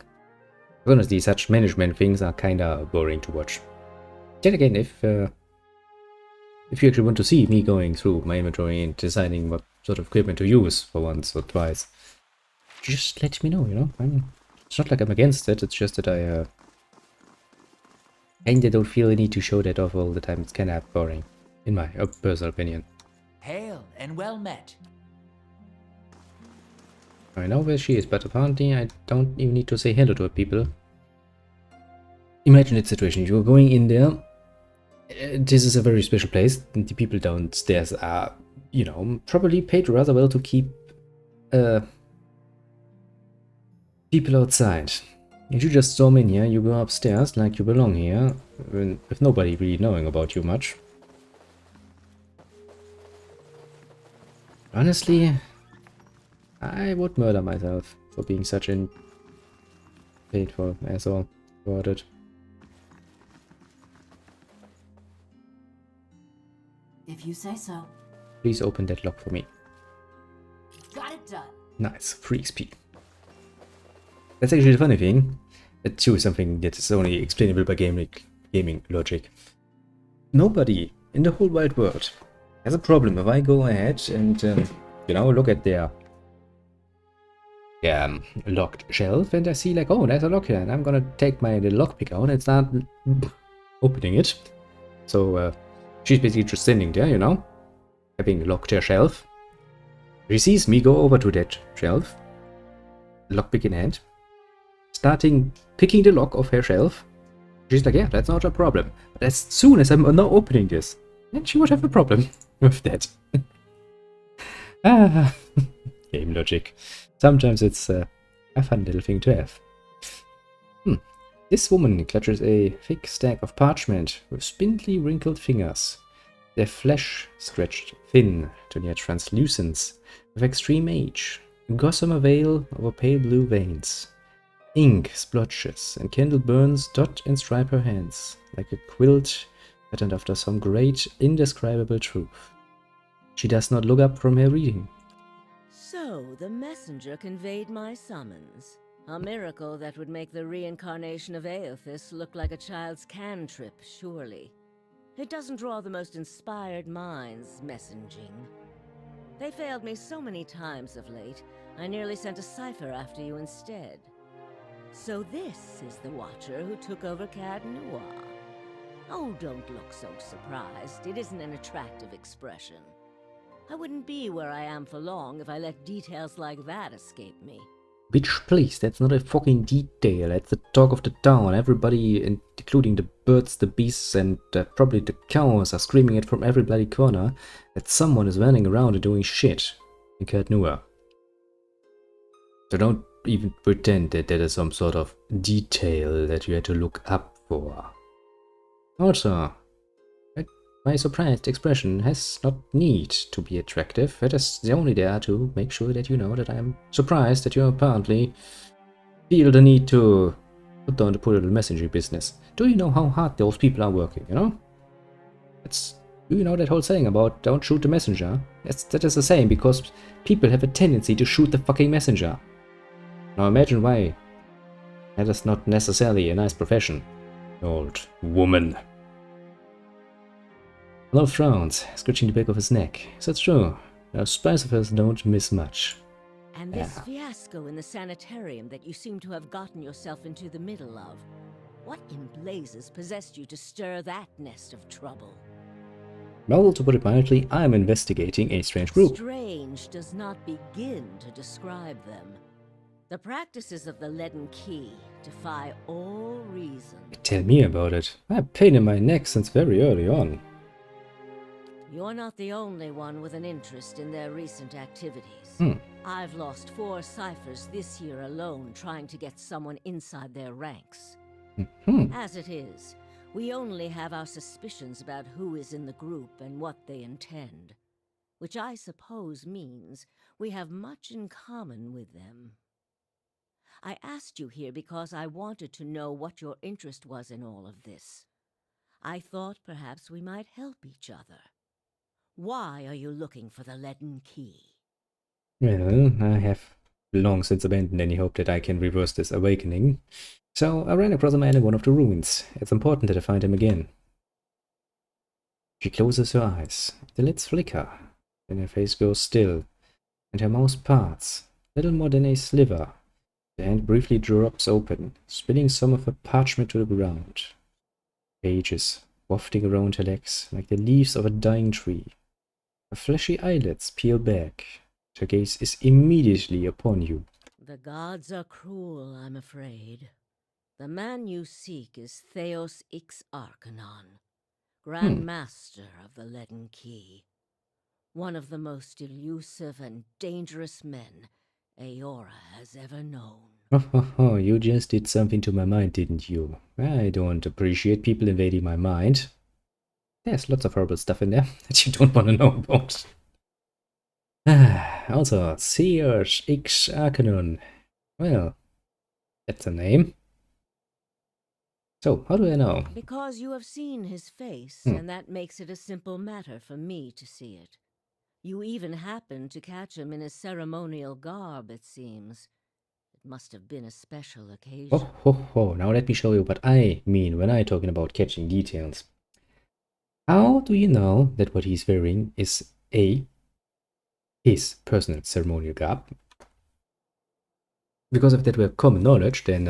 Speaker 1: Honestly, such management things are kinda boring to watch. Then again, if you actually want to see me going through my inventory and deciding what sort of equipment to use for once or twice, just let me know, you know? I mean, it's not like I'm against it, it's just that I kinda don't feel the need to show that off all the time. It's kinda boring, in my personal opinion.
Speaker 6: Hail and well met.
Speaker 1: I know where she is, but apparently I don't even need to say hello to her people. Imagine that situation, you're going in there. This is a very special place, and the people downstairs are, you know, probably paid rather well to keep people outside. If you just storm in here, you go upstairs like you belong here, with nobody really knowing about you much. Honestly, I would murder myself for being such an painful asshole about it.
Speaker 2: If you say so.
Speaker 1: Please open that lock for me.
Speaker 2: Got it done.
Speaker 1: Nice, free XP. That's actually the funny thing. That too is something that is only explainable by gaming logic. Nobody in the whole wide world has a problem if I go ahead and, you know, look at their locked shelf, and I see like, oh, there's a lock here, and I'm gonna take my little lockpick out and start opening it. So she's basically just standing there, you know, having locked her shelf. She sees me go over to that shelf, lockpick in hand, starting picking the lock off her shelf. She's like, yeah, that's not a problem. But as soon as I'm now opening this, then she would have a problem with that. Game logic. Sometimes it's a fun little thing to have. This woman clutches a thick stack of parchment with spindly wrinkled fingers, their flesh stretched thin to near translucence with extreme age, a gossamer veil over pale blue veins. Ink splotches and candle burns dot and stripe her hands, like a quilt patterned after some great, indescribable truth. She does not look up from her reading.
Speaker 7: So, the messenger conveyed my summons. A miracle that would make the reincarnation of Aothis look like a child's cantrip, surely. It doesn't draw the most inspired minds, messaging. They failed me so many times of late, I nearly sent a cipher after you instead. So this is the Watcher who took over Cad Noir. Oh, don't look so surprised. It isn't an attractive expression. I wouldn't be where I am for long if I let details like that escape me.
Speaker 1: Bitch, please, that's not a fucking detail. That's the talk of the town. Everybody, including the birds, the beasts, and probably the cows, are screaming it from every bloody corner that someone is running around and doing shit in Cad Noir. So don't even pretend that that is some sort of detail that you had to look up for. Also, my surprised expression has not need to be attractive. It is only there to make sure that you know that I'm surprised that you apparently feel the need to put down the political messaging business. Do you know how hard those people are working, you know? Do you know that whole saying about don't shoot the messenger? That is the same because people have a tendency to shoot the fucking messenger. Now imagine why that is not necessarily a nice profession. Old woman. Love frowns, scratching the back of his neck. So it's true. Those spies of hers don't miss much.
Speaker 7: And this fiasco in the sanitarium that you seem to have gotten yourself into the middle of. What in blazes possessed you to stir that nest of trouble?
Speaker 1: Well, to put it mildly, I am investigating a strange group.
Speaker 7: Strange does not begin to describe them. The practices of the Leaden Key defy all reason.
Speaker 1: Tell me about it. I have pain in my neck since very early on.
Speaker 7: You're not the only one with an interest in their recent activities. I've lost 4 ciphers this year alone trying to get someone inside their ranks. As it is, we only have our suspicions about who is in the group and what they intend, which I suppose means we have much in common with them. I asked you here because I wanted to know what your interest was in all of this. I thought perhaps we might help each other. Why are you looking for the Leaden Key?
Speaker 1: Well, I have long since abandoned any hope that I can reverse this awakening. So I ran across a man in one of the ruins. It's important that I find him again. She closes her eyes. The lids flicker. Then her face goes still, and her mouth parts, little more than a sliver. The hand briefly drops open, spilling some of her parchment to the ground. Pages wafting around her legs like the leaves of a dying tree. Her fleshy eyelids peel back. Her gaze is immediately upon you.
Speaker 7: The gods are cruel, I'm afraid. The man you seek is Theos Ix Arcanon, Grand Master of the Leaden Key. One of the most elusive and dangerous men Eora has ever known.
Speaker 1: Oh, you just did something to my mind, didn't you? I don't appreciate people invading my mind. There's lots of horrible stuff in there that you don't want to know about. Also, Theos Ix Arcanon. Well, that's a name. So, how do I know?
Speaker 7: Because you have seen his face, and that makes it a simple matter for me to see it. You even happened to catch him in his ceremonial garb, it seems. It must have been a special occasion.
Speaker 1: Oh, now let me show you what I mean when I'm talking about catching details. How do you know that what he's wearing is his personal ceremonial garb? Because if that were common knowledge, then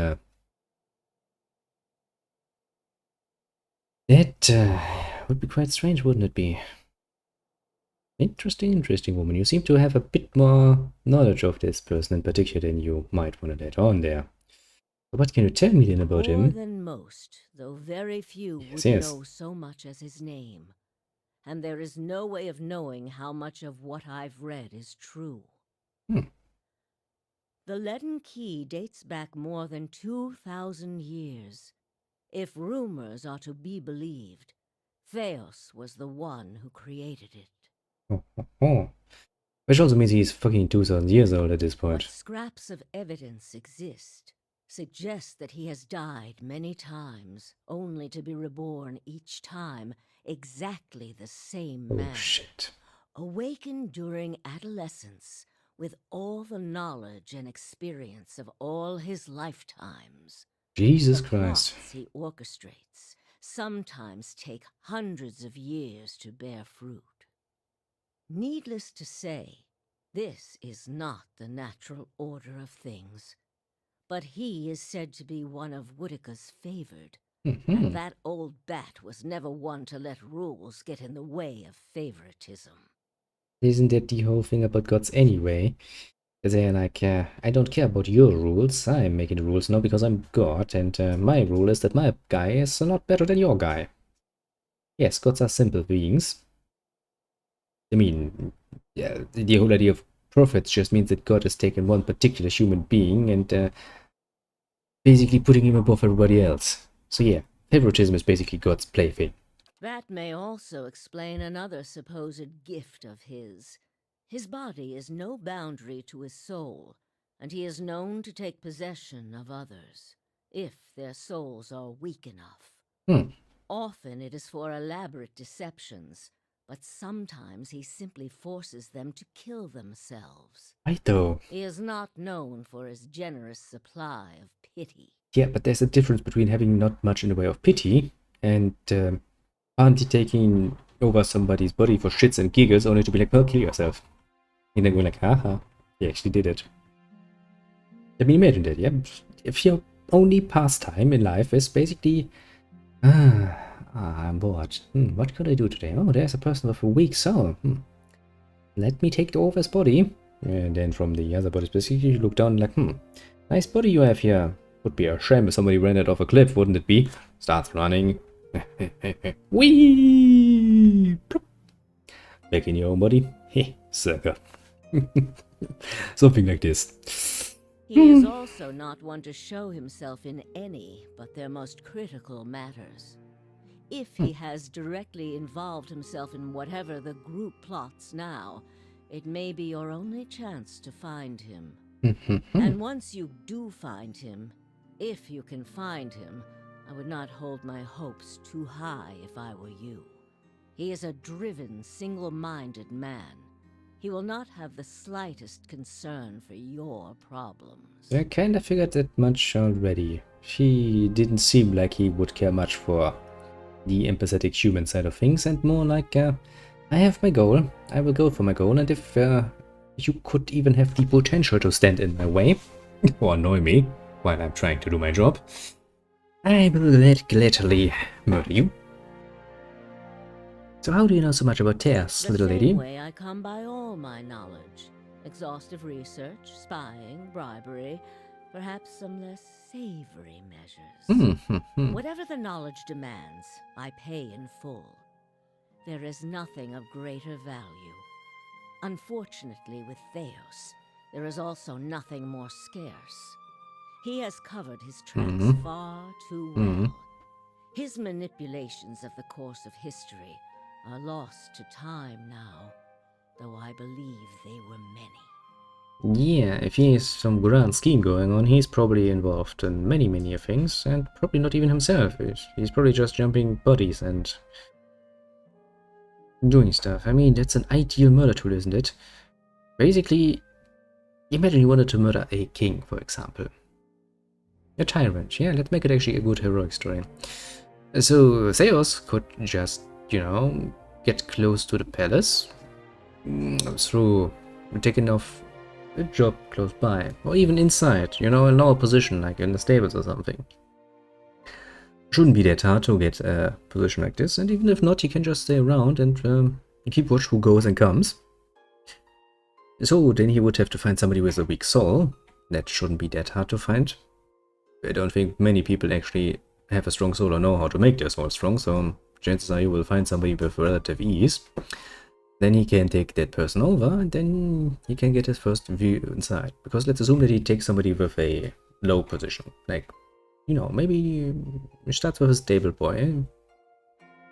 Speaker 1: that would be quite strange, wouldn't it be? Interesting, interesting woman. You seem to have a bit more knowledge of this person in particular than you might want to let on there. But what can you tell me then about
Speaker 7: More
Speaker 1: him?
Speaker 7: than most, though very few
Speaker 1: Yes,
Speaker 7: would
Speaker 1: yes.
Speaker 7: know so much as his name. And there is no way of knowing how much of what I've read is true.
Speaker 1: Hmm.
Speaker 7: The leaden key dates back more than 2,000 years. If rumors are to be believed, Theos was the one who created it.
Speaker 1: Oh. Which also means he's fucking 2,000 years old at this
Speaker 7: But
Speaker 1: point.
Speaker 7: scraps of evidence exist, suggest that he has died many times, only to be reborn each time exactly the same
Speaker 1: Oh
Speaker 7: man.
Speaker 1: shit.
Speaker 7: Awakened during adolescence with all the knowledge and experience of all his lifetimes.
Speaker 1: Jesus
Speaker 7: The
Speaker 1: Christ.
Speaker 7: plots he orchestrates sometimes take hundreds of years to bear fruit. Needless to say, this is not the natural order of things. But he is said to be one of Woodica's favored, and that old bat was never one to let rules get in the way of favoritism.
Speaker 1: Isn't that the whole thing about gods anyway? They're like, I don't care about your rules, I'm making the rules now because I'm God, and my rule is that my guy is a lot better than your guy. Yes, gods are simple beings. I mean, yeah, the whole idea of prophets just means that God has taken one particular human being and basically putting him above everybody else. So yeah, favoritism is basically God's plaything.
Speaker 7: That may also explain another supposed gift of his. His body is no boundary to his soul, and he is known to take possession of others, if their souls are weak enough. Often it is for elaborate deceptions, but sometimes he simply forces them to kill themselves.
Speaker 1: Right though.
Speaker 7: He is not known for his generous supply of pity.
Speaker 1: Yeah, but there's a difference between having not much in the way of pity and taking over somebody's body for shits and giggles only to be like, well, kill yourself. And then go like, haha, he actually did it. I mean, imagine that, yeah? If your only pastime in life is basically, I'm bored. What could I do today? Oh, there's a person with a weak soul. Let me take over his body. And then from the other body specifically, you look down like, nice body you have here. Would be a shame if somebody ran it off a cliff, wouldn't it be? Starts running. Whee! Plop. Back in your own body. Heh, sucker. Something like this.
Speaker 7: He is also not one to show himself in any but their most critical matters. If he has directly involved himself in whatever the group plots now, it may be your only chance to find him. And once you do find him, if you can find him, I would not hold my hopes too high if I were you. He is a driven, single-minded man. He will not have the slightest concern for your problems.
Speaker 1: I kinda figured that much already. He didn't seem like he would care much for the empathetic human side of things, and more like, I have my goal, I will go for my goal, and if you could even have the potential to stand in my way, or annoy me while I'm trying to do my job, I will gladly murder you. So how do you know so much about Tears,
Speaker 7: The
Speaker 1: little
Speaker 7: same
Speaker 1: lady?
Speaker 7: way I come by all my knowledge. Exhaustive research, spying, bribery, perhaps some less savory measures. Whatever the knowledge demands, I pay in full. There is nothing of greater value. Unfortunately, with Theos, there is also nothing more scarce. He has covered his tracks far too well. His manipulations of the course of history are lost to time now, though I believe they were many.
Speaker 1: Yeah, if he has some grand scheme going on, he's probably involved in many things, and probably not even himself. He's probably just jumping bodies and doing stuff. I mean, that's an ideal murder tool, isn't it? Basically, imagine you wanted to murder a king, for example. A tyrant, yeah, let's make it actually a good heroic story. So, Theos could just, you know, get close to the palace, through taking off a job close by, or even inside, you know, a lower position, like in the stables or something. Shouldn't be that hard to get a position like this, and even if not, you can just stay around and keep watch who goes and comes. So then he would have to find somebody with a weak soul. That shouldn't be that hard to find. I don't think many people actually have a strong soul or know how to make their soul strong, so chances are you will find somebody with relative ease. Then he can take that person over, and then he can get his first view inside. Because let's assume that he takes somebody with a low position. Like, you know, maybe he starts with a stable boy.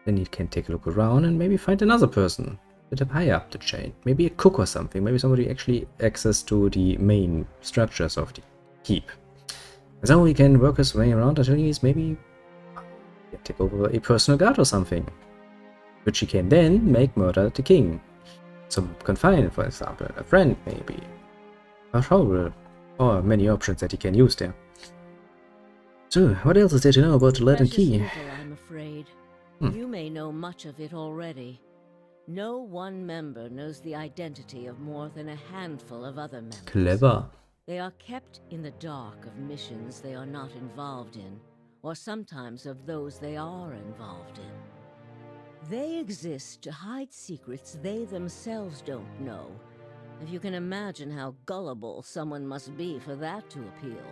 Speaker 1: Then he can take a look around and maybe find another person a bit higher up the chain. Maybe a cook or something. Maybe somebody actually access to the main structures of the keep. So he can work his way around until he's maybe take over a personal guard or something, which he can then make murder the king. Some confine, for example, a friend maybe, a shovel, or many options that he can use there. So, what else is there to know about the Latin key?
Speaker 7: Little, I'm afraid. You may know much of it already. No one member knows the identity of more than a handful of other members.
Speaker 1: Clever.
Speaker 7: They are kept in the dark of missions they are not involved in, or sometimes of those they are involved in. They exist to hide secrets they themselves don't know. If you can imagine how gullible someone must be for that to appeal.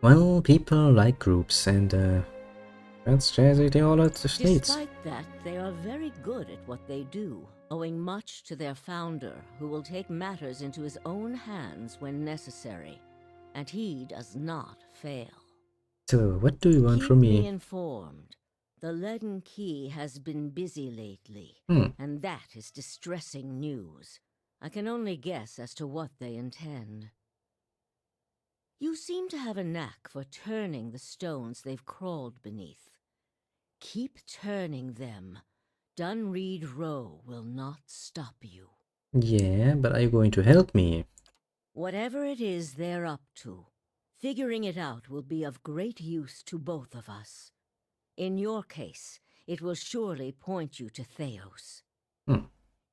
Speaker 1: Well, people like groups, and that's basically all it needs.
Speaker 7: Despite that, they are very good at what they do, owing much to their founder, who will take matters into his own hands when necessary. And he does not fail.
Speaker 1: So, what do you want from
Speaker 7: Keep me
Speaker 1: me?
Speaker 7: informed. The Leaden Key has been busy lately, and that is distressing news. I can only guess as to what they intend. You seem to have a knack for turning the stones they've crawled beneath. Keep turning them. Dunreed Row will not stop you.
Speaker 1: Yeah, but are you going to help me?
Speaker 7: Whatever it is they're up to, figuring it out will be of great use to both of us. In your case, it will surely point you to Theos.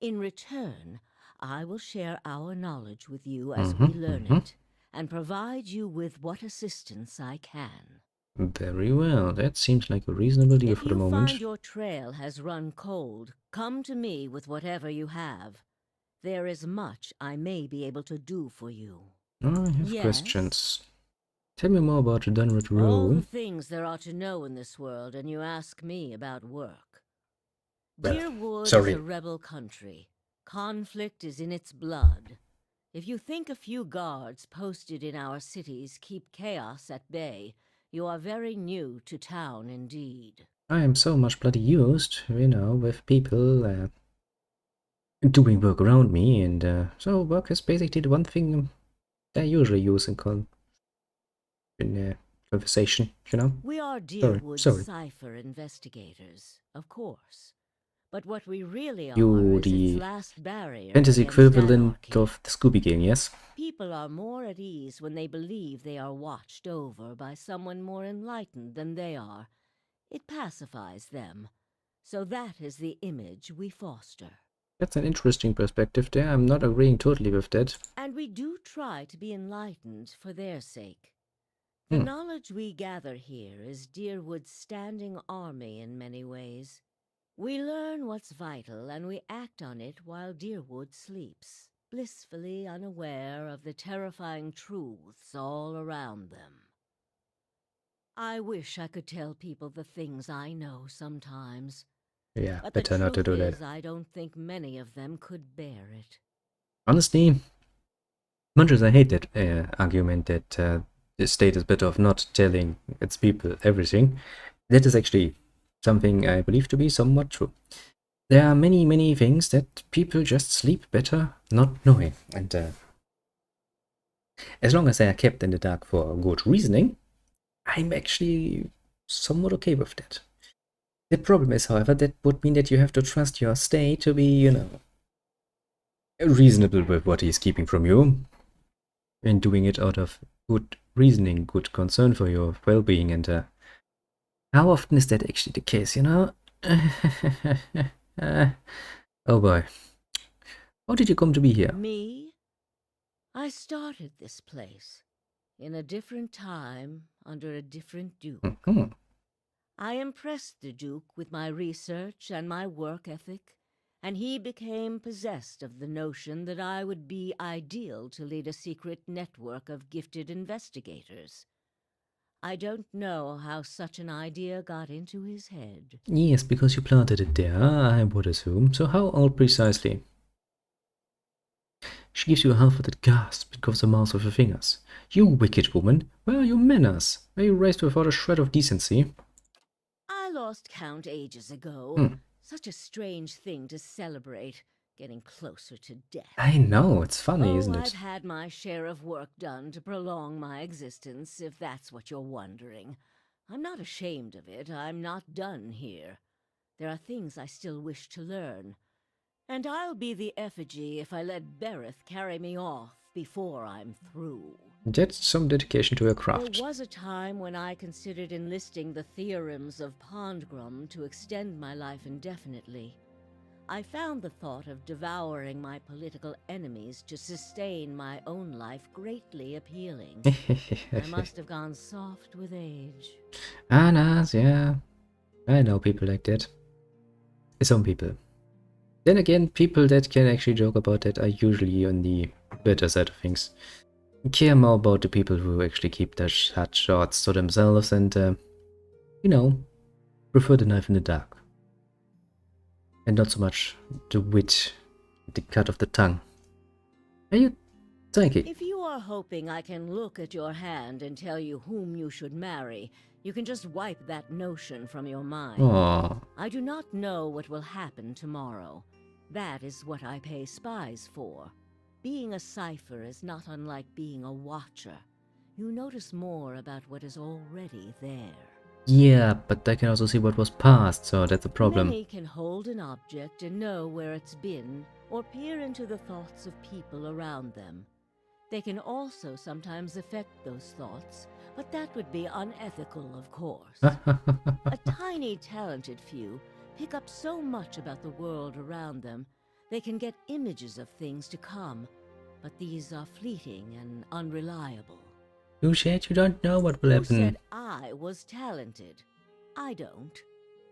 Speaker 7: In return, I will share our knowledge with you as we learn it, and provide you with what assistance I can.
Speaker 1: Very well, that seems like a reasonable deal for the
Speaker 7: If you
Speaker 1: moment.
Speaker 7: find your trail has run cold, come to me with whatever you have. There is much I may be able to do for you.
Speaker 1: I have
Speaker 7: Yes?
Speaker 1: questions. Tell me more about the Dunred
Speaker 7: All the
Speaker 1: Row.
Speaker 7: things there are to know in this world, and you ask me about work.
Speaker 1: Well,
Speaker 7: Deerwood
Speaker 1: sorry.
Speaker 7: is a rebel country. Conflict is in its blood. If you think a few guards posted in our cities keep chaos at bay, you are very new to town indeed.
Speaker 1: I am so much bloody used, you know, with people doing work around me, and so work is basically the one thing I usually use in conversation, you know.
Speaker 7: We are Deerwood
Speaker 1: sorry.
Speaker 7: cipher investigators, of course. But what we really are
Speaker 1: You,
Speaker 7: is
Speaker 1: the
Speaker 7: its last barrier
Speaker 1: fantasy
Speaker 7: against
Speaker 1: equivalent
Speaker 7: anarchy.
Speaker 1: of the Scooby Gang, yes?
Speaker 7: People are more at ease when they believe they are watched over by someone more enlightened than they are. It pacifies them. So that is the image we foster.
Speaker 1: That's an interesting perspective there. I'm not agreeing totally with that.
Speaker 7: And we do try to be enlightened for their sake. The knowledge we gather here is Deerwood's standing army in many ways. We learn what's vital and we act on it while Deerwood sleeps, blissfully unaware of the terrifying truths all around them. I wish I could tell people the things I know sometimes.
Speaker 1: Yeah,
Speaker 7: But
Speaker 1: better
Speaker 7: the
Speaker 1: not to
Speaker 7: truth
Speaker 1: do
Speaker 7: is,
Speaker 1: that.
Speaker 7: I don't think many of them could bear it.
Speaker 1: Honestly, much as I hate that argument that the state is better off not telling its people everything, that is actually something I believe to be somewhat true. There are many, many things that people just sleep better not knowing, and as long as they are kept in the dark for good reasoning, I'm actually somewhat okay with that. The problem is, however, that would mean that you have to trust your state to be, you know, reasonable with what he's keeping from you, and doing it out of good reasoning, good concern for your well-being, and how often is that actually the case, you know? Oh boy. How did you come to be here?
Speaker 7: Me? I started this place in a different time under a different duke.
Speaker 1: Mhm.
Speaker 7: I impressed the Duke with my research and my work ethic, and he became possessed of the notion that I would be ideal to lead a secret network of gifted investigators. I don't know how such an idea got into his head.
Speaker 1: Yes, because you planted it there, I would assume. So how old precisely? She gives you a half-witted gasp and covers her mouth with her fingers. You wicked woman! Where are your manners? Were you raised without a shred of decency?
Speaker 7: I lost count ages ago.
Speaker 1: Hmm.
Speaker 7: Such a strange thing to celebrate, getting closer to death.
Speaker 1: I know, it's funny,
Speaker 7: Oh,
Speaker 1: isn't
Speaker 7: I've
Speaker 1: it?
Speaker 7: had my share of work done to prolong my existence, if that's what you're wondering. I'm not ashamed of it. I'm not done here. There are things I still wish to learn. And I'll be the effigy if I let Bereth carry me off before I'm through.
Speaker 1: That's some dedication to your craft.
Speaker 7: There was a time when I considered enlisting the theorems of Pondgrum to extend my life indefinitely. I found the thought of devouring my political enemies to sustain my own life greatly appealing. I must have gone soft with age.
Speaker 1: Nice, yeah. I know people like that. Some people. Then again, people that can actually joke about that are usually on the better side of things. Care more about the people who actually keep their shots to themselves and, you know, prefer the knife in the dark. And not so much the wit, the cut of the tongue. Are you psychic?
Speaker 7: If you are hoping I can look at your hand and tell you whom you should marry, you can just wipe that notion from your mind.
Speaker 1: Aww.
Speaker 7: I do not know what will happen tomorrow. That is what I pay spies for. Being a cipher is not unlike being a watcher. You notice more about what is already there.
Speaker 1: Yeah, but I can also see what was past, so that's a problem.
Speaker 7: Many can hold an object and know where it's been, or peer into the thoughts of people around them. They can also sometimes affect those thoughts, but that would be unethical, of course. A tiny, talented few pick up so much about the world around them, they can get images of things to come, but these are fleeting and unreliable.
Speaker 1: You said you don't know what will
Speaker 7: Who
Speaker 1: happen.
Speaker 7: said I was talented? I don't.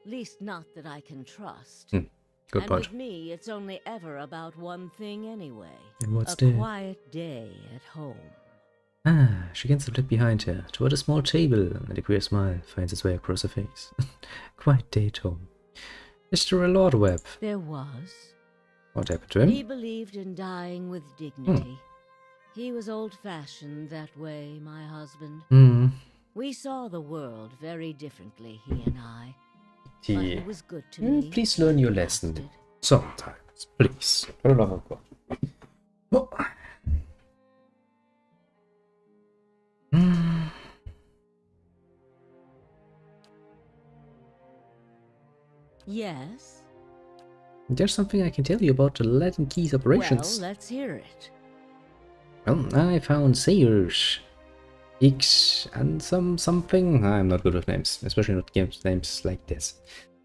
Speaker 7: Least not that I can trust.
Speaker 1: Good
Speaker 7: And
Speaker 1: point.
Speaker 7: with me, it's only ever about one thing anyway.
Speaker 1: And what's
Speaker 7: a
Speaker 1: that?
Speaker 7: quiet day at home.
Speaker 1: Ah, she gets the flip behind her, toward a small table, and a queer smile finds its way across her face. Quite day at home. Mr. Lordweb.
Speaker 7: There was.
Speaker 1: What happened to him?
Speaker 7: He believed in dying with dignity. He was old-fashioned that way, my husband.
Speaker 1: Hmm.
Speaker 7: We saw the world very differently, he and I. But
Speaker 1: He...
Speaker 7: he was good to me.
Speaker 1: Please learn your lesson.
Speaker 7: Bastard.
Speaker 1: Sometimes, please. For the love of God. Oh. Hmm.
Speaker 7: Yes?
Speaker 1: There's something I can tell you about the Latin Keys operations.
Speaker 7: Well, let's hear it.
Speaker 1: Well, I found Sayers, X, and something. I'm not good with names, especially not names like this.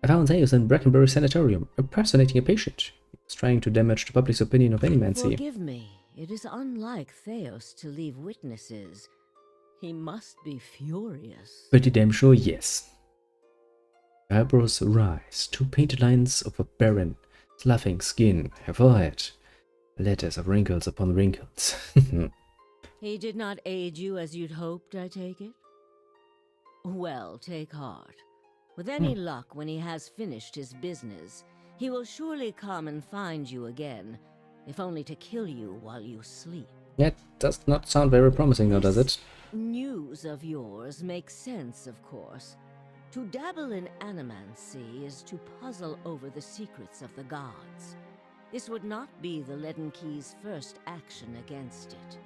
Speaker 1: I found Sayers in Brackenbury Sanatorium, impersonating a patient. He was trying to damage the public's opinion of any Mancy.
Speaker 7: Forgive me. It is unlike Theos to leave witnesses. He must be furious.
Speaker 1: Pretty damn sure, yes. Eyebrows rise, two painted lines of a barren, sloughing skin, her forehead, letters of wrinkles upon wrinkles.
Speaker 7: He did not aid you as you'd hoped, I take it? Well, take heart. With any luck, when he has finished his business, he will surely come and find you again, if only to kill you while you sleep.
Speaker 1: That does not sound very promising, though, does it?
Speaker 7: News of yours makes sense, of course. To dabble in animancy is to puzzle over the secrets of the gods. This would not be the Leaden Key's first action against it.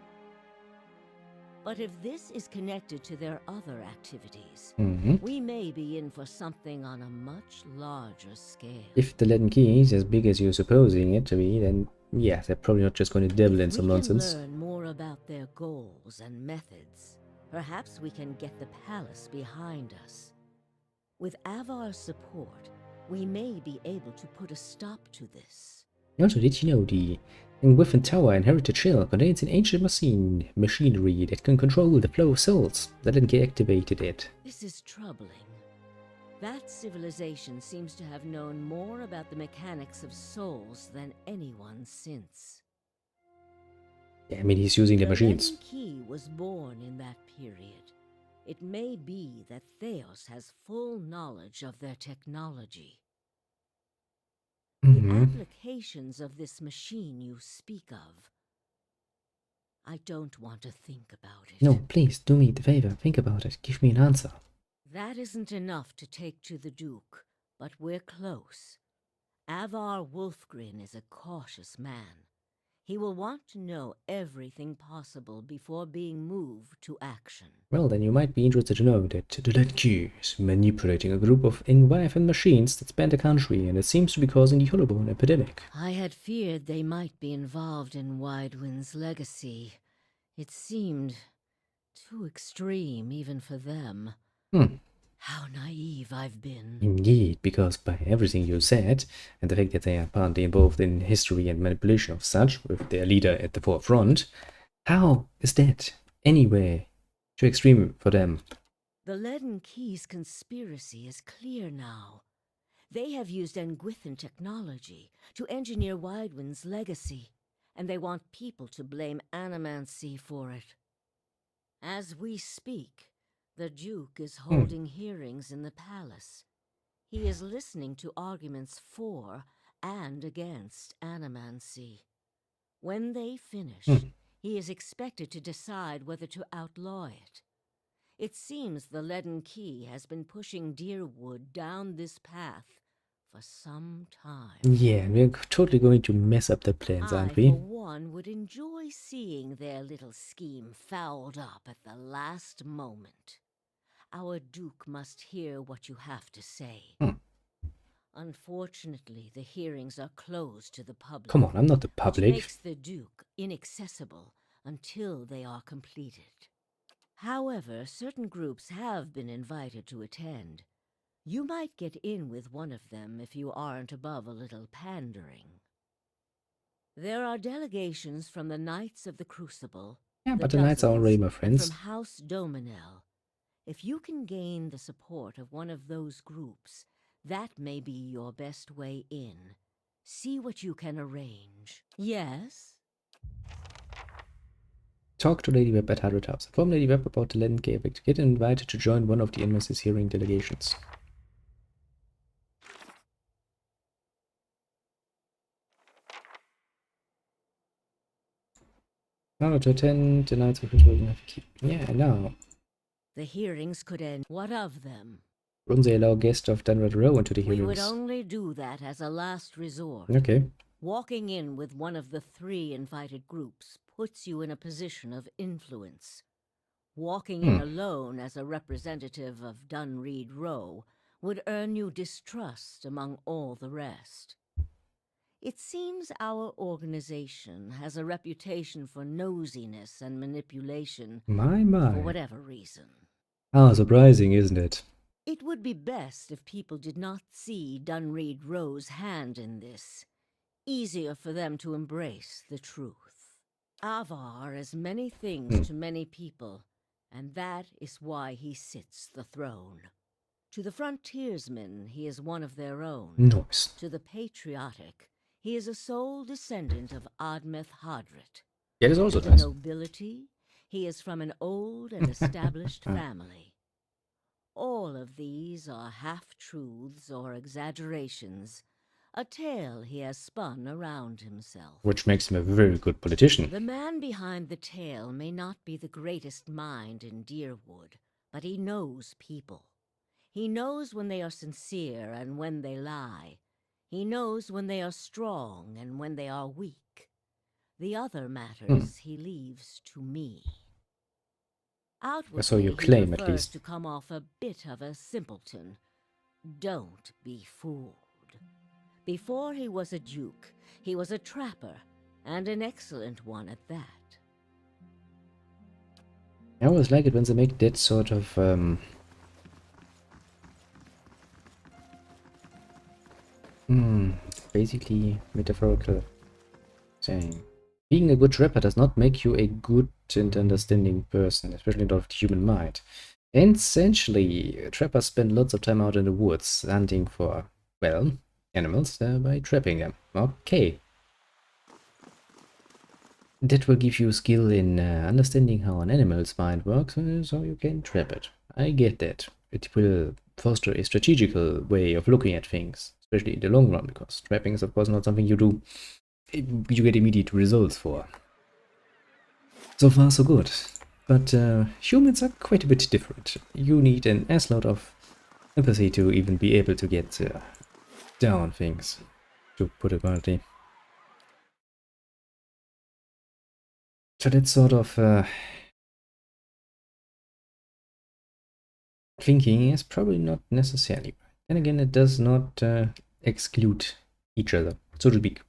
Speaker 7: But if this is connected to their other activities, we may be in for something on a much larger scale.
Speaker 1: If the Latin Key is as big as you're supposing it to be, then yeah, they're probably not just going to dabble in some nonsense.
Speaker 7: If we can learn more about their goals and methods, perhaps we can get the palace behind us. With Avar's support, we may be able to put a stop to this.
Speaker 1: Also, did you know the In Whiffen Tower, inherited shell contains an ancient machinery that can control the flow of souls. The Ledden Key activated it.
Speaker 7: This is troubling. That civilization seems to have known more about the mechanics of souls than anyone since.
Speaker 1: Yeah, I mean, he's using the machines.
Speaker 7: Ledden Key was born in that period. It may be that Theos has full knowledge of their technology. The applications of this machine you speak of, I don't want to think about it.
Speaker 1: No, please, do me the favor. Think about it. Give me an answer.
Speaker 7: That isn't enough to take to the Duke, but we're close. Avar Wolfgren is a cautious man. He will want to know everything possible before being moved to action.
Speaker 1: Well, then you might be interested to know that the Ledden Key is manipulating a group of Envifen machines that span the country, and it seems to be causing the Hollowbone epidemic.
Speaker 7: I had feared they might be involved in Widewind's legacy. It seemed too extreme even for them. How naive I've been.
Speaker 1: Indeed, because by everything you said, and the fact that they are apparently involved in history and manipulation of such, with their leader at the forefront, how is that anywhere too extreme for them?
Speaker 7: The Ledden Key's conspiracy is clear now. They have used Engwithan technology to engineer Widewind's legacy, and they want people to blame Animancy for it. As we speak, the Duke is holding hearings in the palace. He is listening to arguments for and against Animancy. When they finish, he is expected to decide whether to outlaw it. It seems the Ledden Key has been pushing Deerwood down this path for some time.
Speaker 1: Yeah, and we're totally going to mess up their plans, aren't we?
Speaker 7: I, for one, would enjoy seeing their little scheme fouled up at the last moment. Our Duke must hear what you have to say. Unfortunately, the hearings are closed to the public.
Speaker 1: Come on, I'm not the
Speaker 7: Which
Speaker 1: public.
Speaker 7: makes the Duke inaccessible until they are completed. However, certain groups have been invited to attend. You might get in with one of them if you aren't above a little pandering. There are delegations from the Knights of the Crucible.
Speaker 1: Yeah, but the Knights are already my friends.
Speaker 7: From House Dominel. If you can gain the support of one of those groups, that may be your best way in. See what you can arrange. Yes?
Speaker 1: Talk to Lady Webb at 100,000. Inform Lady Webb about the Ledden Key effect. Get invited to join one of the NMS's hearing delegations. Now to attend the Knights of Crucible. Yeah, now.
Speaker 7: The hearings could end. What of them?
Speaker 1: Wouldn't they allow guests of Dunred Row into the
Speaker 7: We
Speaker 1: hearings?
Speaker 7: would only do that as a last resort.
Speaker 1: Okay.
Speaker 7: Walking in with one of the 3 invited groups puts you in a position of influence. Walking in alone as a representative of Dunreed Row would earn you distrust among all the rest. It seems our organization has a reputation for nosiness and manipulation
Speaker 1: My.
Speaker 7: for whatever reason.
Speaker 1: How surprising, isn't it?
Speaker 7: It would be best if people did not see Dunreed Row's hand in this. Easier for them to embrace the truth. Avar is many things to many people, and that is why he sits the throne. To the frontiersmen, he is one of their own.
Speaker 1: Nice.
Speaker 7: To the patriotic, he is a sole descendant of Admeth Hadrit.
Speaker 1: Yeah, it's also
Speaker 7: To
Speaker 1: nice.
Speaker 7: nobility, he is from an old and established family. All of these are half-truths or exaggerations, a tale he has spun around himself.
Speaker 1: Which makes him a very good politician.
Speaker 7: The man behind the tale may not be the greatest mind in Deerwood, but he knows people. He knows when they are sincere and when they lie. He knows when they are strong and when they are weak. The other matters he leaves to me. Outwardly,
Speaker 1: So you
Speaker 7: he
Speaker 1: claim, at
Speaker 7: prefers
Speaker 1: least.
Speaker 7: to come off a bit of a simpleton. Don't be fooled. Before he was a duke, he was a trapper, and an excellent one at that.
Speaker 1: I always like it when they make that sort of basically metaphorical saying. Being a good trapper does not make you a good and understanding person, especially not of the human mind. And essentially, trappers spend lots of time out in the woods hunting for, well, animals by trapping them. Okay. That will give you skill in understanding how an animal's mind works, so you can trap it. I get that. It will foster a strategical way of looking at things, especially in the long run, because trapping is of course not something you do, you get immediate results for. So far so good. But humans are quite a bit different. You need an assload of empathy to even be able to get down things, to put it mildly. So that sort of thinking is probably not necessarily right. Then again, it does not exclude each other, so to speak.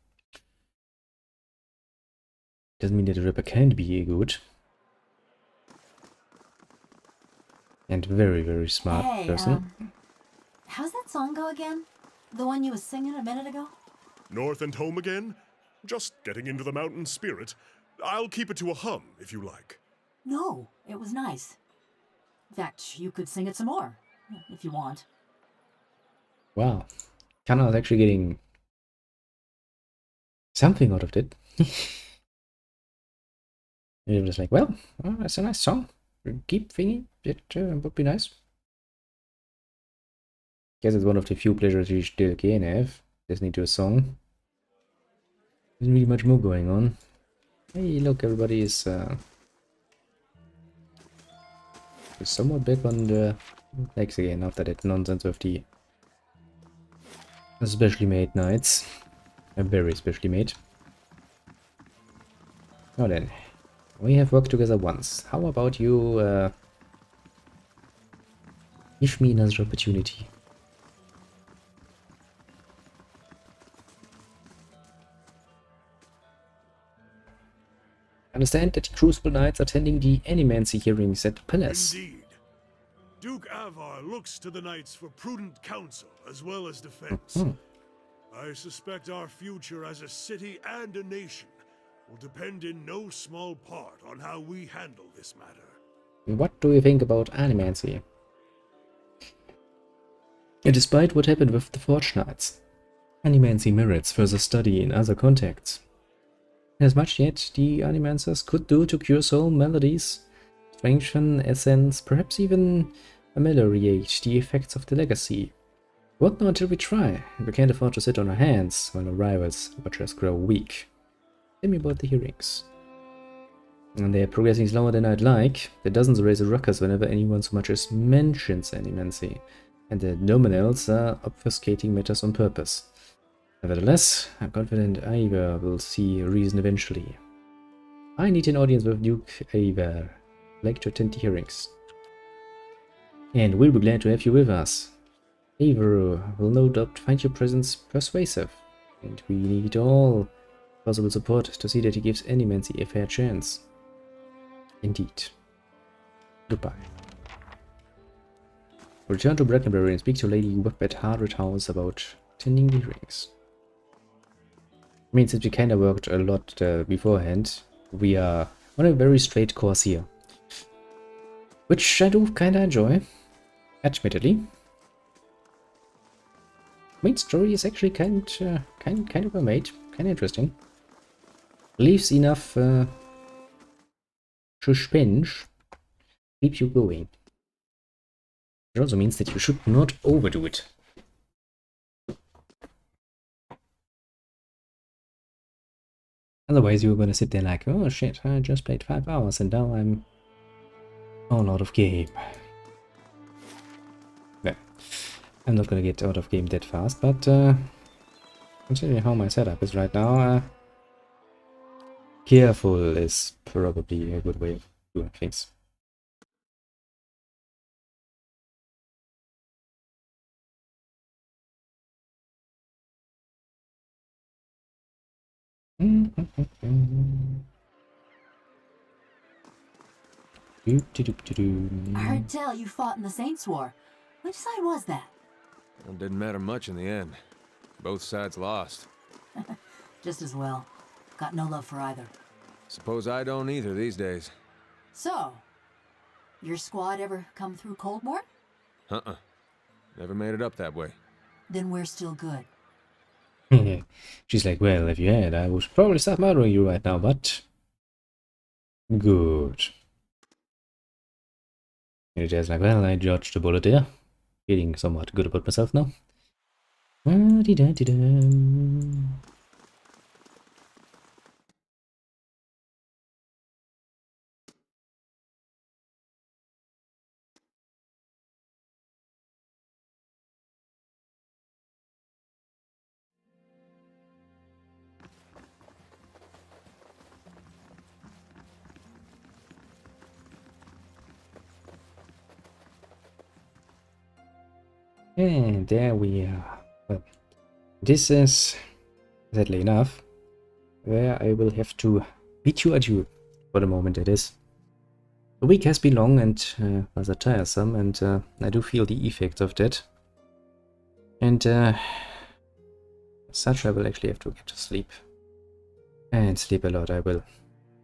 Speaker 1: Doesn't mean that a rapper can't be a good and very, very smart person.
Speaker 2: How's that song go again? The one you was singing a minute ago?
Speaker 3: North and home again? Just getting into the mountain spirit. I'll keep it to a hum, if you like.
Speaker 2: No, it was nice. In fact, you could sing it some more, if you want.
Speaker 1: Wow. Kana is actually getting something out of it. And it was like, well, that's a nice song. Keep thinking, it would be nice. Guess it's one of the few pleasures you still can have. Listening to a song. Isn't really much more going on. Hey, look, everybody is somewhat back on the legs again after that nonsense of the specially made nights. Very specially made. Now then, we have worked together once. How about you give me another opportunity? Understand that the Crucible Knights are attending the Animancy hearings at the palace.
Speaker 3: Indeed. Duke Avar looks to the knights for prudent counsel as well as defense. I suspect our future as a city and a nation will depend in no small part on how we handle this matter.
Speaker 1: What do you think about Animancy? And despite what happened with the Forge Knights, Animancy merits further study in other contexts. As much yet the Animancers could do to cure soul maladies, strengthen essence, perhaps even ameliorate the effects of the legacy. What not until we try, and we can't afford to sit on our hands when our rivals' watchers grow weak. Tell me about the hearings. And they are progressing slower than I'd like. The dozens raise a ruckus whenever anyone so much as mentions Animancy, and the nominals are obfuscating matters on purpose. Nevertheless, I'm confident Ivar will see reason eventually. I need an audience with Duke Ivar. I'd like to attend the hearings. And we'll be glad to have you with us. Ivar will no doubt find your presence persuasive, and we need all possible support to see that he gives Animancy a fair chance. Indeed. Goodbye. Return to Brackenbury and speak to Lady Webb at Hardred House about attending the hearings. I mean, since we kinda worked a lot beforehand, we are on a very straight course here. Which I do kinda enjoy, admittedly. Main story is actually kind of well made, kinda interesting. Leaves enough suspense, keep you going. It also means that you should not overdo it. Otherwise you're gonna sit there like, oh shit, I just played 5 hours and now I'm all out of game. Well, I'm not gonna get out of game that fast, but considering how my setup is right now, careful is probably a good way of doing things.
Speaker 2: I heard tell you fought in the Saints' War. Which side was that?
Speaker 4: Well, didn't matter much in the end. Both sides lost.
Speaker 2: Just as well. Got no love for either.
Speaker 4: Suppose I don't either these days.
Speaker 2: So, your squad ever come through Coldmore?
Speaker 4: Uh-uh. Never made it up that way.
Speaker 2: Then we're still good.
Speaker 1: She's like, well, if you had, I would probably start murdering you right now, but... Good. And it is like, well, I dodged a bullet there. Feeling somewhat good about myself now. Ah-dee-da-dee-da. And there we are. Well, this is, sadly enough, where I will have to bid you adieu. For the moment, it is. The week has been long and rather tiresome, and I do feel the effects of that. And as such, I will actually have to get to sleep. And sleep a lot, I will.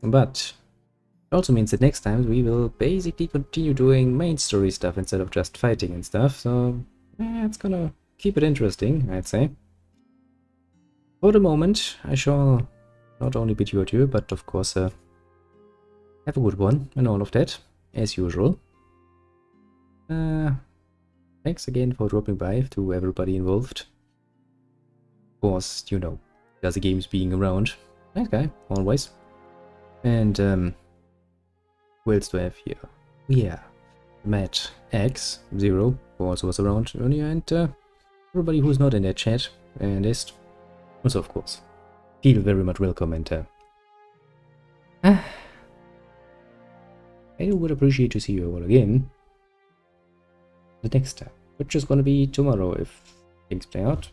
Speaker 1: But it also means that next time we will basically continue doing main story stuff instead of just fighting and stuff, so it's gonna keep it interesting, I'd say. For the moment, I shall not only bid you adieu, but of course have a good one and all of that, as usual. Thanks again for dropping by to everybody involved. Of course, you know, the games being around. Nice guy, always. And who else do I have here? Yeah, Matt X Zero, who also was around earlier, and everybody who's not in that chat and list. Also, of course, feel very much welcome, and I would appreciate to see you all again the next time, which is gonna be tomorrow if things play out,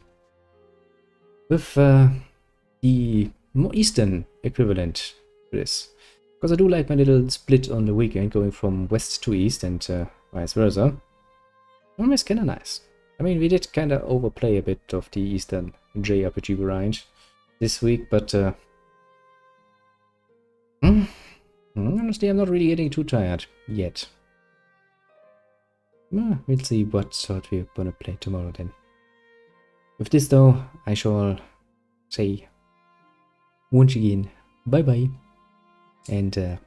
Speaker 1: with the more eastern equivalent to this, because I do like my little split on the weekend going from west to east and vice versa. It's kinda nice. I mean, we did kinda overplay a bit of the eastern JRPG grind this week, but honestly, I'm not really getting too tired yet. We'll see what sort we're gonna play tomorrow then. With this though, I shall say once again bye bye, and